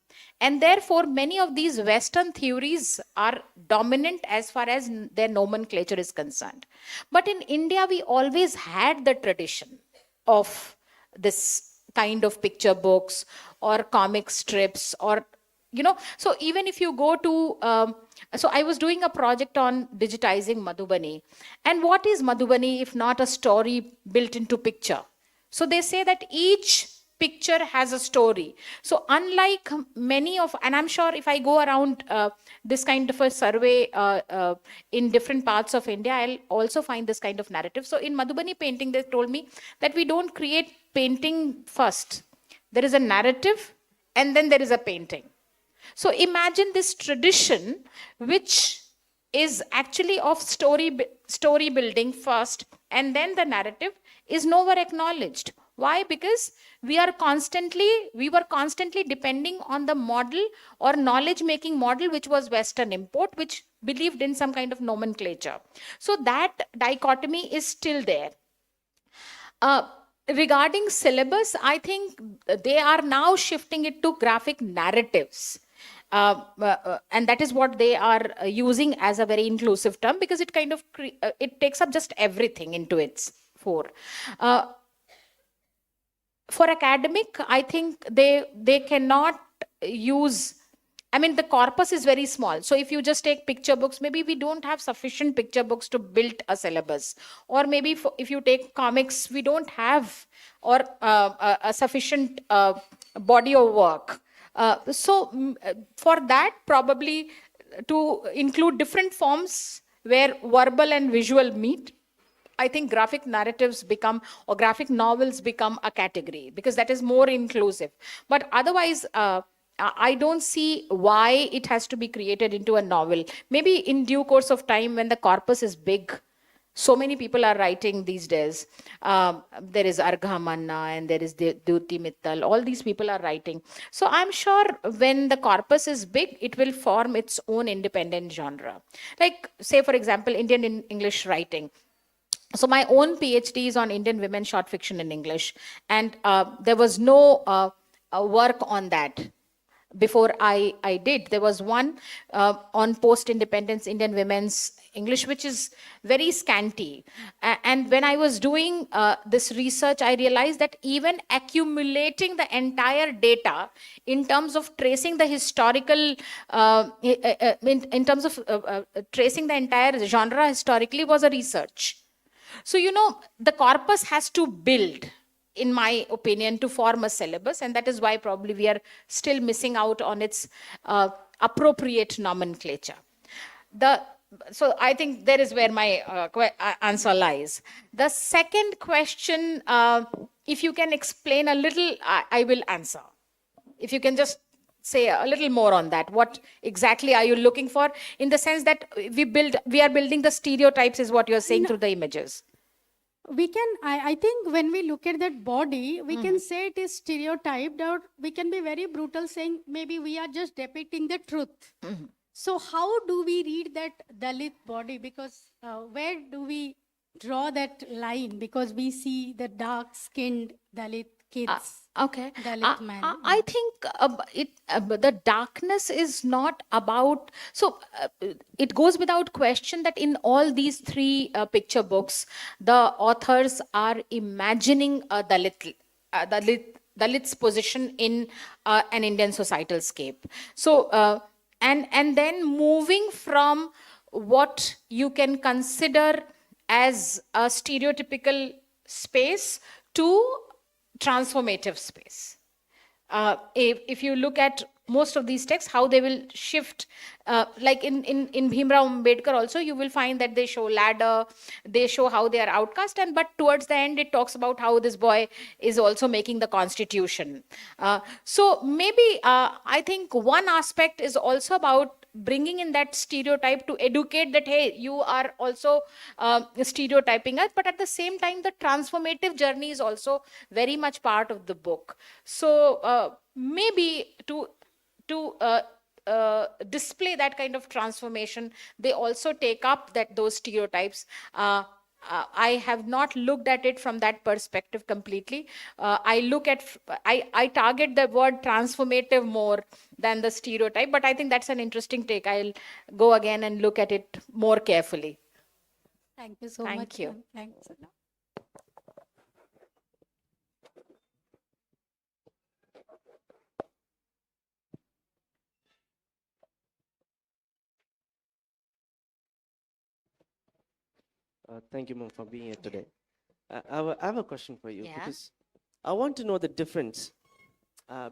And therefore, many of these Western theories are dominant as far as their nomenclature is concerned. But in India, we always had the tradition of this kind of picture books or comic strips, or so even if you go to so I was doing a project on digitizing Madhubani, and what is Madhubani if not a story built into picture? So they say that each picture has a story. So unlike many of, and I'm sure if I go around this kind of a survey in different parts of India, I'll also find this kind of narrative. So in Madhubani painting, they told me that we don't create painting first. There is a narrative and then there is a painting. So imagine this tradition, which is actually of story building first, and then the narrative is nowhere acknowledged. Why? Because we were constantly depending on the model or knowledge making model, which was Western import, which believed in some kind of nomenclature. So that dichotomy is still there. Regarding syllabus, I think they are now shifting it to graphic narratives. And that is what they are using as a very inclusive term, because it kind of it takes up just everything into its fore. For academic, I think they cannot use, I mean, the corpus is very small. So if you just take picture books, maybe we don't have sufficient picture books to build a syllabus. Or maybe if you take comics, we don't have a sufficient body of work. So for that, probably to include different forms where verbal and visual meet, I think graphic narratives become, or graphic novels become a category, because that is more inclusive. But otherwise, I don't see why it has to be created into a novel. Maybe in due course of time, when the corpus is big, so many people are writing these days. There is Argha Manna and there is Duti Mittal. All these people are writing. So I'm sure when the corpus is big, it will form its own independent genre. Like, say, for example, Indian English writing. So my own PhD is on Indian women short fiction in English. And there was no work on that. Before I did, there was one on post-independence Indian women's English, which is very scanty. And when I was doing this research, I realized that even accumulating the entire data in terms of tracing the historical, in terms of tracing the entire genre historically, was a research. So, the corpus has to build, in my opinion, to form a syllabus, and that is why probably we are still missing out on its appropriate nomenclature. So I think there is where my answer lies. The second question, if you can explain a little, I will answer. If you can just say a little more on that. What exactly are you looking for? In the sense that we are building the stereotypes, is what you're saying, through the images. We can, I think when we look at that body, we can say it is stereotyped, or we can be very brutal saying maybe we are just depicting the truth. So how do we read that Dalit body? Because where do we draw that line? Because we see the dark-skinned Dalit kids. Okay. Dalit man. I think the darkness is not about, so it goes without question that in all these three picture books, the authors are imagining a Dalit's position in an Indian societal scape. So, and then moving from what you can consider as a stereotypical space to transformative space. If you look at most of these texts, how they will shift. Like in Bhimrao Ambedkar also, you will find that they show ladder, they show how they are outcast, and but towards the end it talks about how this boy is also making the constitution. So maybe I think one aspect is also about bringing in that stereotype to educate that, hey, you are also stereotyping us, but at the same time the transformative journey is also very much part of the book. So maybe to display that kind of transformation, they also take up those stereotypes. I have not looked at it from that perspective completely. I target the word transformative more than the stereotype, but I think that's an interesting take. I'll go again and look at it more carefully. Thank you so Thank much. you. Ma'am. Thanks a lot. Thank you, ma'am, for being here today. I have a question for you Yeah. because I want to know the difference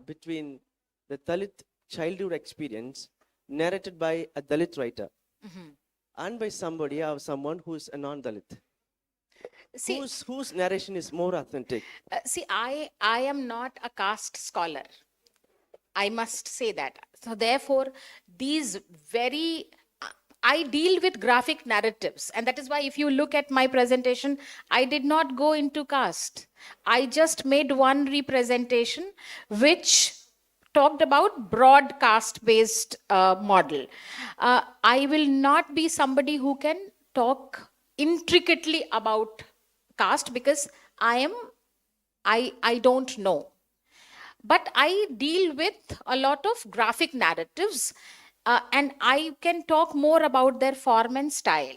between the Dalit childhood experience narrated by a Dalit writer and by somebody or someone who's a non-Dalit. See, Whose narration is more authentic? see, I am not a caste scholar. I must say that. So therefore, these very, I deal with graphic narratives. And that is why if you look at my presentation, I did not go into caste. I just made one representation which talked about broad caste-based model. I will not be somebody who can talk intricately about caste because I don't know. But I deal with a lot of graphic narratives, and I can talk more about their form and style.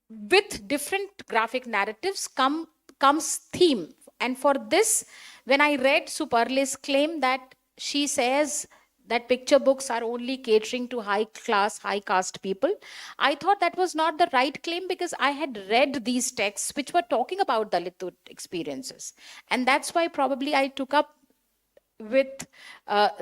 With different graphic narratives comes theme. And for this, when I read Superle's claim that she says that picture books are only catering to high class, high caste people, I thought that was not the right claim because I had read these texts which were talking about Dalithood experiences. And that's why probably I took up with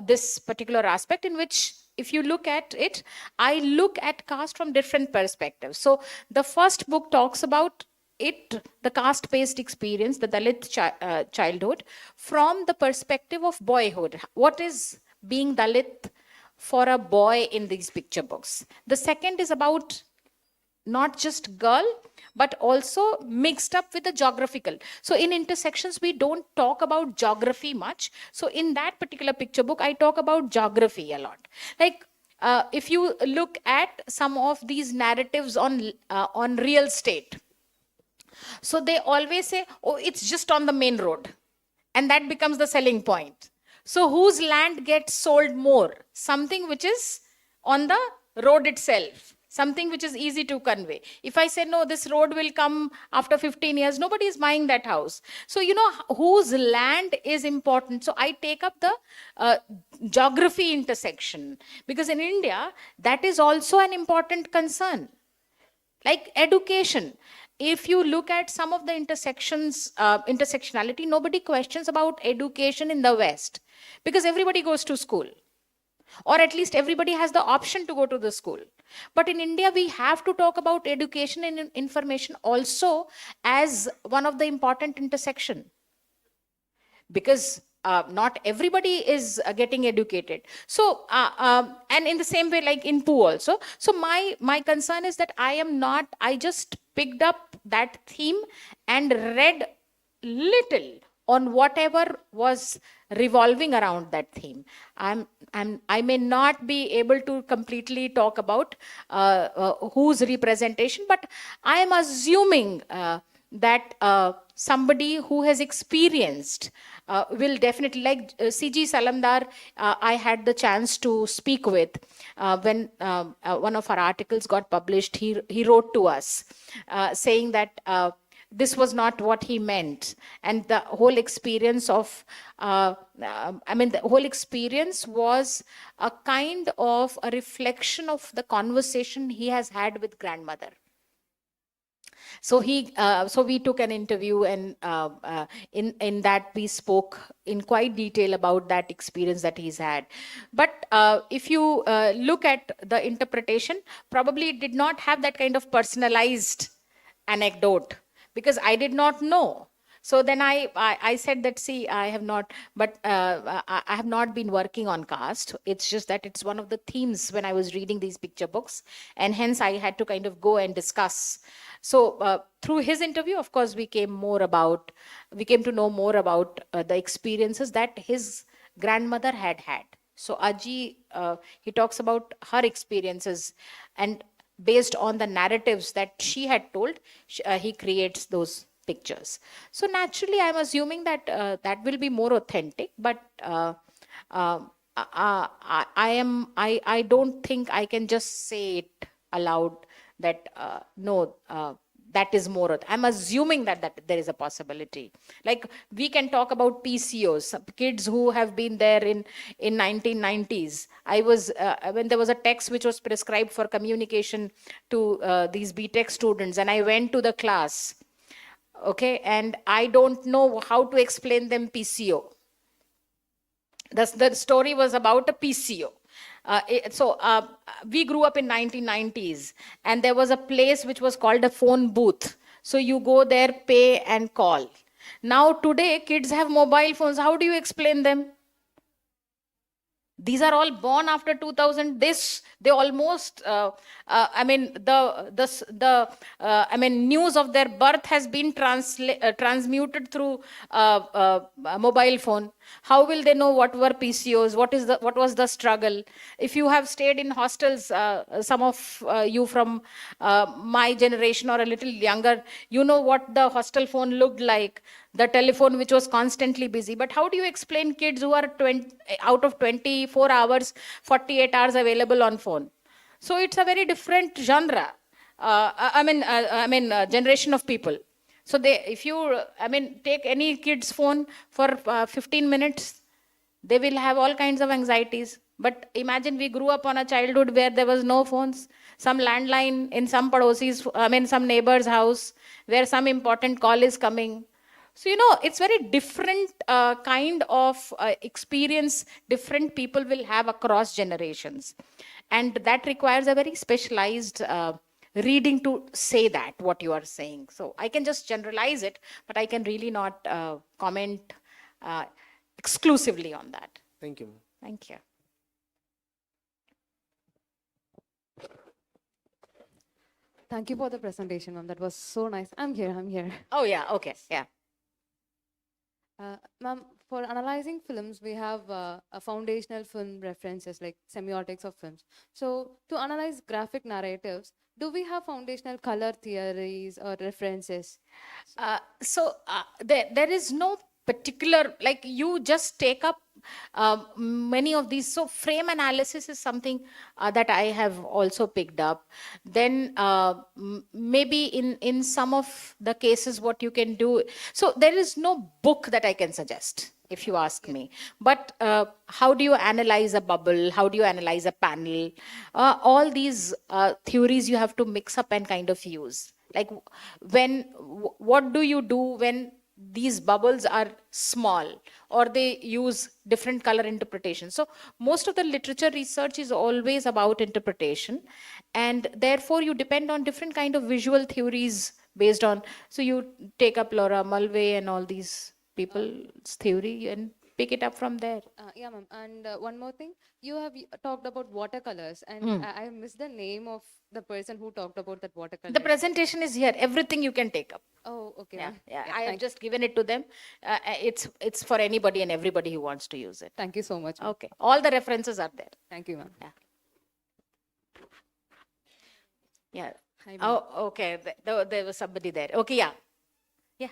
this particular aspect, in which if you look at it, I look at caste from different perspectives. So the first book talks about the caste based experience, the Dalit childhood, from the perspective of boyhood. What is being Dalit for a boy in these picture books? The second is about not just girl, but also mixed up with the geographical. So in intersections, we don't talk about geography much. So in that particular picture book, I talk about geography a lot. Like if you look at some of these narratives on real estate, so they always say, oh, it's just on the main road. And that becomes the selling point. So whose land gets sold more? Something which is on the road itself, something which is easy to convey. If I say, no, this road will come after 15 years, nobody is buying that house. So, whose land is important. So I take up the geography intersection, because in India, that is also an important concern. Like education. If you look at some of the intersectionality, nobody questions about education in the West because everybody goes to school, or at least everybody has the option to go to the school. But in India, we have to talk about education and information also as one of the important intersection, because not everybody is getting educated. So and in the same way, like in Poo also. So my concern is that I just picked up that theme and read little on whatever was revolving around that theme. I may not be able to completely talk about whose representation, but I am assuming that somebody who has experienced will definitely, like C.G. Salamdar, I had the chance to speak with when one of our articles got published. He wrote to us saying that this was not what he meant. And the whole experience of, the whole experience was a kind of a reflection of the conversation he has had with grandmother. So we took an interview, and in that we spoke in quite detail about that experience that he's had. But if you look at the interpretation, probably it did not have that kind of personalized anecdote, because I did not know. So then I said that, see, I have not, but I have not been working on caste. It's just that it's one of the themes when I was reading these picture books, and hence I had to kind of go and discuss. So through his interview, of course, we came to know more about the experiences that his grandmother had had. So Aji, he talks about her experiences, and based on the narratives that she had told, he creates those pictures. So naturally, I'm assuming that that will be more authentic. But I don't think I can just say it aloud that no. That is more. I'm assuming that there is a possibility. Like, we can talk about PCOs, some kids who have been there in 1990s. I was when there was a text which was prescribed for communication to these BTech students, and I went to the class. Okay, and I don't know how to explain them PCO. The story was about a PCO. We grew up in 1990s, and there was a place which was called a phone booth. So you go there, pay and call. Now today, kids have mobile phones. How do you explain them? These are all born after 2000. They almost I mean news of their birth has been transmuted through mobile phone. How will they know what were PCOs? What was the struggle? If you have stayed in hostels, some of you from my generation or a little younger, you know what the hostel phone looked like, the telephone which was constantly busy. But how do you explain kids who are 20, out of 24 hours, 48 hours available on phone? So it's a very different genre. Generation of people. So if you, take any kid's phone for 15 minutes, they will have all kinds of anxieties. But imagine, we grew up on a childhood where there was no phones, some landline in some some neighbor's house, where some important call is coming. So, it's very different kind of experience different people will have across generations. And that requires a very specialized reading to say that, what you are saying. So I can just generalize it, but I can really not comment exclusively on that. Thank you. Thank you. Thank you for the presentation, ma'am. That was so nice. I'm here. Oh, yeah. Okay. Yeah. Ma'am, for analyzing films, we have a foundational film references like semiotics of films. So to analyze graphic narratives, do we have foundational color theories or references? There is no particular, like, you just take up many of these. So frame analysis is something that I have also picked up. Then maybe in some of the cases, what you can do, so there is no book that I can suggest, if you ask me. But how do you analyze a bubble? How do you analyze a panel? All these theories you have to mix up and kind of use. Like, what do you do when these bubbles are small, or they use different color interpretation? So most of the literature research is always about interpretation, and therefore you depend on different kind of visual theories based on, so you take up Laura Mulvey and all these people's theory and pick it up from there. Yeah, ma'am. And one more thing, you have talked about watercolors, and I missed the name of the person who talked about that watercolor. The presentation is here. Everything you can take up. Oh, okay. Yeah, ma'am. yeah. I have just given it to them. It's for anybody and everybody who wants to use it. Thank you so much. ma'am. Okay. All the references are there. Thank you, ma'am. Yeah. Yeah. Hi, ma'am. Oh, okay. There was somebody there. Okay, yeah. Yeah.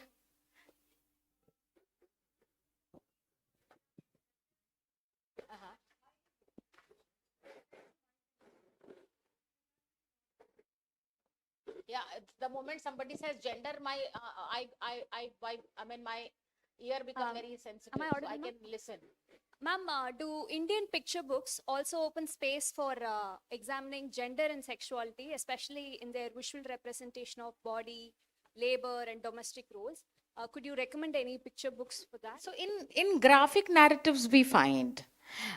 Yeah, the moment somebody says gender, my my ear becomes very sensitive. am I So audible, I ma'am? can listen. Ma'am, do Indian picture books also open space for examining gender and sexuality, especially in their visual representation of body, labor, and domestic roles? Could you recommend any picture books for that? So in graphic narratives, we find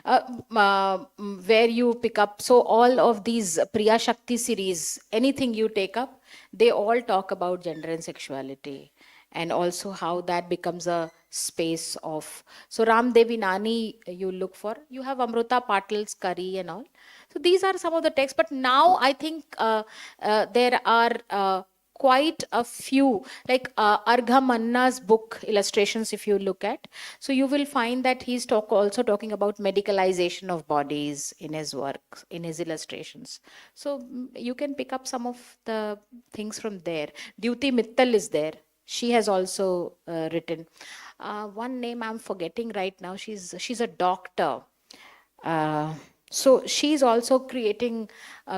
where you pick up, so all of these Priya Shakti series, anything you take up, they all talk about gender and sexuality, and also how that becomes a space of. So Ram Devi Nani, you look for, you have Amruta Patil's Curry and all. So these are some of the texts, but now I think there are quite a few, like Argha Manna's book illustrations, if you look at. So you will find that he's also talking about medicalization of bodies in his work, in his illustrations. So you can pick up some of the things from there. Dyuti Mittal is there. She has also written. One name I'm forgetting right now. She's a doctor. So she's also creating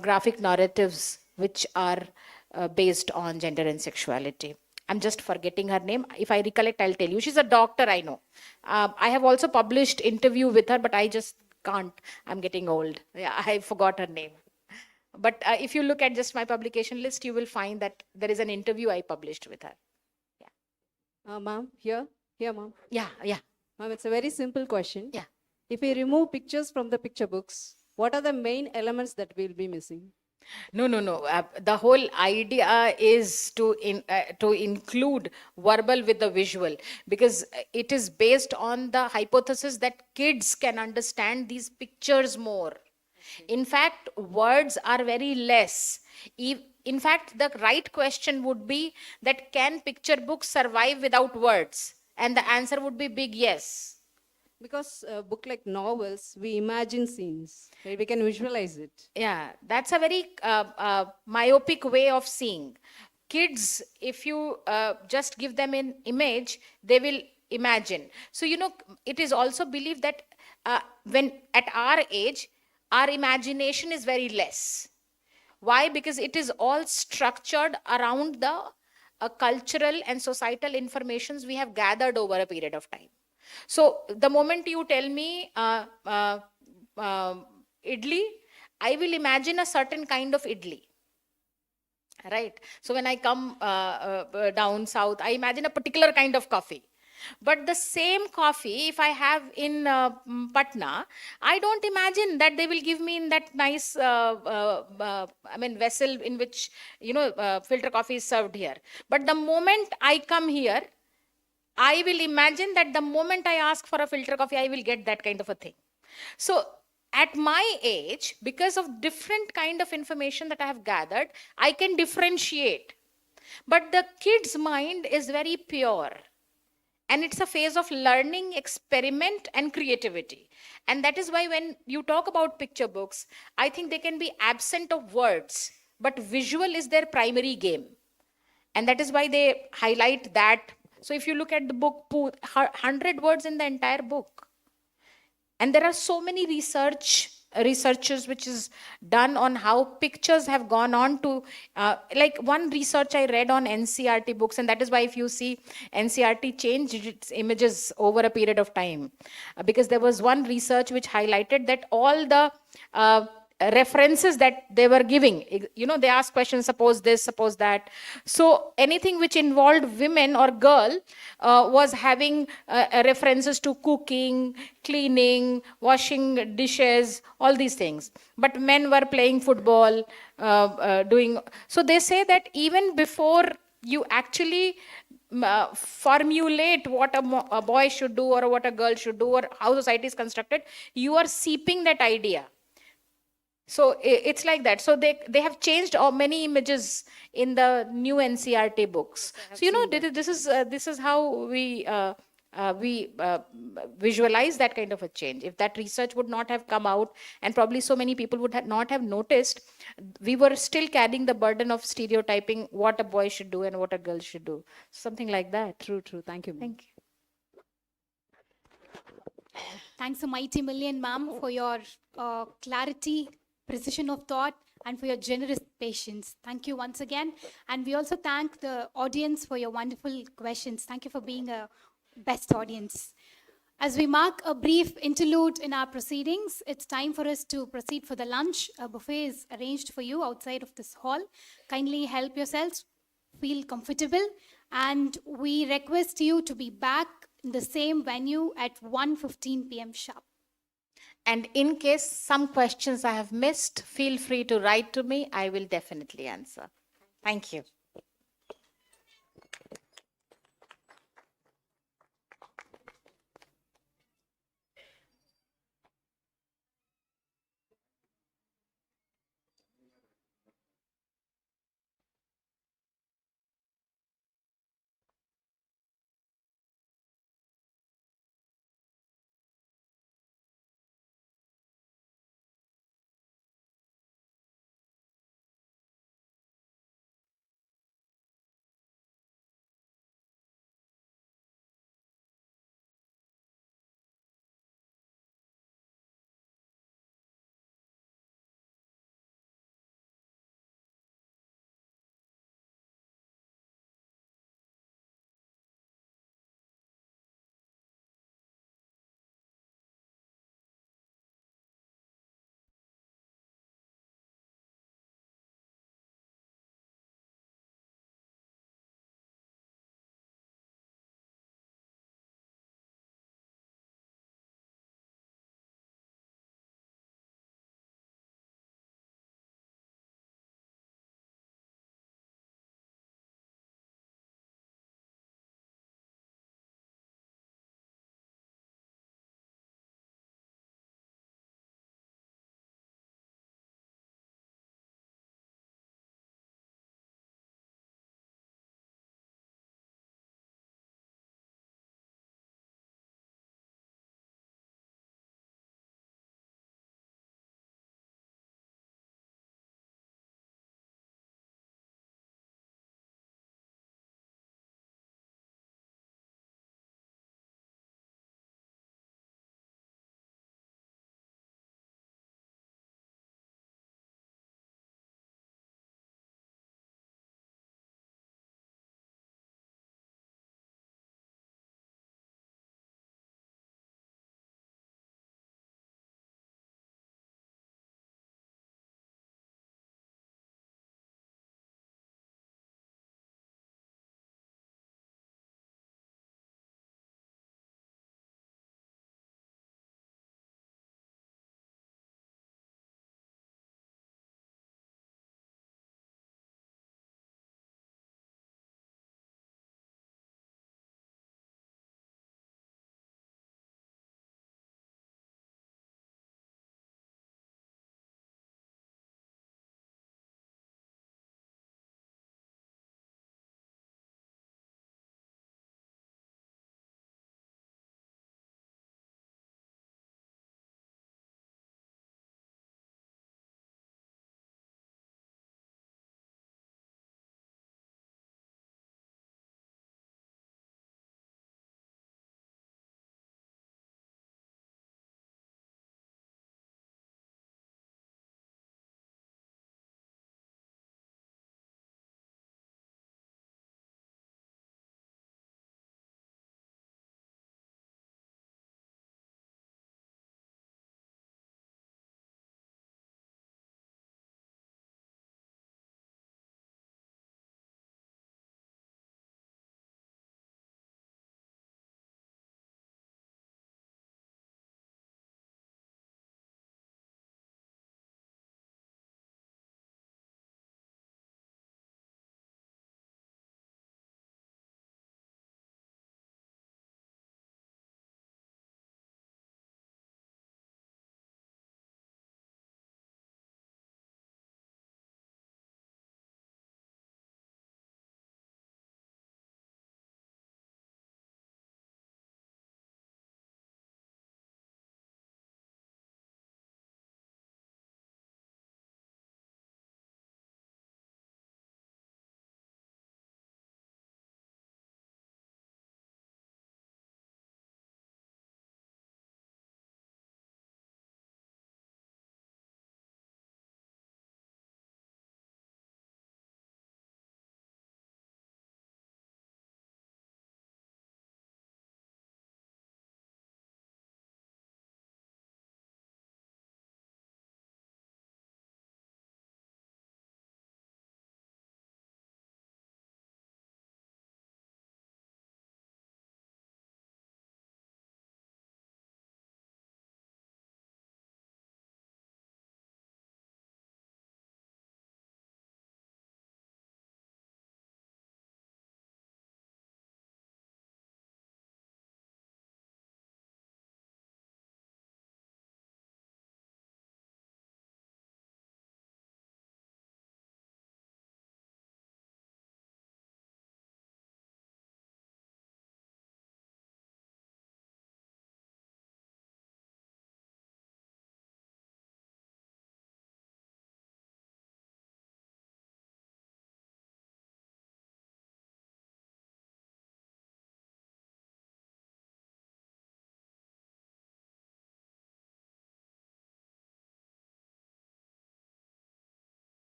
graphic narratives which are based on gender and sexuality. I'm just forgetting her name. If I recollect, I'll tell you. She's a doctor, I know. I have also published interview with her, but I just can't. I'm getting old. Yeah, I forgot her name. But if you look at just my publication list, you will find that there is an interview I published with her. Ma'am, here, ma'am. Yeah, yeah. Ma'am, it's a very simple question. Yeah. If we remove pictures from the picture books, what are the main elements that we'll be missing? No. The whole idea is to include verbal with the visual, because it is based on the hypothesis that kids can understand these pictures more. In fact, words are very less. In fact, the right question would be that can picture books survive without words? And the answer would be big yes. Because a book like novels, we imagine scenes, right? We can visualize it. Yeah, that's a very myopic way of seeing. Kids, if you just give them an image, they will imagine. So, it is also believed that when at our age, our imagination is very less. Why? Because it is all structured around the cultural and societal informations we have gathered over a period of time. So the moment you tell me idli, I will imagine a certain kind of idli. Right? So when I come down south, I imagine a particular kind of coffee. But the same coffee, if I have in Patna, I don't imagine that they will give me in that nice, vessel in which, filter coffee is served here. But the moment I come here, I will imagine that the moment I ask for a filter coffee, I will get that kind of a thing. So at my age, because of different kind of information that I have gathered, I can differentiate. But the kid's mind is very pure. And it's a phase of learning, experiment, and creativity. And that is why when you talk about picture books, I think they can be absent of words, but visual is their primary game. And that is why they highlight that. So if you look at the book, 100 words in the entire book. And there are so many researchers which is done on how pictures have gone on to, like one research I read on NCRT books, and that is why if you see NCRT changed its images over a period of time. Because there was one research which highlighted that all the references that they were giving, they asked questions, suppose this, suppose that. So anything which involved women or girl was having references to cooking, cleaning, washing dishes, all these things. But men were playing football, doing. So they say that even before you actually formulate what a boy should do or what a girl should do or how society is constructed, you are seeping that idea. So it's like that. So they have changed many images in the new NCRT books. So this is how we visualize that kind of a change. If that research would not have come out, and probably so many people would not have noticed, we were still carrying the burden of stereotyping what a boy should do and what a girl should do. Something like that. True. Thank you, ma'am. Thank you. Thanks a mighty million, ma'am, for your clarity, precision of thought, and for your generous patience. Thank you once again. And we also thank the audience for your wonderful questions. Thank you for being a best audience. As we mark a brief interlude in our proceedings, it's time for us to proceed for the lunch. A buffet is arranged for you outside of this hall. Kindly help yourselves, feel comfortable, and we request you to be back in the same venue at 1:15 p.m. sharp. And in case some questions I have missed, feel free to write to me. I will definitely answer. Thank you.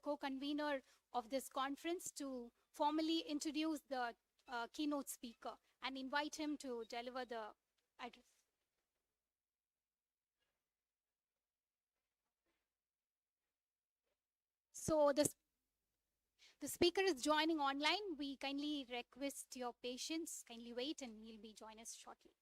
co-convener of this conference, to formally introduce the keynote speaker and invite him to deliver the address. So the speaker is joining online. We kindly request your patience. Kindly wait, and he'll be joining us shortly.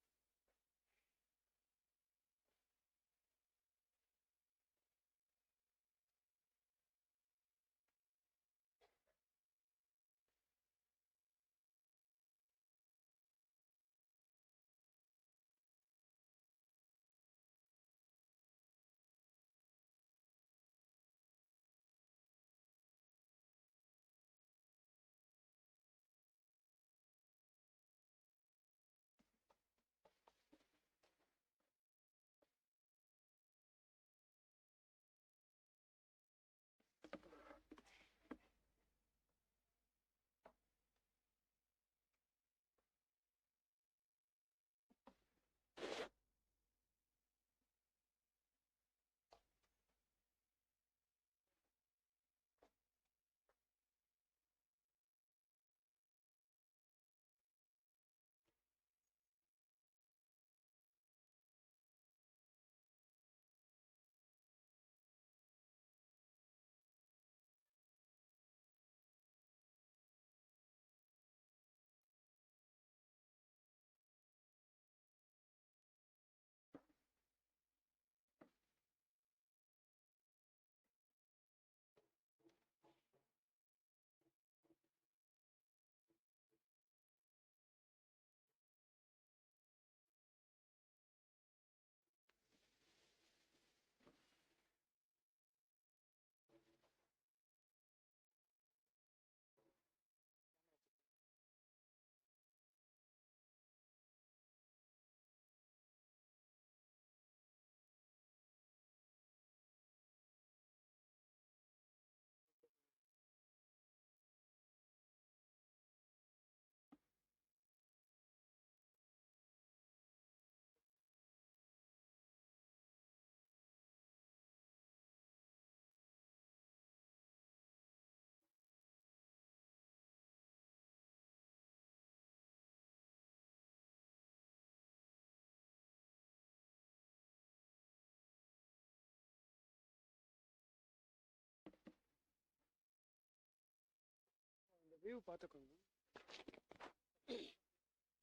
இந்த view பார்த்துக்கோங்க.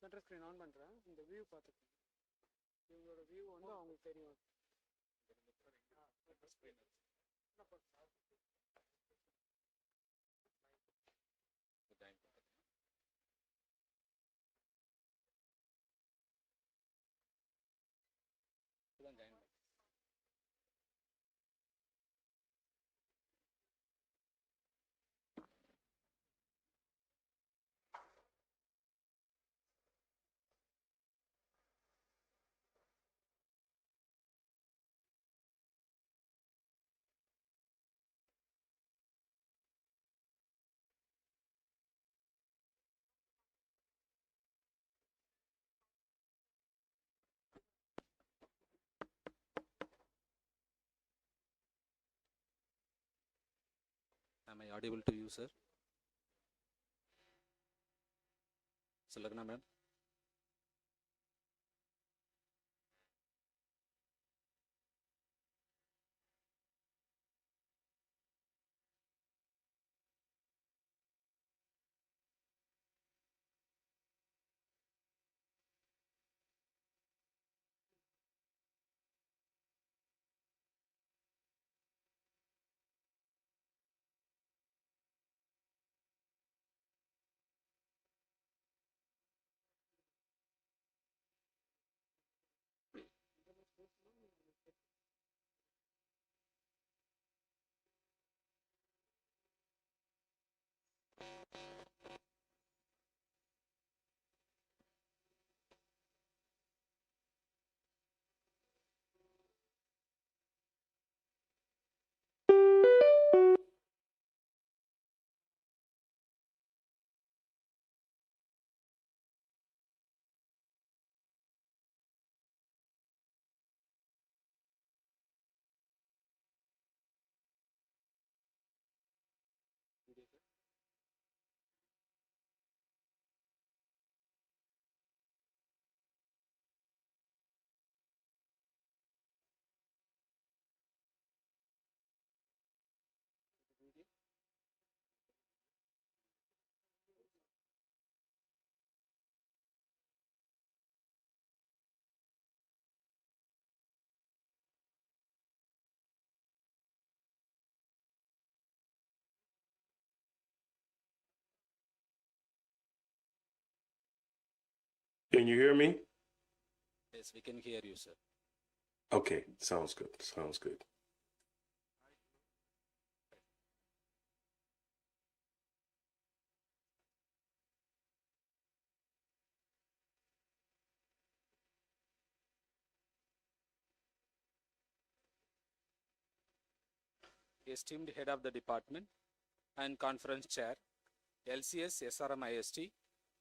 Centre screen on பண்ணுறேன். இந்த view பார்த்துக்கோங்க. இவங்களோட view வந்து அவங்களுக்கு தெரியும். Am I audible to you, sir? Sulagna ma'am? Can you hear me? Yes, we can hear you, sir. Okay, sounds good. Sounds good. Esteemed head of the department and conference chair, LCS SRM IST,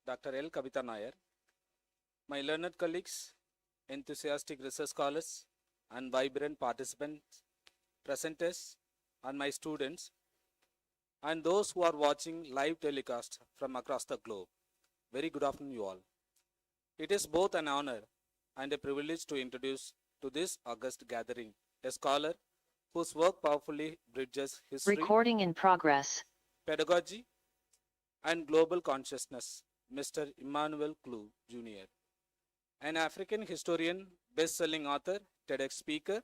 Dr. L. Kavita Nair, my learned colleagues, enthusiastic research scholars, and vibrant participants, presenters, and my students, and those who are watching live telecast from across the globe. Very good afternoon, you all. It is both an honor and a privilege to introduce to this august gathering a scholar whose work powerfully bridges history, Recording in progress. pedagogy, and global consciousness, Mr. Immanuel Klug Jr., an African historian, best-selling author, TEDx speaker,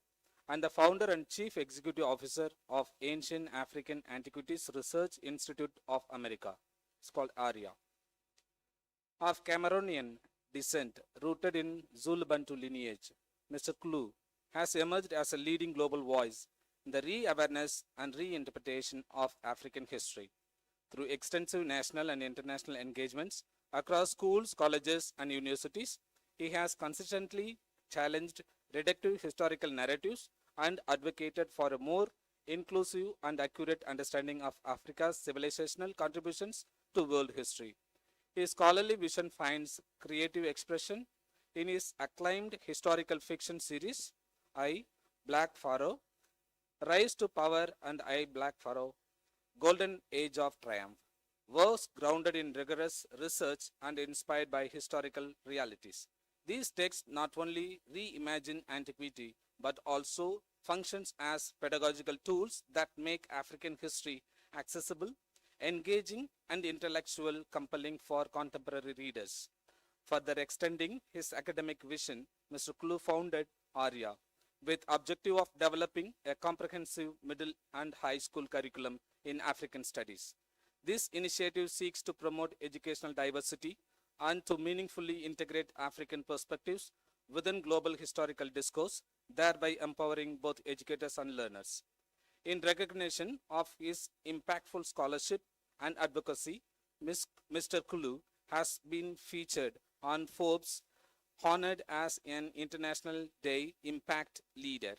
and the founder and chief executive officer of Ancient African Antiquities Research Institute of America. It's called ARIA. Of Cameroonian descent, rooted in Zulu Bantu lineage, Mr. Klug has emerged as a leading global voice in the re-awareness and reinterpretation of African history. Through extensive national and international engagements across schools, colleges, and universities, he has consistently challenged reductive historical narratives and advocated for a more inclusive and accurate understanding of Africa's civilizational contributions to world history. His scholarly vision finds creative expression in his acclaimed historical fiction series, I, Black Pharaoh, Rise to Power, and I, Black Pharaoh, Golden Age of Triumph, works grounded in rigorous research and inspired by historical realities. These texts not only reimagine antiquity, but also functions as pedagogical tools that make African history accessible, engaging, and intellectual compelling for contemporary readers. Further extending his academic vision, Mr. Klug founded ARIA with objective of developing a comprehensive middle and high school curriculum in African studies. This initiative seeks to promote educational diversity and to meaningfully integrate African perspectives within global historical discourse, thereby empowering both educators and learners. In recognition of his impactful scholarship and advocacy, Mr. Klug has been featured on Forbes, honored as an International Day Impact Leader,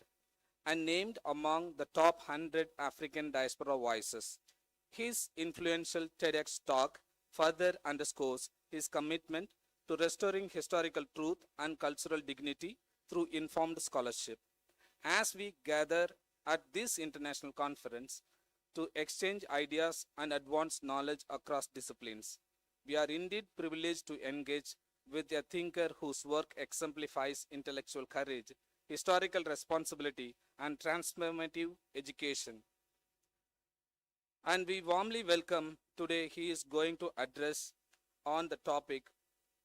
and named among the top 100 African diaspora voices. His influential TEDx talk further underscores his commitment to restoring historical truth and cultural dignity through informed scholarship. As we gather at this international conference to exchange ideas and advance knowledge across disciplines, we are indeed privileged to engage with a thinker whose work exemplifies intellectual courage, historical responsibility, and transformative education. And we warmly welcome today he is going to address on the topic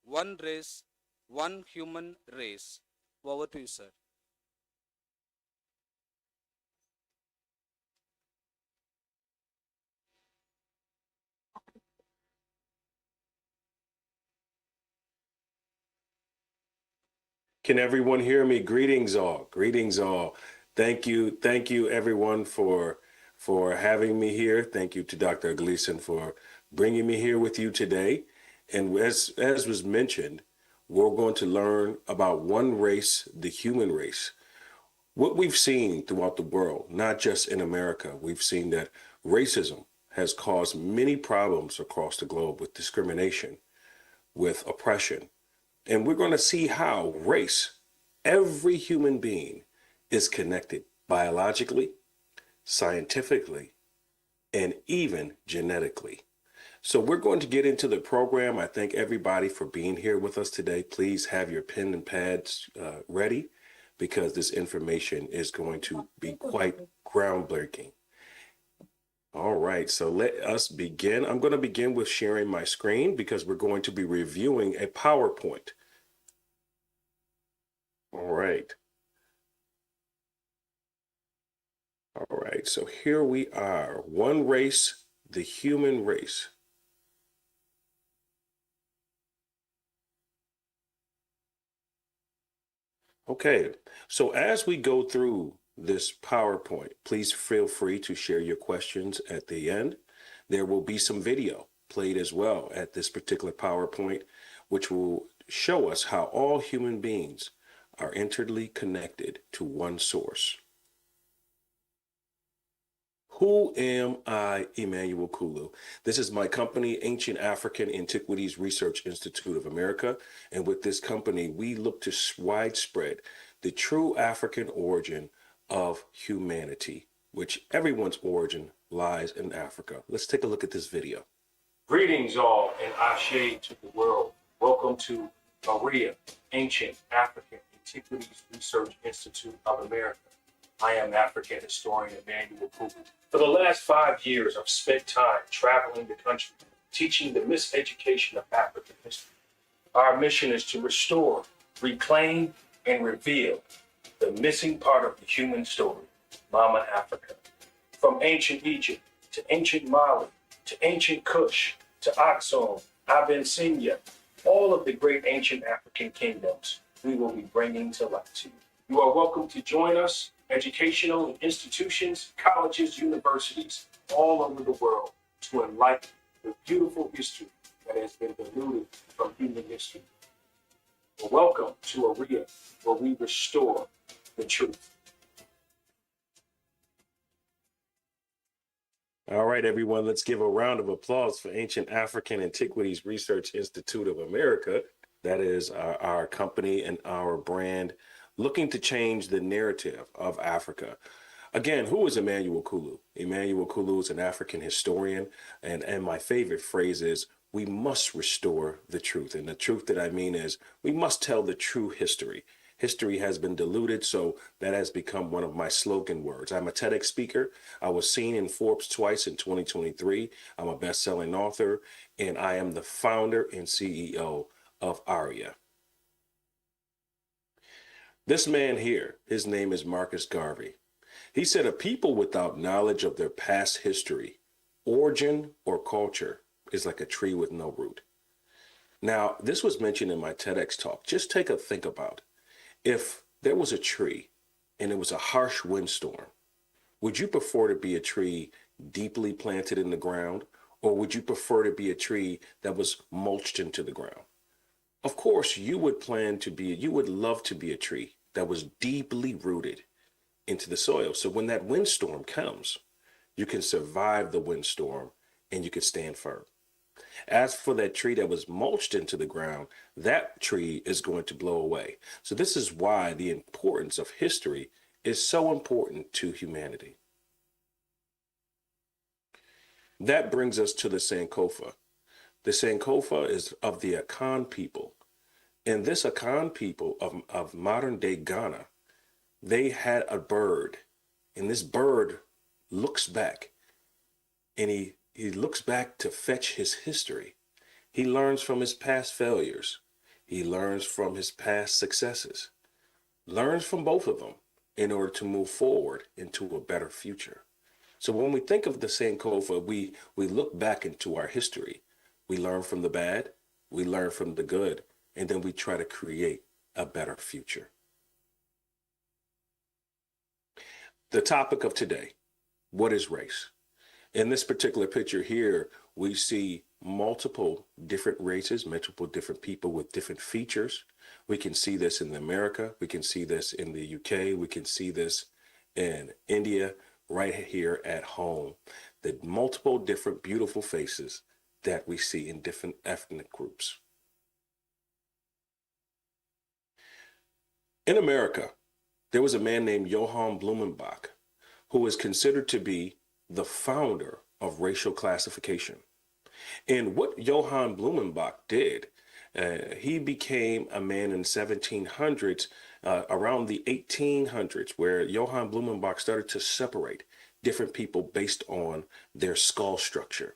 One Race, One Human Race. Over to you, sir. Can everyone hear me? Greetings all. Greetings all. Thank you everyone for having me here. Thank you to Dr. Gleason for bringing me here with you today. And as was mentioned, we're going to learn about one race, the human race. What we've seen throughout the world, not just in America, we've seen that racism has caused many problems across the globe with discrimination, with oppression. And we're going to see how race, every human being, is connected biologically, scientifically, and even genetically. So we're going to get into the program. I thank everybody for being here with us today. Please have your pen and pads ready because this information is going to be quite groundbreaking. All right, so let us begin. I'm going to begin with sharing my screen because we're going to be reviewing a PowerPoint. All right. All right, so here we are. One race, the human race. Okay, so as we go through this PowerPoint, please feel free to share your questions at the end. There will be some video played as well at this particular PowerPoint, which will show us how all human beings are intimately connected to one source. Who am I, Emmanuel Kulu? This is my company, Ancient African Antiquities Research Institute of America. And with this company, we look to widespread the true African origin of humanity, which everyone's origin lies in Africa. Let's take a look at this video. Greetings all and ashe to the world. Welcome to ARIA, Ancient African Antiquities Research Institute of America. I am African historian Emmanuel Kulu. For the last 5 years, I've spent time traveling the country, teaching the miseducation of African history. Our mission is to restore, reclaim, and reveal the missing part of the human story, Mama Africa. From ancient Egypt to ancient Mali, to ancient Kush, to Aksum, Abyssinia, all of the great ancient African kingdoms we will be bringing to light to you. You are welcome to join us, educational institutions, colleges, universities, all over the world, to enlighten the beautiful history that has been diluted from human history. Well, welcome to ARIA, where we restore the truth. All right, everyone, let's give a round of applause for Ancient African Antiquities Research Institute of America. That is our company and our brand, looking to change the narrative of Africa. Again, who is Emmanuel Kulu? Emmanuel Kulu is an African historian, and my favorite phrase is, we must restore the truth. And the truth that I mean is, we must tell the true history. History has been diluted, so that has become one of my slogan words. I'm a TEDx speaker. I was seen in Forbes twice in 2023. I'm a best-selling author, and I am the founder and CEO of ARIA. This man here, his name is Marcus Garvey. He said, a people without knowledge of their past history, origin, or culture is like a tree with no root. Now, this was mentioned in my TEDx talk. Just take a think about if there was a tree and it was a harsh windstorm, would you prefer to be a tree deeply planted in the ground, or would you prefer to be a tree that was mulched into the ground? Of course, you would love to be a tree that was deeply rooted into the soil. So when that windstorm comes, you can survive the windstorm and you can stand firm. As for that tree that was mulched into the ground, that tree is going to blow away. So this is why the importance of history is so important to humanity. That brings us to the Sankofa. The Sankofa is of the Akan people. And this Akan people of modern day Ghana, they had a bird. And this bird looks back, and he looks back to fetch his history. He learns from his past failures. He learns from his past successes. Learns from both of them in order to move forward into a better future. So when we think of the Sankofa, we look back into our history. We learn from the bad, we learn from the good, and then we try to create a better future. The topic of today, what is race? In this particular picture here, we see multiple different races, multiple different people with different features. We can see this in America. We can see this in the UK. We can see this in India, right here at home. The multiple different beautiful faces that we see in different ethnic groups. In America, there was a man named Johann Blumenbach, who is considered to be the founder of racial classification. And what Johann Blumenbach did, he became a man in 1700s, around the 1800s, where Johann Blumenbach started to separate different people based on their skull structure.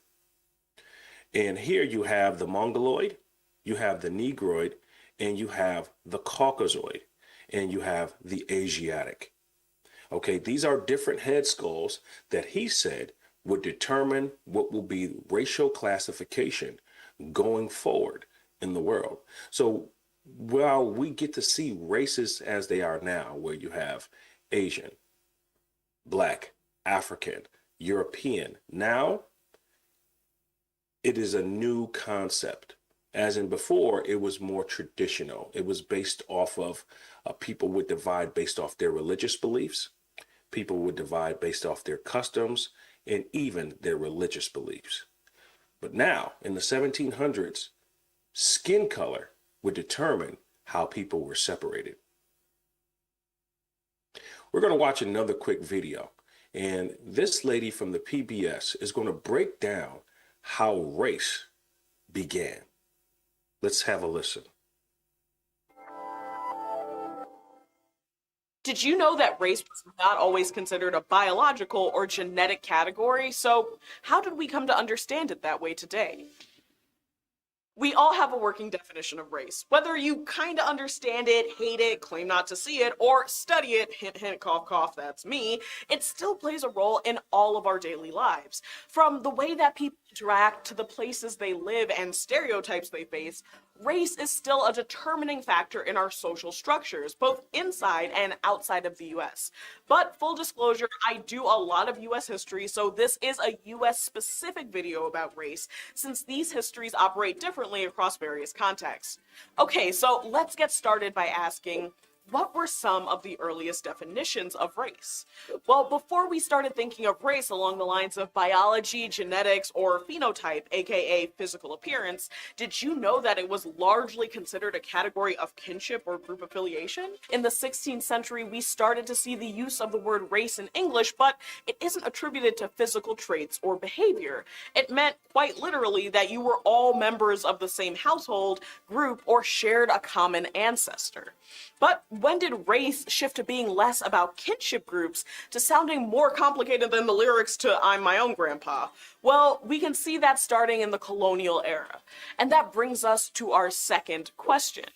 And here you have the Mongoloid, you have the Negroid, and you have the Caucasoid, and you have the Asiatic. Okay, these are different head skulls that he said would determine what will be racial classification going forward in the world. So well, we get to see races as they are now, where you have Asian, Black, African, European. Now, it is a new concept. As in before, it was more traditional. It was based off of people would divide based off their religious beliefs. People would divide based off their customs and even their religious beliefs. But now, in the 1700s, skin color would determine how people were separated. We're going to watch another quick video. And this lady from the PBS is going to break down how race began. Let's have a listen. Did you know that race was not always considered a biological or genetic category? So how did we come to understand it that way today? We all have a working definition of race. Whether you kind of understand it, hate it, claim not to see it, or study it, hint, hint, cough, cough, that's me, it still plays a role in all of our daily lives. From the way that people interact to the places they live and stereotypes they face, race is still a determining factor in our social structures, both inside and outside of the US. But full disclosure, I do a lot of US history, so this is a US specific video about race, since these histories operate differently across various contexts. Okay, so let's get started by asking, what were some of the earliest definitions of race? Well, before we started thinking of race along the lines of biology, genetics, or phenotype, aka physical appearance, did you know that it was largely considered a category of kinship or group affiliation? In the 16th century, we started to see the use of the word race in English, but it isn't attributed to physical traits or behavior. It meant quite literally that you were all members of the same household, group, or shared a common ancestor. But when did race shift to being less about kinship groups to sounding more complicated than the lyrics to I'm My Own Grandpa? Well, we can see that starting in the colonial era. And that brings us to our second question.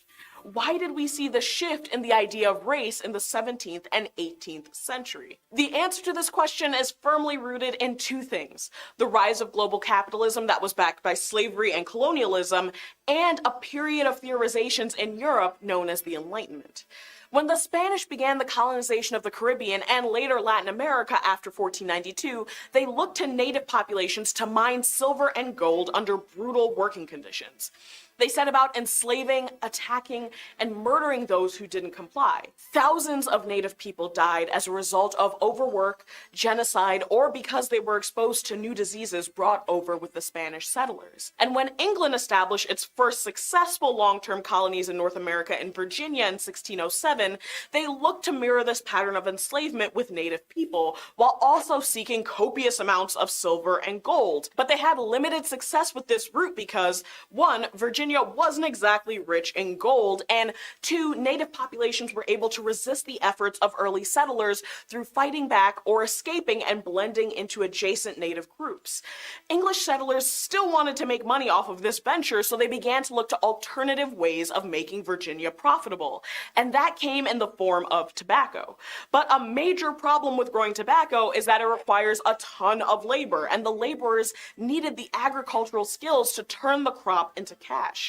Why did we see the shift in the idea of race in the 17th and 18th century? The answer to this question is firmly rooted in two things: the rise of global capitalism that was backed by slavery and colonialism, and a period of theorizations in Europe known as the Enlightenment. When the Spanish began the colonization of the Caribbean and later Latin America after 1492, they looked to native populations to mine silver and gold under brutal working conditions. They set about enslaving, attacking, and murdering those who didn't comply. Thousands of native people died as a result of overwork, genocide, or because they were exposed to new diseases brought over with the Spanish settlers. And when England established its first successful long-term colonies in North America in Virginia in 1607, they looked to mirror this pattern of enslavement with native people, while also seeking copious amounts of silver and gold. But they had limited success with this route because, one, Virginia wasn't exactly rich in gold, and two, native populations were able to resist the efforts of early settlers through fighting back or escaping and blending into adjacent native groups. English settlers still wanted to make money off of this venture, so they began to look to alternative ways of making Virginia profitable, and that came in the form of tobacco. But a major problem with growing tobacco is that it requires a ton of labor, and the laborers needed the agricultural skills to turn the crop into cash.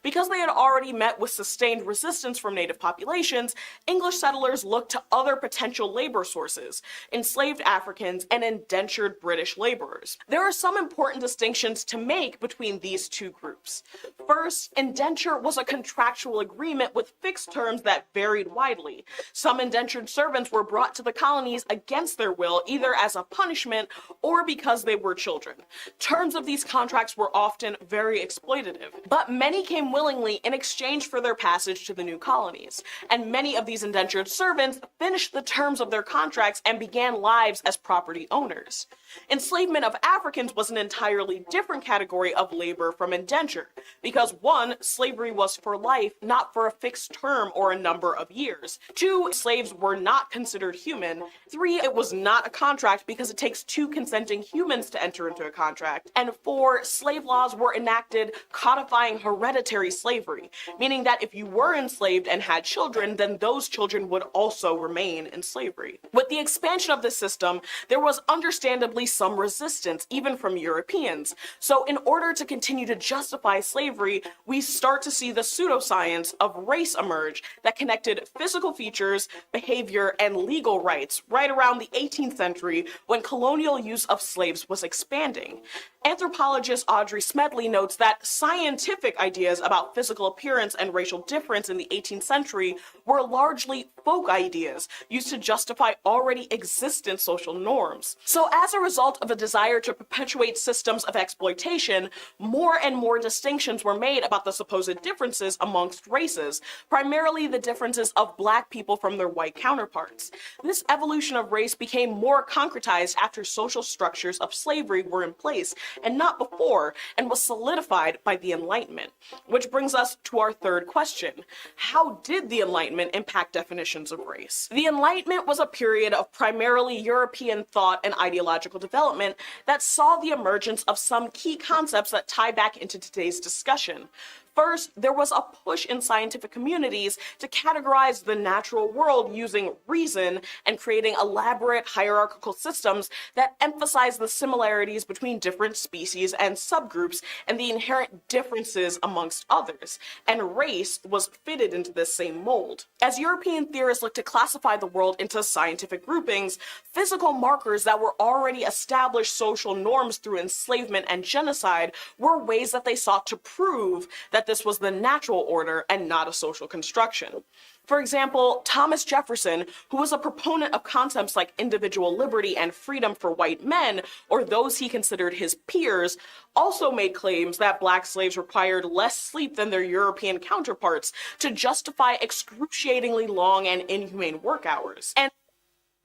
Because they had already met with sustained resistance from native populations, English settlers looked to other potential labor sources: enslaved Africans and indentured British laborers. There are some important distinctions to make between these two groups. First, indenture was a contractual agreement with fixed terms that varied widely. Some indentured servants were brought to the colonies against their will, either as a punishment or because they were children. Terms of these contracts were often very exploitative, but many came willingly in exchange for their passage to the new colonies, and many of these indentured servants finished the terms of their contracts and began lives as property owners. Enslavement of Africans was an entirely different category of labor from indenture, because one, slavery was for life, not for a fixed term or a number of years. Two, slaves were not considered human. Three, it was not a contract because it takes two consenting humans to enter into a contract. And four, slave laws were enacted codifying establishing hereditary slavery, meaning that if you were enslaved and had children, then those children would also remain in slavery. With the expansion of this system, there was understandably some resistance, even from Europeans. So in order to continue to justify slavery, we start to see the pseudoscience of race emerge that connected physical features, behavior, and legal rights right around the 18th century when colonial use of slaves was expanding. Anthropologist Audrey Smedley notes that scientific ideas about physical appearance and racial difference in the 18th century were largely folk ideas used to justify already existent social norms. So as a result of a desire to perpetuate systems of exploitation, more and more distinctions were made about the supposed differences amongst races, primarily the differences of Black people from their white counterparts. This evolution of race became more concretized after social structures of slavery were in place and not before, and was solidified by the Enlightenment. Which brings us to our third question. How did the Enlightenment impact definitions of race? The Enlightenment was a period of primarily European thought and ideological development that saw the emergence of some key concepts that tie back into today's discussion. First, there was a push in scientific communities to categorize the natural world using reason and creating elaborate hierarchical systems that emphasize the similarities between different species and subgroups and the inherent differences amongst others. And race was fitted into this same mold. As European theorists looked to classify the world into scientific groupings, physical markers that were already established social norms through enslavement and genocide were ways that they sought to prove that this was the natural order and not a social construction. For example, Thomas Jefferson, who was a proponent of concepts like individual liberty and freedom for white men, or those he considered his peers, also made claims that Black slaves required less sleep than their European counterparts to justify excruciatingly long and inhumane work hours. And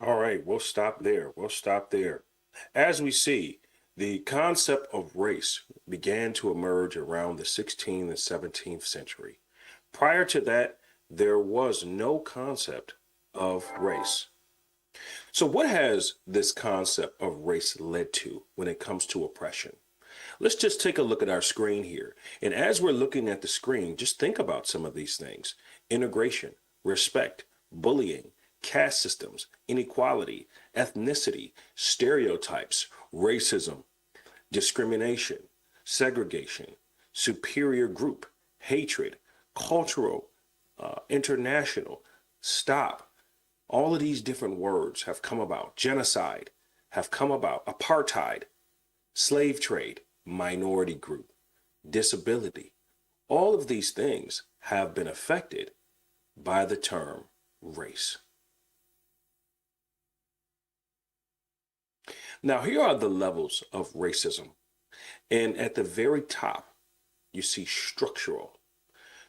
All right, we'll stop there. We'll stop there. As we see, the concept of race began to emerge around the 16th and 17th century. Prior to that, there was no concept of race. So what has this concept of race led to when it comes to oppression? Let's just take a look at our screen here. And as we're looking at the screen, just think about some of these things: integration, respect, bullying, caste systems, inequality, ethnicity, stereotypes, racism, discrimination, segregation, superior group, hatred, cultural, international, stop. All of these different words have come about. Genocide have come about. Apartheid, slave trade, minority group, disability. All of these things have been affected by the term race. Now, here are the levels of racism. And at the very top, you see structural.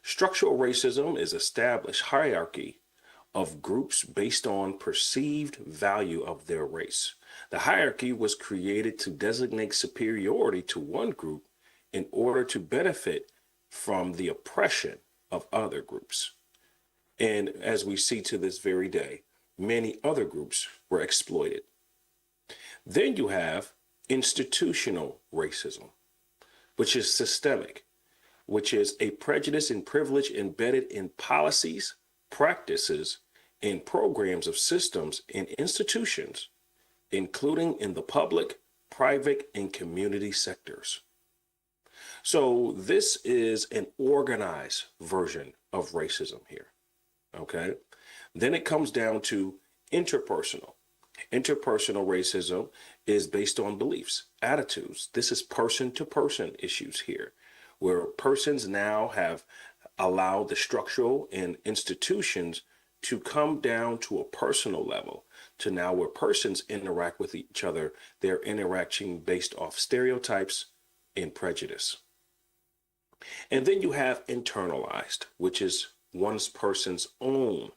Structural racism is established hierarchy of groups based on perceived value of their race. The hierarchy was created to designate superiority to one group in order to benefit from the oppression of other groups. And as we see to this very day, many other groups were exploited. Then you have institutional racism, which is systemic, which is a prejudice and privilege embedded in policies, practices, and programs of systems and institutions, including in the public, private, and community sectors. So this is an organized version of racism here, okay? Then it comes down to interpersonal. Interpersonal racism is based on beliefs, attitudes. This is person-to-person issues here, where persons now have allowed the structural and institutions to come down to a personal level, to now where persons interact with each other, they're interacting based off stereotypes and prejudice. And then you have internalized, which is one's person's own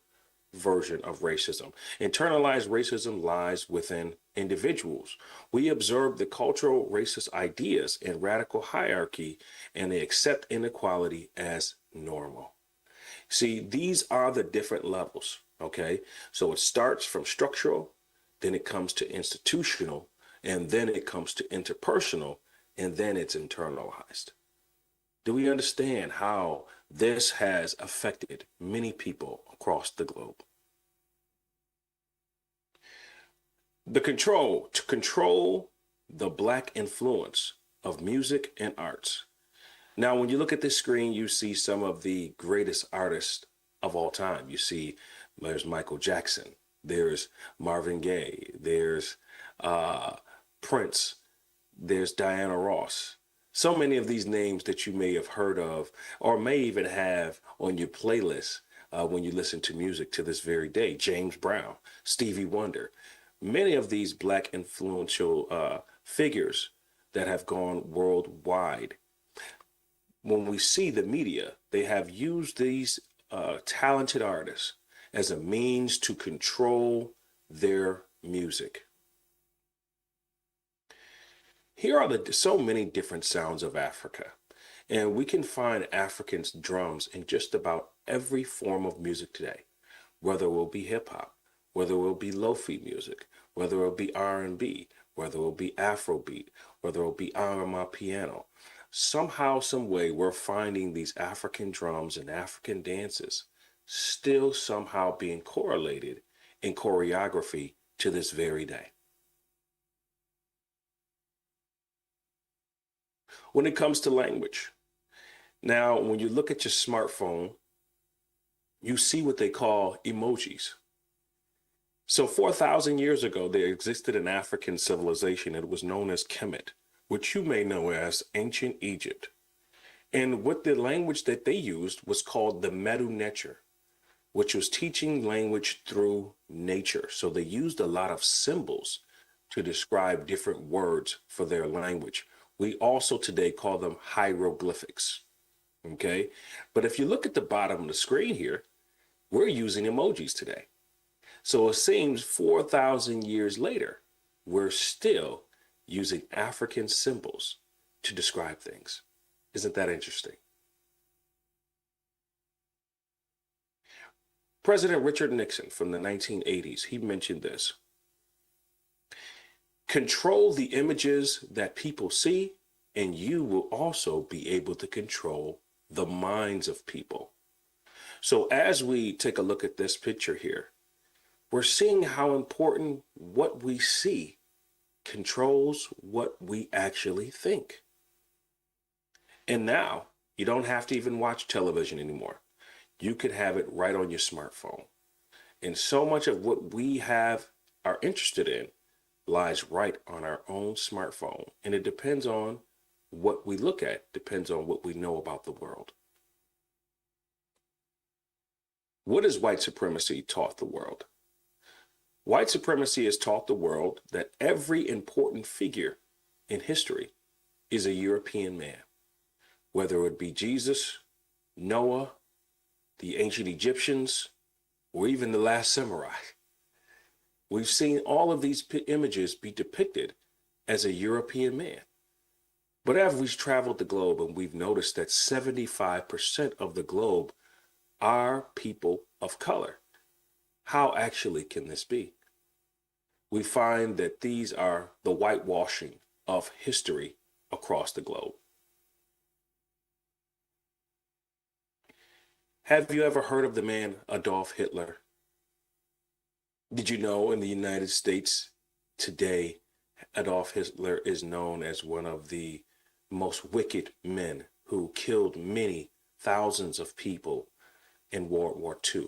version of racism. Internalized racism lies within individuals. We observe the cultural racist ideas and radical hierarchy, and they accept inequality as normal. See, these are the different levels, okay? So it starts from structural, then it comes to institutional, and then it comes to interpersonal, and then it's internalized. Do we understand how this has affected many people across the globe? To control the Black influence of music and arts. Now, when you look at this screen, you see some of the greatest artists of all time. You see, there's Michael Jackson, there's Marvin Gaye, there's Prince, there's Diana Ross. So many of these names that you may have heard of or may even have on your playlist when you listen to music to this very day. James Brown, Stevie Wonder, many of these Black influential figures that have gone worldwide. When we see the media, they have used these talented artists as a means to control their music. Here are so many different sounds of Africa, and we can find African drums in just about every form of music today, whether it will be hip hop, whether it will be lofi music, whether it will be R&B, whether it will be Afrobeat, whether it will be Amapiano. Somehow, some way, we're finding these African drums and African dances still somehow being correlated in choreography to this very day. When it comes to language, now, when you look at your smartphone, you see what they call emojis. So 4,000 years ago, there existed an African civilization that was known as Kemet, which you may know as ancient Egypt. And what the language that they used was called the Medu Neter, which was teaching language through nature. So they used a lot of symbols to describe different words for their language. We also today call them hieroglyphics, okay? But if you look at the bottom of the screen here, we're using emojis today. So it seems 4,000 years later, we're still using African symbols to describe things. Isn't that interesting? President Richard Nixon from the 1980s, he mentioned this. Control the images that people see, and you will also be able to control the minds of people. So as we take a look at this picture here, we're seeing how important what we see controls what we actually think. And now you don't have to even watch television anymore. You could have it right on your smartphone. And so much of what we are interested in lies right on our own smartphone. And it depends on what we look at, depends on what we know about the world. What has white supremacy taught the world? White supremacy has taught the world that every important figure in history is a European man, whether it be Jesus, Noah, the ancient Egyptians, or even the last samurai. We've seen all of these images be depicted as a European man. But as we've traveled the globe and we've noticed that 75% of the globe are people of color, how actually can this be? We find that these are the whitewashing of history across the globe. Have you ever heard of the man Adolf Hitler? Did you know in the United States today, Adolf Hitler is known as one of the most wicked men who killed many thousands of people in World War II.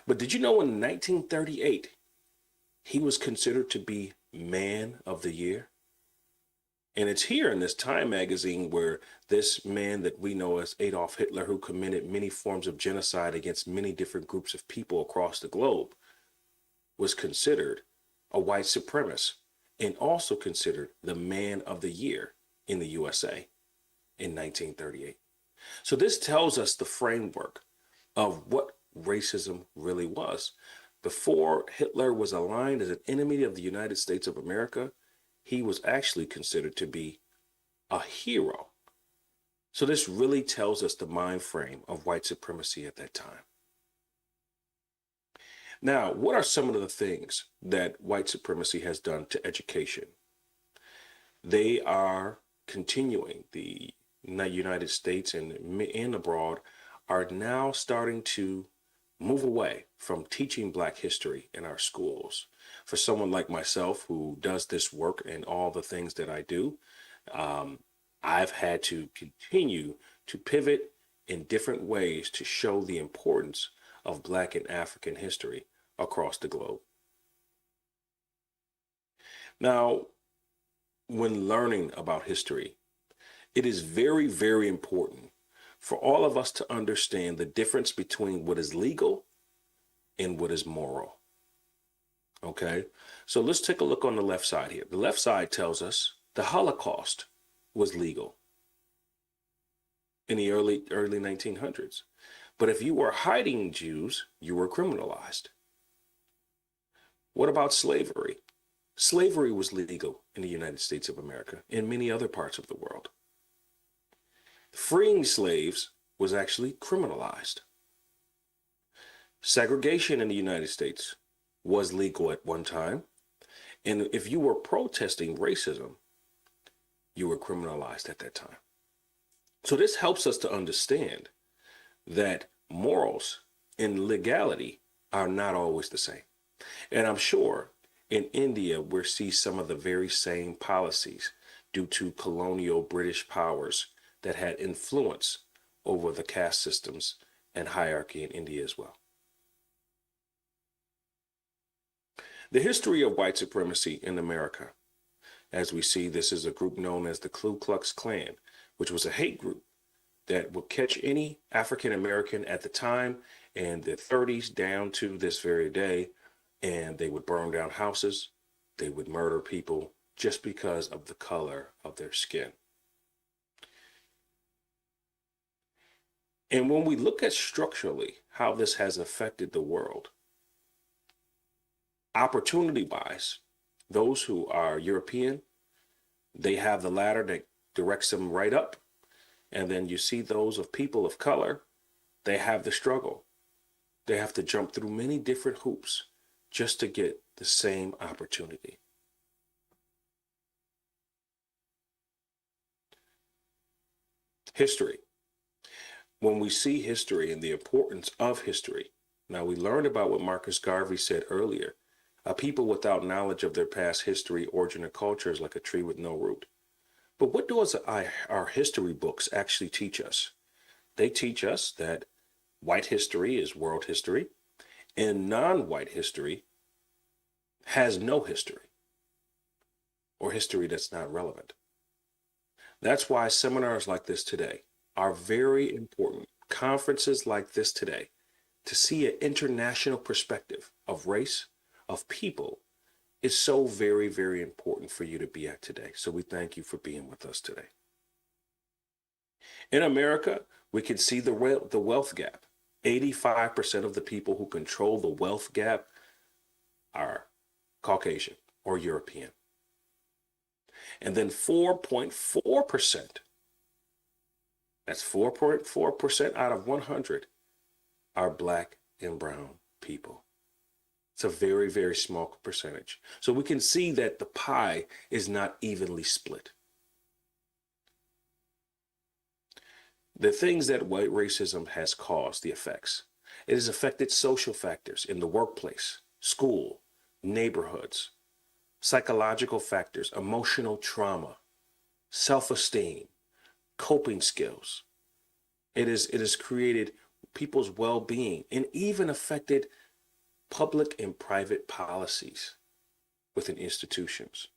But did you know in 1938, he was considered to be Man of the Year? And it's here in this Time magazine where this man that we know as Adolf Hitler, who committed many forms of genocide against many different groups of people across the globe, was considered a white supremacist and also considered the Man of the Year in the USA in 1938. So this tells us the framework of what racism really was. Before Hitler was aligned as an enemy of the United States of America, he was actually considered to be a hero. So this really tells us the mind frame of white supremacy at that time. Now, what are some of the things that white supremacy has done to education? They are continuing the in the United States and abroad are now starting to move away from teaching Black history in our schools. For someone like myself who does this work and all the things that I do, I've had to continue to pivot in different ways to show the importance of Black and African history across the globe. Now, when learning about history, it is very, very important for all of us to understand the difference between what is legal and what is moral. Okay, so let's take a look on the left side here. The left side tells us the Holocaust was legal in the early 1900s. But if you were hiding Jews, you were criminalized. What about slavery? Slavery was legal in the United States of America and many other parts of the world. Freeing slaves was actually criminalized. Segregation in the United States was legal at one time. And if you were protesting racism, you were criminalized at that time. So this helps us to understand that morals and legality are not always the same. And I'm sure in India, we see some of the very same policies due to colonial British powers that had influence over the caste systems and hierarchy in India as well. The history of white supremacy in America, as we see, this is a group known as the Ku Klux Klan, which was a hate group that would catch any African American at the time in the 30s down to this very day, and they would burn down houses, they would murder people just because of the color of their skin. And when we look at structurally how this has affected the world, opportunity-wise, those who are European, they have the ladder that directs them right up. And then you see those of people of color, they have the struggle. They have to jump through many different hoops just to get the same opportunity. History. When we see history and the importance of history, now we learned about what Marcus Garvey said earlier. A people without knowledge of their past history, origin, and culture is like a tree with no root. But what does our history books actually teach us? They teach us that white history is world history, and non-white history has no history, or history that's not relevant. That's why seminars like this today are very important. Conferences like this today, to see an international perspective of race, of people, is so very, very important for you to be at today. So we thank you for being with us today. In America, we can see the wealth gap. 85% of the people who control the wealth gap are Caucasian or European. And then 4.4%, that's 4.4% out of 100, are Black and brown people. It's a very, very small percentage. So we can see that the pie is not evenly split. The things that white racism has caused, the effects, it has affected social factors in the workplace, school, neighborhoods, psychological factors, emotional trauma, self-esteem, coping skills. It has created people's well-being and even affected public and private policies within institutions.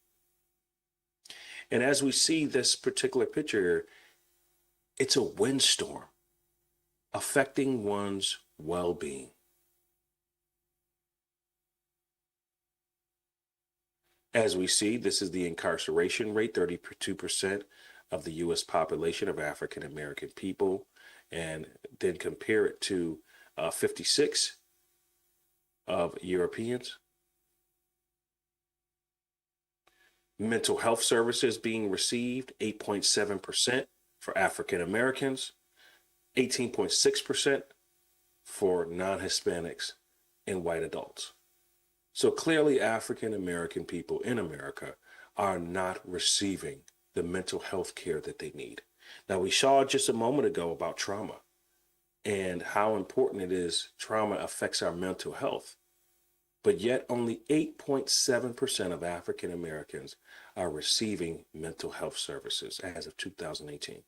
And as we see this particular picture here, it's a windstorm affecting one's well-being. As we see, this is the incarceration rate, 32% of the US population of African American people, and then compare it to 56 of Europeans. Mental health services being received, 8.7% for African Americans, 18.6% for non-Hispanics and white adults. So clearly African American people in America are not receiving the mental health care that they need. Now, we saw just a moment ago about trauma and how important it is trauma affects our mental health. But yet only 8.7% of African Americans are receiving mental health services as of 2018.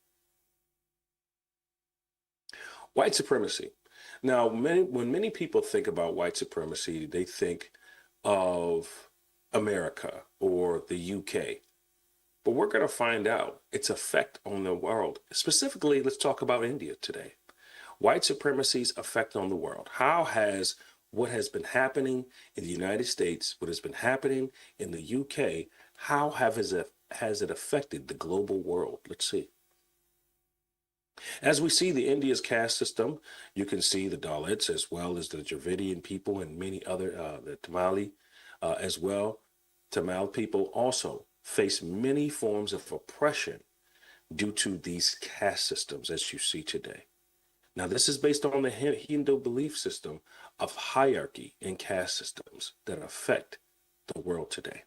White supremacy. Now, when many people think about white supremacy, they think of America or the UK. But we're going to find out its effect on the world. Specifically, let's talk about India today. White supremacy's effect on the world. How has what has been happening in the United States, what has been happening in the UK, how has it affected the global world? Let's see. As we see the India's caste system, you can see the Dalits as well as the Dravidian people and many other, the Tamali as well. Tamil people also face many forms of oppression due to these caste systems as you see today. Now, this is based on the Hindu belief system of hierarchy and caste systems that affect the world today.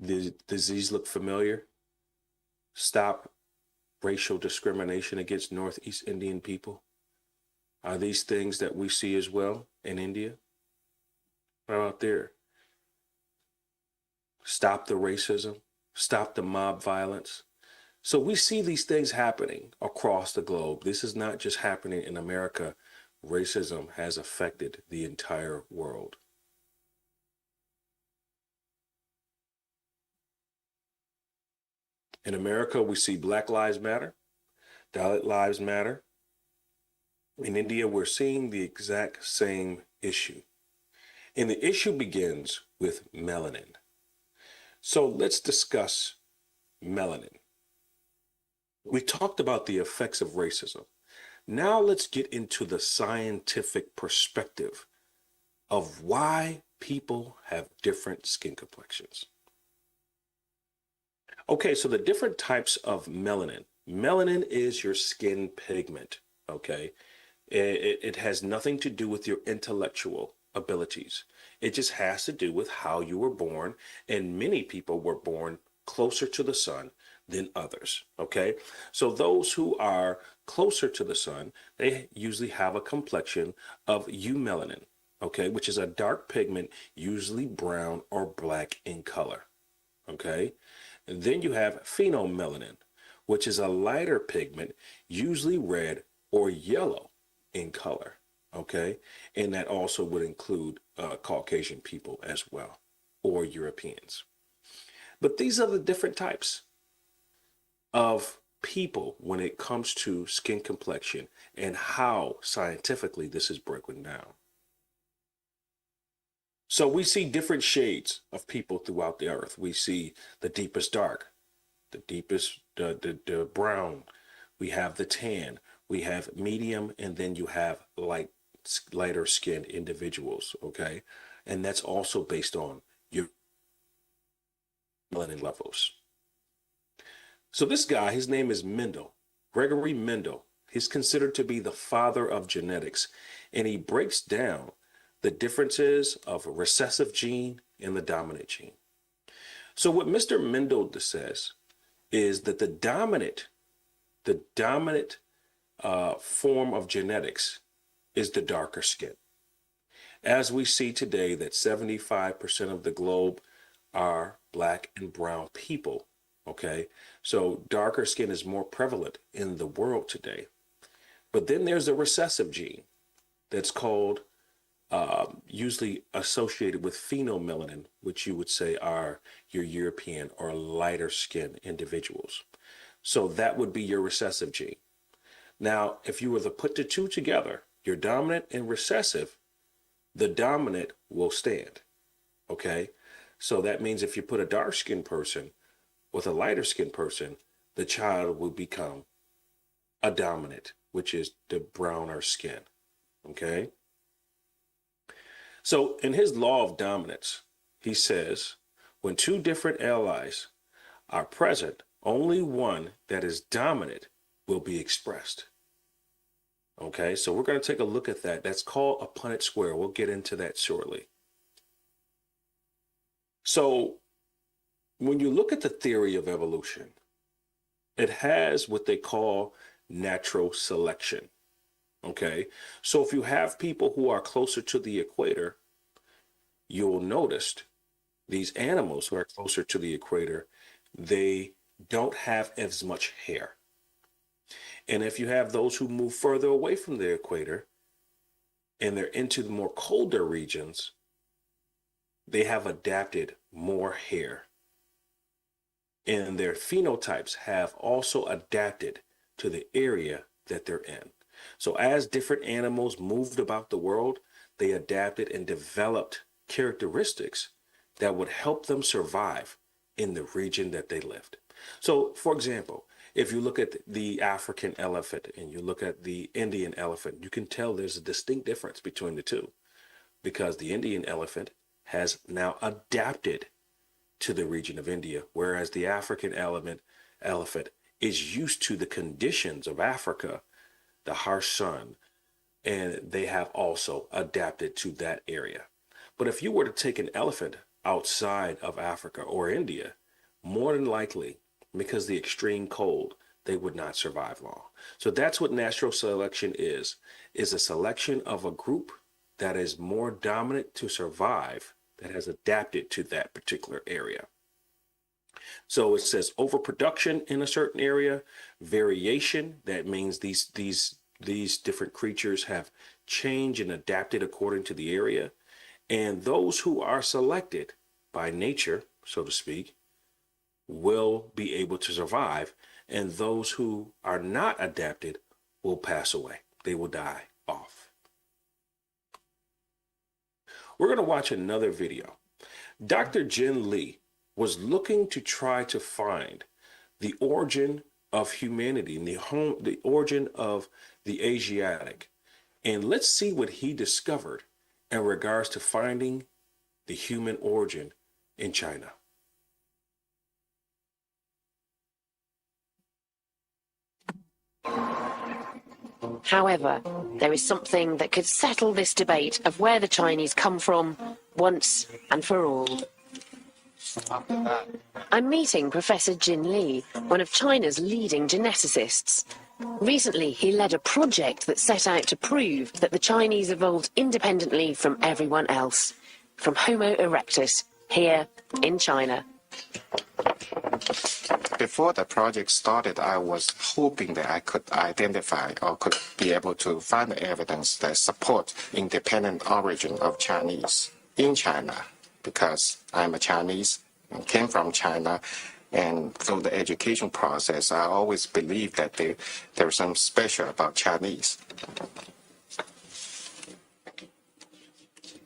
Does these look familiar? Stop racial discrimination against Northeast Indian people. Are these things that we see as well in India? What about there? Stop the racism, stop the mob violence. So we see these things happening across the globe. This is not just happening in America. Racism has affected the entire world. In America, we see Black Lives Matter, Dalit Lives Matter. In India, we're seeing the exact same issue. And the issue begins with melanin. So let's discuss melanin. We talked about the effects of racism. Now let's get into the scientific perspective of why people have different skin complexions. Okay, so the different types of melanin. Melanin is your skin pigment, okay? It has nothing to do with your intellectual abilities. It just has to do with how you were born, and many people were born closer to the sun than others, okay? So those who are closer to the sun, they usually have a complexion of eumelanin, okay, which is a dark pigment, usually brown or black in color, okay? And then you have phenomelanin, which is a lighter pigment, usually red or yellow in color, okay? And that also would include Caucasian people as well, or Europeans. But these are the different types of people when it comes to skin complexion and how scientifically this is broken down. So we see different shades of people throughout the earth. We see the deepest dark, the deepest the brown. We have the tan. We have medium, and then you have lighter skinned individuals. Okay, and that's also based on your melanin levels. So this guy, his name is Mendel, Gregory Mendel. He's considered to be the father of genetics, and he breaks down the differences of a recessive gene and the dominant gene. So what Mr. Mendel says is that the dominant form of genetics is the darker skin. As we see today that 75% of the globe are black and brown people, okay? So darker skin is more prevalent in the world today. But then there's a recessive gene that's called usually associated with phenomelanin, which you would say are your European or lighter skin individuals. So that would be your recessive gene. Now, if you were to put the two together, your dominant and recessive, the dominant will stand, okay? So that means if you put a dark skinned person with a lighter skinned person, the child will become a dominant, which is the browner skin, okay? So in his law of dominance, he says, when two different allies are present, only one that is dominant will be expressed. Okay, so we're going to take a look at that. That's called a Punnett square. We'll get into that shortly. So when you look at the theory of evolution, it has what they call natural selection. Okay, so if you have people who are closer to the equator, you'll notice these animals who are closer to the equator, they don't have as much hair. And if you have those who move further away from the equator and they're into the more colder regions, they have adapted more hair. And their phenotypes have also adapted to the area that they're in. So as different animals moved about the world, they adapted and developed characteristics that would help them survive in the region that they lived. So, for example, if you look at the African elephant and you look at the Indian elephant, you can tell there's a distinct difference between the two, because the Indian elephant has now adapted to the region of India, whereas the African elephant is used to the conditions of Africa, the harsh sun, and they have also adapted to that area. But if you were to take an elephant outside of Africa or India, more than likely, because the extreme cold, they would not survive long. So that's what natural selection is a selection of a group that is more dominant to survive, that has adapted to that particular area. So it says overproduction in a certain area, variation, that means these different creatures have changed and adapted according to the area. And those who are selected by nature, so to speak, will be able to survive. And those who are not adapted will pass away. They will die off. We're going to watch another video. Dr. Jin Lee was looking to try to find the origin of humanity and the origin of the Asiatic. And let's see what he discovered in regards to finding the human origin in China. However, there is something that could settle this debate of where the Chinese come from once and for all. I'm meeting Professor Jin Li, one of China's leading geneticists. Recently, he led a project that set out to prove that the Chinese evolved independently from everyone else, from Homo erectus, here in China. Before the project started, I was hoping that I could identify or could be able to find the evidence that support independent origin of Chinese in China, because I'm a Chinese and came from China, and through the education process, I always believed that there's something special about Chinese.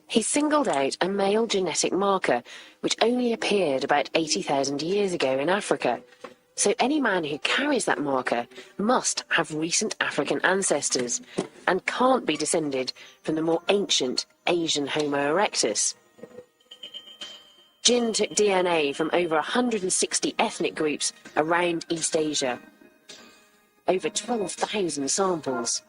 He singled out a male genetic marker which only appeared about 80,000 years ago in Africa. So any man who carries that marker must have recent African ancestors and can't be descended from the more ancient Asian Homo erectus. Jin took DNA from over 160 ethnic groups around East Asia. Over 12,000 samples.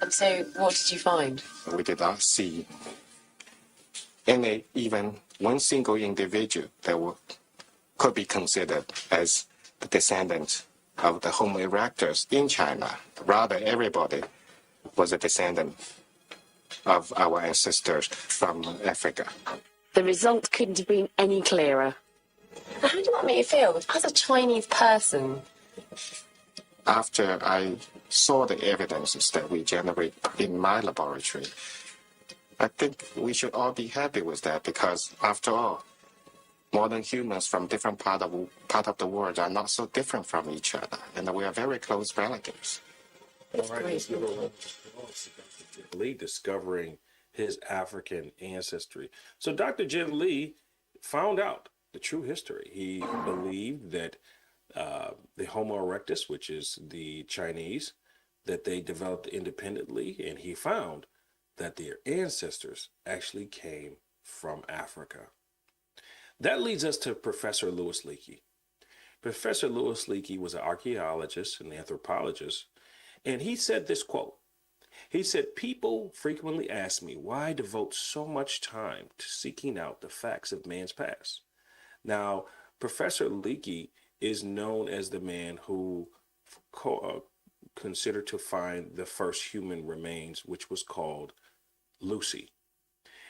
And so, what did you find? We did not see even one single individual that could be considered as the descendant of the Homo erectus in China. Rather, everybody was a descendant of our ancestors from Africa. The result couldn't have been any clearer. How did that make you feel as a Chinese person? After I saw the evidences that we generate in my laboratory, I think we should all be happy with that, because after all, modern humans from different part of the world are not so different from each other, and we are very close relatives. Lee discovering his African ancestry. So Dr. Jin Lee found out the true history. He believed that the Homo erectus, which is the Chinese, that they developed independently, and he found that their ancestors actually came from Africa. That leads us to Professor Louis Leakey. Professor Louis Leakey was an archaeologist and anthropologist, and he said this quote. He said, people frequently ask me why I devote so much time to seeking out the facts of man's past. Now, Professor Leakey is known as the man who considered to find the first human remains, which was called Lucy.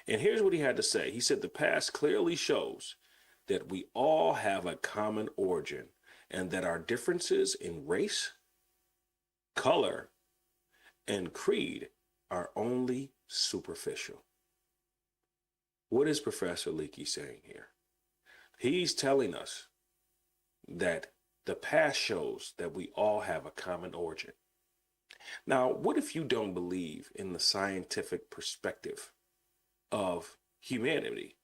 And here's what he had to say. He said, the past clearly shows that we all have a common origin and that our differences in race, color, and creed are only superficial. What is Professor Leakey saying here? He's telling us that the past shows that we all have a common origin. Now, what if you don't believe in the scientific perspective of humanity?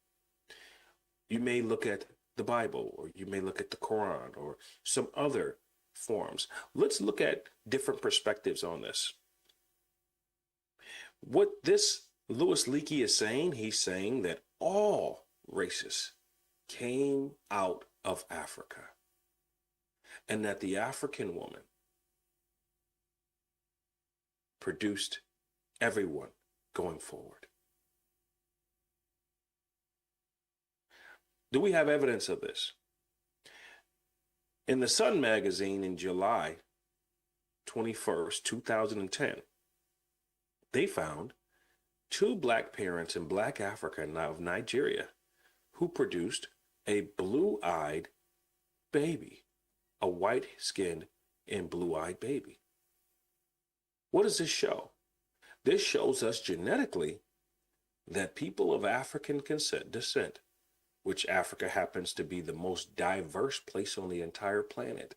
You may look at the Bible, or you may look at the Quran, or some other forms. Let's look at different perspectives on this. What this Louis Leakey is saying, he's saying that all races came out of Africa, and that the African woman produced everyone going forward. Do we have evidence of this? In the Sun magazine in July 21st, 2010, they found 2 black parents in Black Africa of Nigeria who produced a blue-eyed baby, a white-skinned and blue-eyed baby. What does this show? This shows us genetically that people of African descent, which Africa happens to be the most diverse place on the entire planet,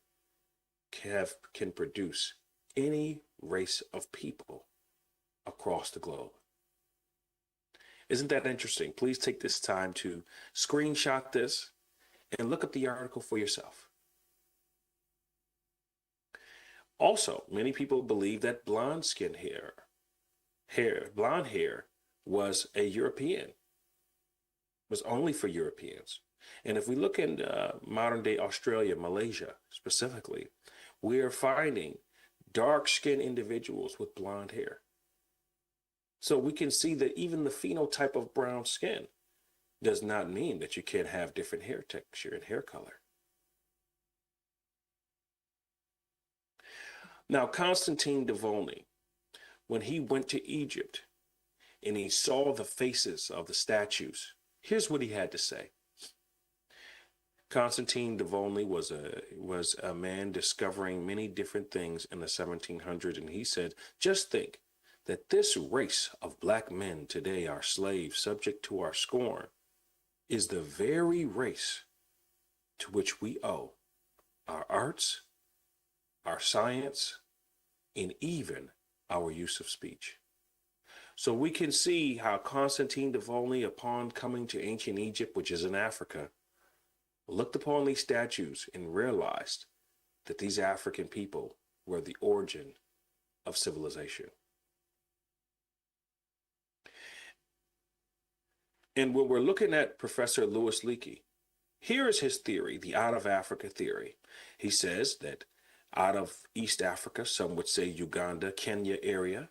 can produce any race of people across the globe. Isn't that interesting? Please take this time to screenshot this and look up the article for yourself. Also, many people believe that blonde hair was a European, was only for Europeans. And if we look in modern day Australia, Malaysia specifically, we are finding dark-skinned individuals with blonde hair. So we can see that even the phenotype of brown skin does not mean that you can't have different hair texture and hair color. Now, Constantine de Volney, when he went to Egypt and he saw the faces of the statues, here's what he had to say. Constantine de Volney was a man discovering many different things in the 1700s, and he said, just think that this race of black men today are slaves subject to our scorn is the very race to which we owe our arts, our science, and even our use of speech. So we can see how Constantine de Volney, upon coming to ancient Egypt, which is in Africa, looked upon these statues and realized that these African people were the origin of civilization. And when we're looking at Professor Louis Leakey, here is his theory, the out of Africa theory. He says that out of East Africa, some would say Uganda, Kenya area,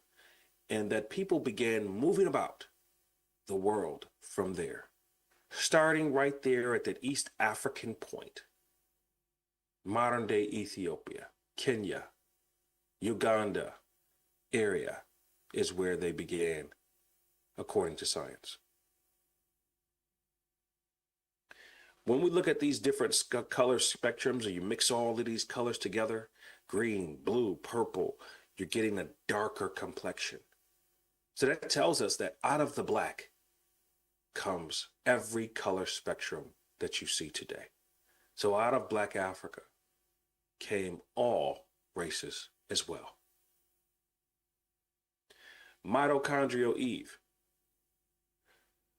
and that people began moving about the world from there, starting right there at that East African point. Modern day Ethiopia, Kenya, Uganda area is where they began, according to science. When we look at these different color spectrums, and you mix all of these colors together, green, blue, purple, you're getting a darker complexion. So that tells us that out of the black comes every color spectrum that you see today. So out of Black Africa came all races as well. Mitochondrial Eve.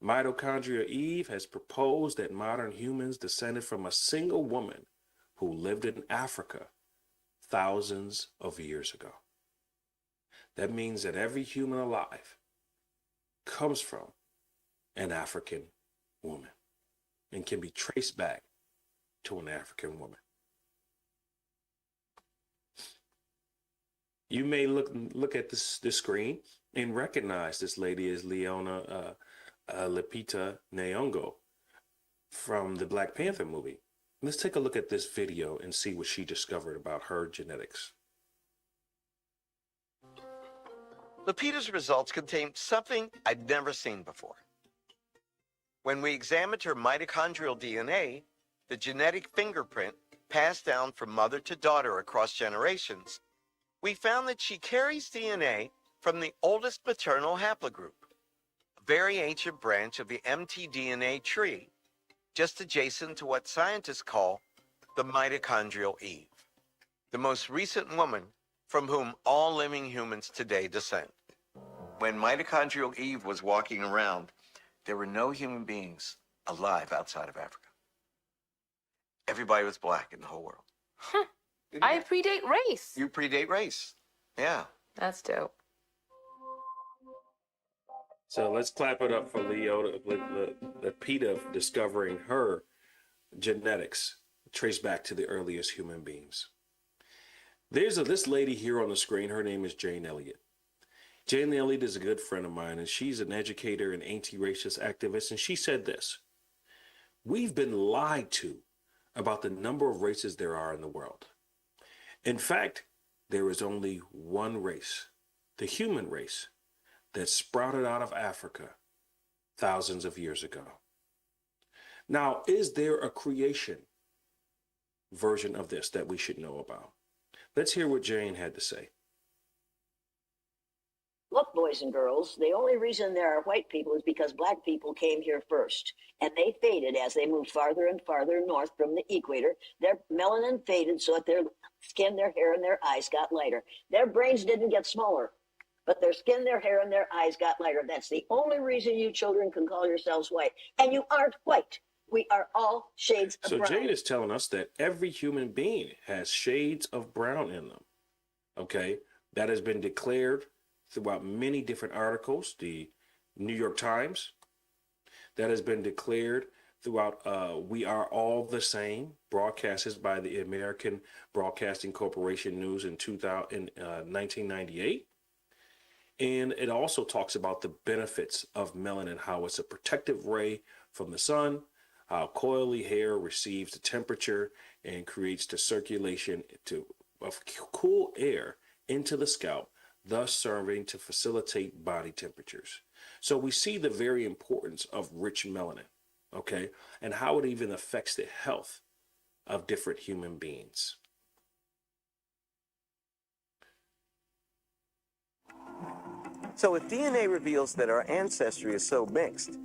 Mitochondrial Eve has proposed that modern humans descended from a single woman who lived in Africa thousands of years ago. That means that every human alive comes from an African woman and can be traced back to an African woman. You may look at this screen and recognize this lady as Leona Lupita Nyong'o from the Black Panther movie. Let's take a look at this video and see what she discovered about her genetics. Lupita's results contained something I'd never seen before. When we examined her mitochondrial DNA, the genetic fingerprint passed down from mother to daughter across generations, we found that she carries DNA from the oldest maternal haplogroup, a very ancient branch of the mtDNA tree, just adjacent to what scientists call the mitochondrial Eve, the most recent woman from whom all living humans today descend. When mitochondrial Eve was walking around, there were no human beings alive outside of Africa. Everybody was black in the whole world. Huh. I predate race. You predate race. Yeah. That's dope. So let's clap it up for Lupita discovering her genetics traced back to the earliest human beings. There's this lady here on the screen. Her name is Jane Elliott. Jane Elliott is a good friend of mine, and she's an educator and anti-racist activist. And she said this: we've been lied to about the number of races there are in the world. In fact, there is only one race, the human race, that sprouted out of Africa thousands of years ago. Now, is there a creation version of this that we should know about? Let's hear what Jane had to say. Look, boys and girls, the only reason there are white people is because black people came here first, and they faded as they moved farther and farther north from the equator. Their melanin faded so that their skin, their hair, and their eyes got lighter. Their brains didn't get smaller, but their skin, their hair, and their eyes got lighter. That's the only reason you children can call yourselves white. And you aren't white. We are all shades of brown. So Jane is telling us that every human being has shades of brown in them. Okay? That has been declared throughout many different articles. The New York Times, that has been declared throughout We Are All the Same, broadcasted by the American Broadcasting Corporation News in 1998. And it also talks about the benefits of melanin, how it's a protective ray from the sun, how coily hair receives the temperature and creates the circulation of cool air into the scalp, thus serving to facilitate body temperatures. So we see the very importance of rich melanin, okay, and how it even affects the health of different human beings. So if DNA reveals that our ancestry is so mixed,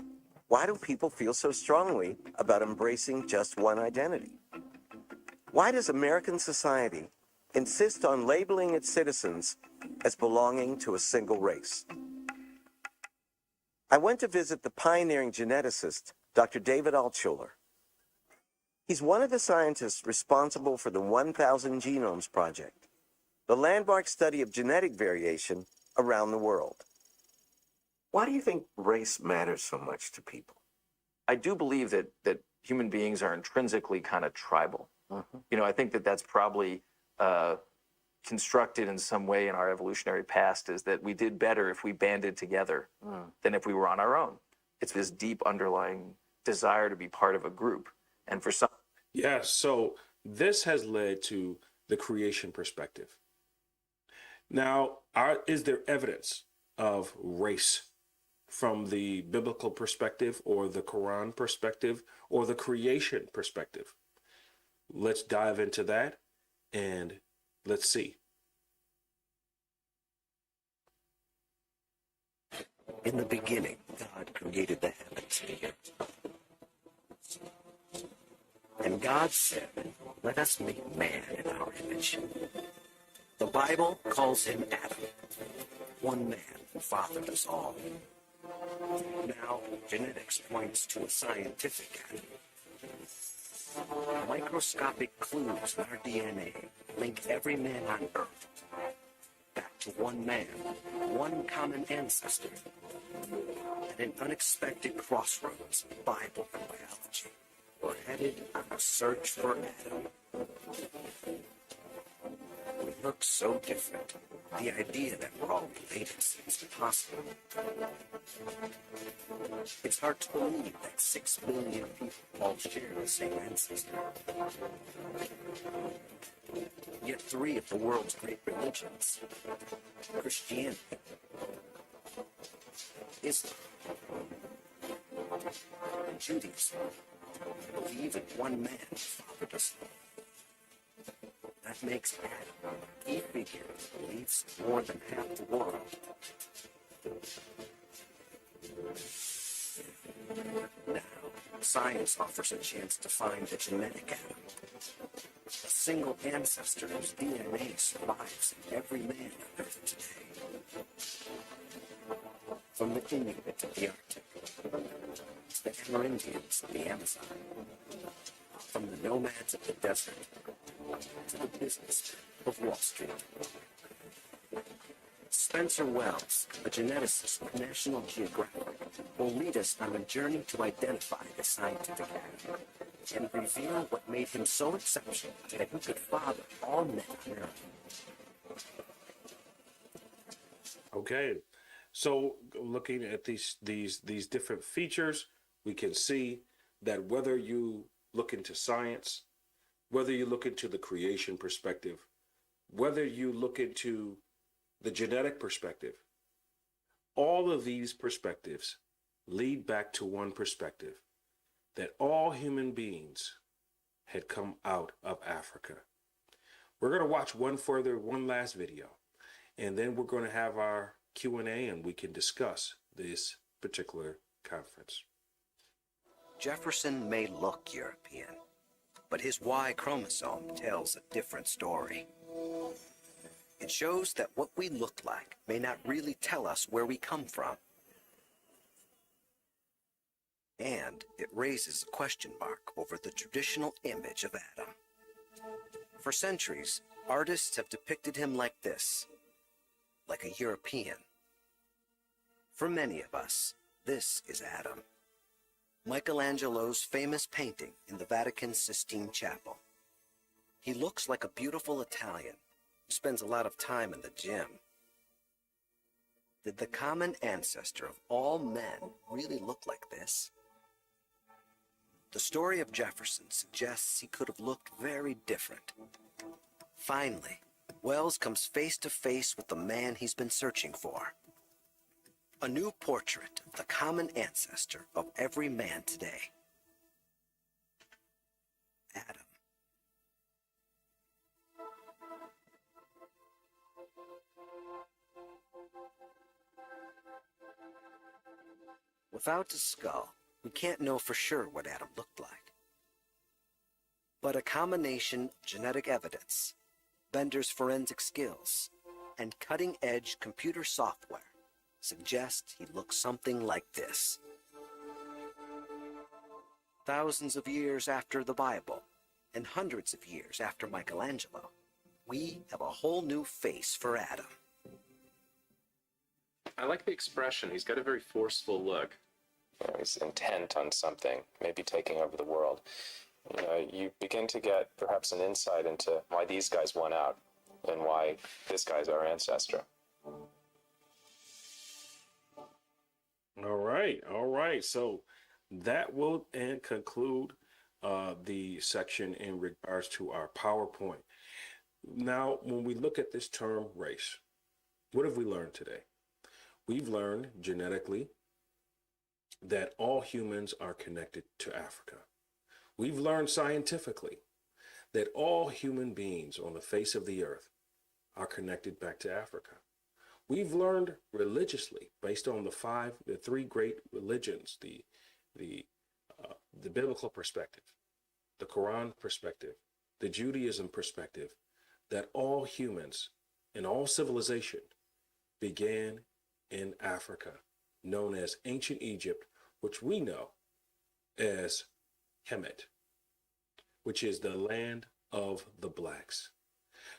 why do people feel so strongly about embracing just one identity? Why does American society insist on labeling its citizens as belonging to a single race? I went to visit the pioneering geneticist, Dr. David Altshuler. He's one of the scientists responsible for the 1,000 Genomes Project, the landmark study of genetic variation around the world. Why do you think race matters so much to people? I do believe that human beings are intrinsically kind of tribal. You know, I think that that's probably constructed in some way in our evolutionary past, is that we did better if we banded together than if we were on our own. It's this deep underlying desire to be part of a group. And for some... Yeah, so this has led to the creation perspective. Now, is there evidence of race from the biblical perspective or the Quran perspective or the creation perspective? Let's dive into that and let's see. In the beginning, God created the heavens and the earth. And God said, let us make man in our image. The Bible calls him Adam. One man fathered us all. Now, genetics points to a scientific Adam. Microscopic clues in our DNA link every man on Earth back to one man, one common ancestor. At an unexpected crossroads, Bible and biology, we're headed on a search for Adam. We look so different. The idea that we're all related seems impossible. It's hard to believe that 6 billion people all share the same ancestor. Yet 3 of the world's great religions, Christianity, Islam, and Judaism, believe in one man who fathered us all. That makes Adam a key figure who believes more than half the world. Now, science offers a chance to find the genetic Adam, a single ancestor whose DNA survives in every man on Earth today. From the Inuit of the Arctic, to the Amerindians of the Amazon, from the nomads of the desert, to the businessmen of Wall Street. Spencer Wells, a geneticist with National Geographic, will lead us on a journey to identify the scientific Adam and reveal what made him so exceptional that he could father all men on Earth. Okay, so looking at these different features, we can see that whether you look into science, whether you look into the creation perspective, whether you look into the genetic perspective, all of these perspectives lead back to one perspective, that all human beings had come out of Africa. We're going to watch one last video, and then we're going to have our Q&A and we can discuss this particular conference. Jefferson may look European, but his Y chromosome tells a different story. It shows that what we look like may not really tell us where we come from. And it raises a question mark over the traditional image of Adam. For centuries, artists have depicted him like this, like a European. For many of us, this is Adam. Michelangelo's famous painting in the Vatican Sistine Chapel. He looks like a beautiful Italian who spends a lot of time in the gym. Did the common ancestor of all men really look like this? The story of Jefferson suggests he could have looked very different. Finally, Wells comes face to face with the man he's been searching for. A new portrait of the common ancestor of every man today. Adam. Without a skull, we can't know for sure what Adam looked like. But a combination of genetic evidence, Bender's forensic skills, and cutting-edge computer software suggest he looked something like this. Thousands of years after the Bible, and hundreds of years after Michelangelo, we have a whole new face for Adam. I like the expression. He's got a very forceful look. You know, he's intent on something, maybe taking over the world. You know, you begin to get perhaps an insight into why these guys won out and why this guy's our ancestor. All right. So that will conclude the section in regards to our PowerPoint. Now, when we look at this term race, what have we learned today? We've learned genetically that all humans are connected to Africa. We've learned scientifically that all human beings on the face of the earth are connected back to Africa. We've learned religiously, based on the three great religions, the biblical perspective, the Quran perspective, the Judaism perspective, that all humans and all civilization began in Africa, known as ancient Egypt, which we know as Kemet, which is the land of the blacks.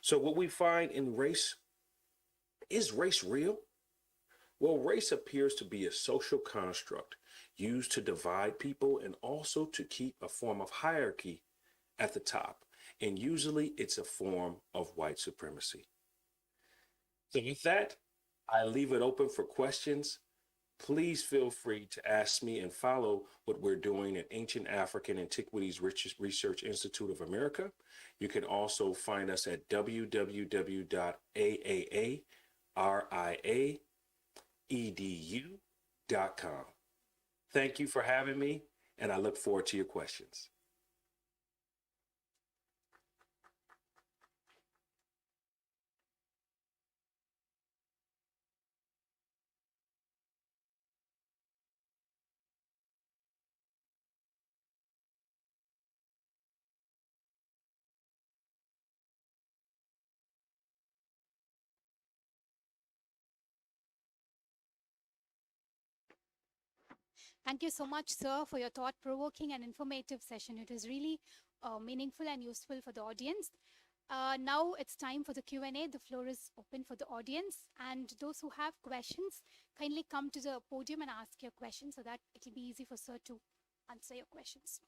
So what we find in race, is race real? Well, race appears to be a social construct used to divide people and also to keep a form of hierarchy at the top. And usually it's a form of white supremacy. So with that, I leave it open for questions. Please feel free to ask me and follow what we're doing at Ancient African Antiquities Research Institute of America. You can also find us at www.aaaRIAEDU.com. Thank you for having me, and I look forward to your questions. Thank you so much, sir, for your thought-provoking and informative session. It was really meaningful and useful for the audience. Now it's time for the Q&A. The floor is open for the audience. And those who have questions, kindly come to the podium and ask your questions so that it will be easy for sir to answer your questions.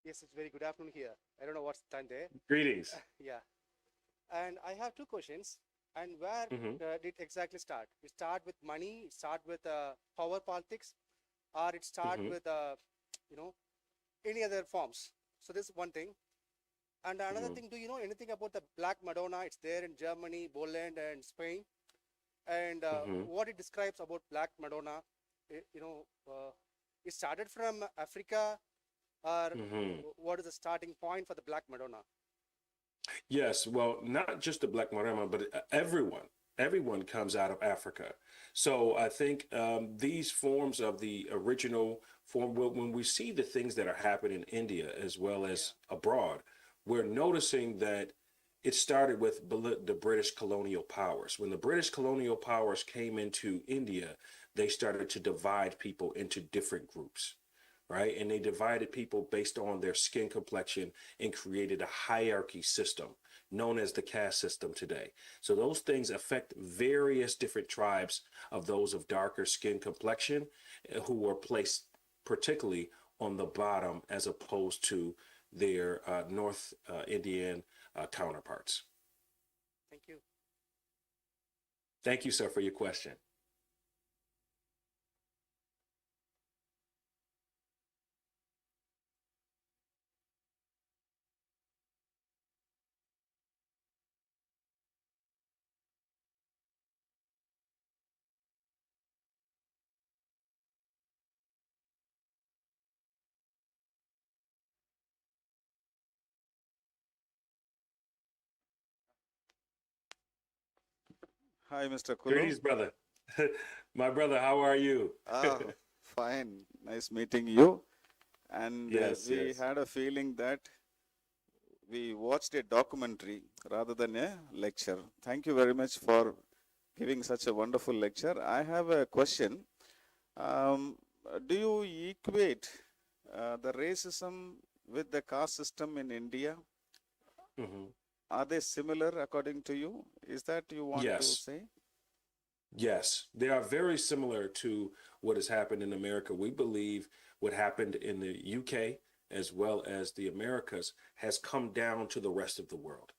Yes, it's very good afternoon here. I don't know what's time there. Greetings. Yeah. And I have two questions. And where Mhm. did it exactly start? It start with money, it start with power politics, or it start Mhm. with, any other forms? So this is one thing. And another Mhm. thing, do you know anything about the Black Madonna? It's there in Germany, Poland, and Spain. And Mhm. what it describes about Black Madonna, it started from Africa, or Mhm. what is the starting point for the Black Madonna? Yes, well, not just the Black Marema, but everyone comes out of Africa. So I think these forms of the original form, when we see the things that are happening in India as well as abroad, we're noticing that it started with the British colonial powers. When the British colonial powers came into India, they started to divide people into different groups, right? And they divided people based on their skin complexion and created a hierarchy system known as the caste system today. So those things affect various different tribes of those of darker skin complexion who were placed particularly on the bottom as opposed to their North Indian counterparts. Thank you. Thank you, sir, for your question. Hi, Mr. Kulu. Greetings, brother. My brother, how are you? Fine. Nice meeting you. And Yes, we yes. had a feeling that we watched a documentary rather than a lecture. Thank you very much for giving such a wonderful lecture. I have a question. Do you equate the racism with the caste system in India? Mhm. Are they similar according to you? Is that you want to Yes. say? Yes, they are very similar to what has happened in America. We believe what happened in the UK as well as the Americas has come down to the rest of the world.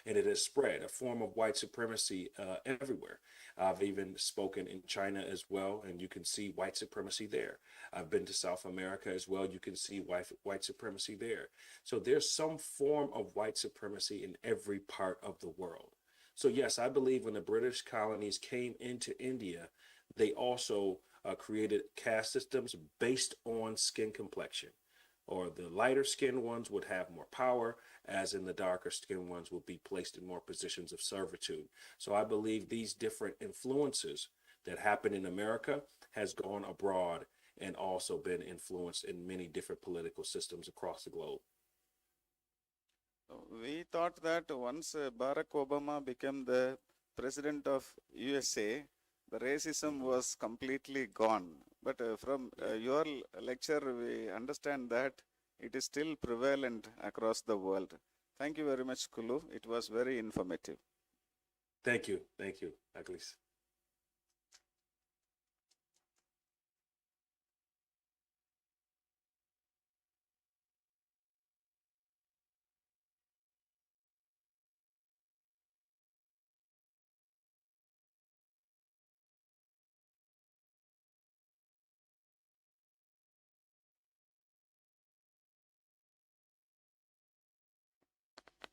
And it has spread a form of white supremacy everywhere. I've even spoken in China as well, and you can see white supremacy there. I've been to South America as well. You can see white supremacy there. So there's some form of white supremacy in every part of the world. So yes, I believe when the British colonies came into India, they also created caste systems based on skin complexion, or the lighter skinned ones would have more power, as in the darker skinned ones would be placed in more positions of servitude. So I believe these different influences that happen in America has gone abroad and also been influenced in many different political systems across the globe. We thought that once Barack Obama became the president of USA, the racism was completely gone. But from your lecture, we understand that it is still prevalent across the world. Thank you very much, Kulu. It was very informative. Thank you, Aglis.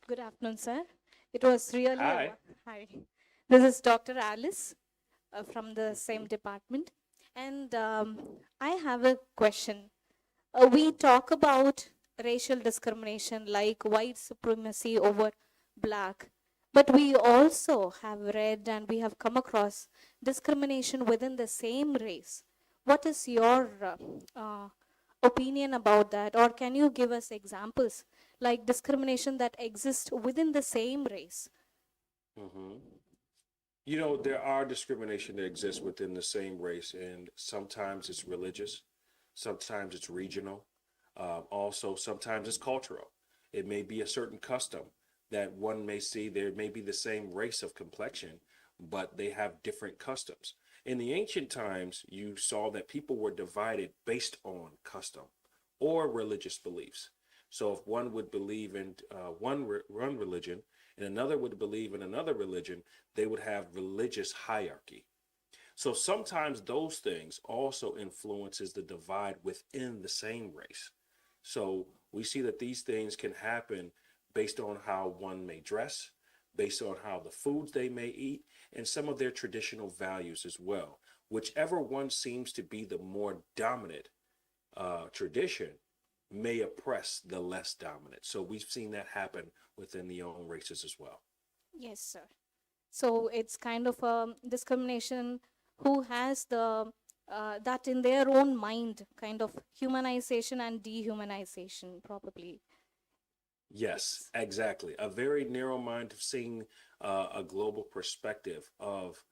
Good afternoon, sir. It was really Hi. hi. This is Dr. Alice from the same department, and I have a question. We talk about racial discrimination like white supremacy over black, but we also have read and we have come across discrimination within the same race. What is your opinion about that, or can you give us examples like discrimination that exists within the same race? Mm-hmm. You know, there are discrimination that exists within the same race, and sometimes it's religious, sometimes it's regional, also sometimes it's cultural. It may be a certain custom that one may see. There may be the same race of complexion, but they have different customs. In the ancient times, you saw that people were divided based on custom or religious beliefs. So if one would believe in one religion and another would believe in another religion, they would have religious hierarchy. So sometimes those things also influences the divide within the same race. So we see that these things can happen based on how one may dress, based on how the foods they may eat, and some of their traditional values as well. Whichever one seems to be the more dominant tradition may oppress the less dominant. So we've seen that happen within the own races as well. Yes, sir. So it's kind of a discrimination who has the that in their own mind, kind of humanization and dehumanization, probably. Yes, exactly. A very narrow mind of seeing a global perspective of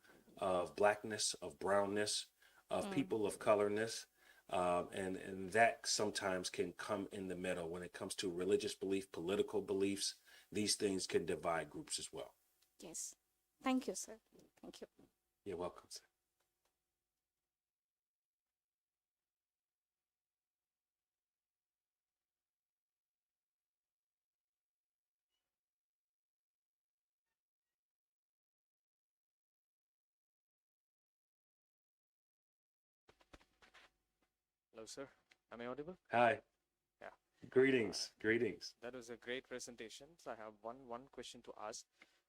blackness, of brownness, of people of colorness, and that sometimes can come in the middle when it comes to religious belief, political beliefs. These things can divide groups as well. Yes. Thank you, sir. Thank you. You're welcome, sir. Hello, sir. Am I audible? Hi. Yeah. Greetings. Greetings. That was a great presentation. So I have one question to ask.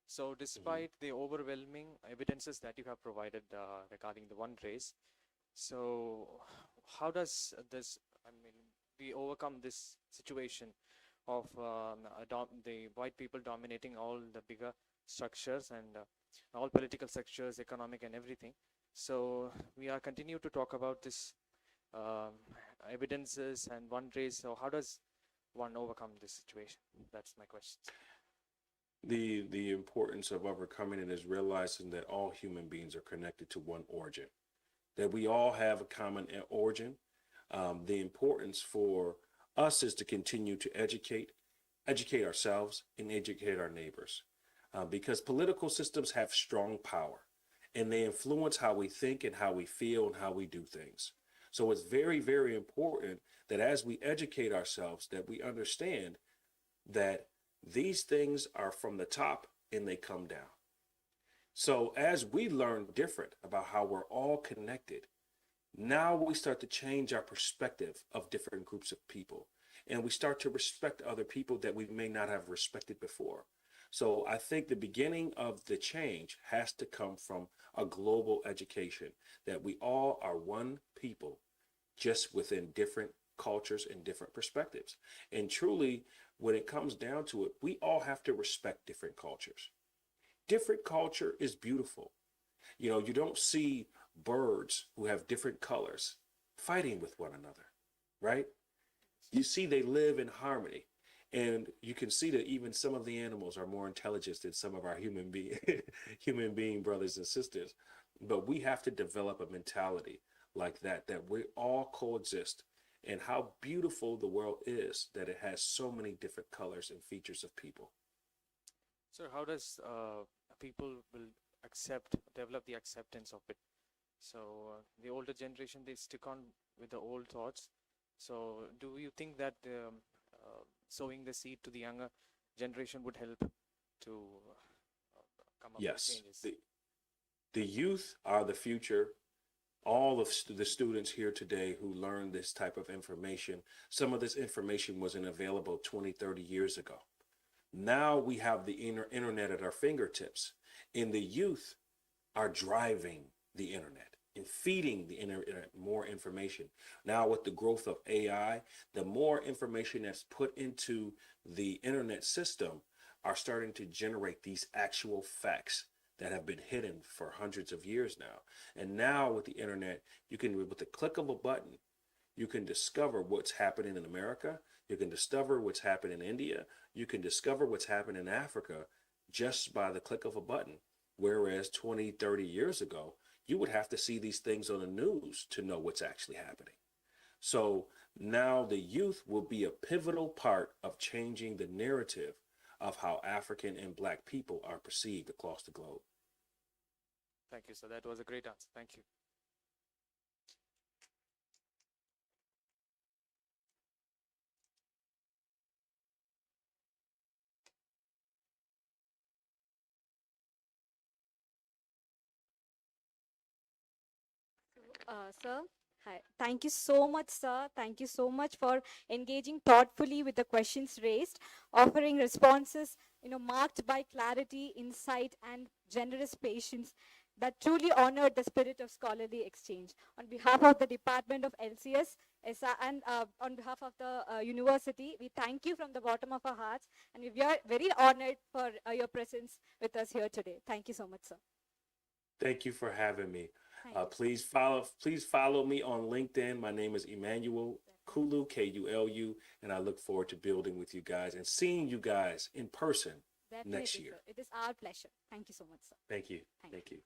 So despite the overwhelming evidences that you have provided regarding the one race, so how does this, I mean, we overcome this situation of the white people dominating all the bigger structures and all political structures, economic and everything. So we are continue to talk about this evidences and one race. So how does one overcome this situation? That's my question. The importance of overcoming it is realizing that all human beings are connected to one origin, that we all have a common origin. The importance for us is to continue to educate ourselves and educate our neighbors, because political systems have strong power and they influence how we think and how we feel and how we do things. So it's very, very important that as we educate ourselves, that we understand that these things are from the top and they come down. So as we learn different about how we're all connected, now we start to change our perspective of different groups of people. And we start to respect other people that we may not have respected before. So I think the beginning of the change has to come from a global education, that we all are one people, just within different cultures and different perspectives. And truly, when it comes down to it, we all have to respect different cultures. Different culture is beautiful. You know, you don't see birds who have different colors fighting with one another, right? You see they live in harmony. And you can see that even some of the animals are more intelligent than some of our human being brothers and sisters. But we have to develop a mentality like that, that we all coexist and how beautiful the world is that it has so many different colors and features of people. So how does people will develop the acceptance of it? So the older generation, they stick on with the old thoughts. So do you think that sowing the seed to the younger generation would help to come up with Yes, changes? the youth are the future. All of the students here today who learn this type of information, some of this information wasn't available 20, 30 years ago. Now we have the internet at our fingertips, and the youth are driving the internet and feeding the internet more information. Now with the growth of AI, the more information that's put into the internet system are starting to generate these actual facts that have been hidden for hundreds of years now. And now with the internet, you can, with the click of a button, you can discover what's happening in America. You can discover what's happening in India. You can discover what's happening in Africa just by the click of a button. Whereas 20, 30 years ago, you would have to see these things on the news to know what's actually happening. So now the youth will be a pivotal part of changing the narrative of how African and Black people are perceived across the globe. Thank you, sir. That was a great answer. Thank you. Sir, hi. Thank you so much, sir. Thank you so much for engaging thoughtfully with the questions raised, offering responses, marked by clarity, insight, and generous patience that truly honored the spirit of scholarly exchange. On behalf of the Department of LCS, and on behalf of the university, we thank you from the bottom of our hearts, and we are very honored for your presence with us here today. Thank you so much, sir. Thank you for having me. Please follow me on LinkedIn. My name is Emmanuel Kulu, Kulu, and I look forward to building with you guys and seeing you guys in person next year. Sir. It is our pleasure. Thank you so much, sir. Thank you. Thank you.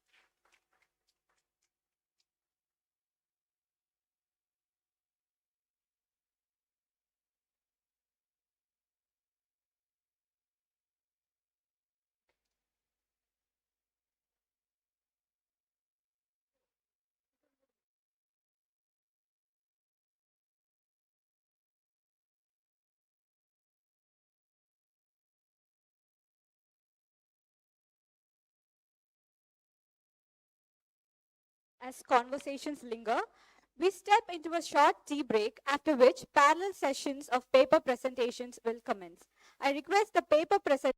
As conversations linger, we step into a short tea break, after which parallel sessions of paper presentations will commence. I request the paper presenters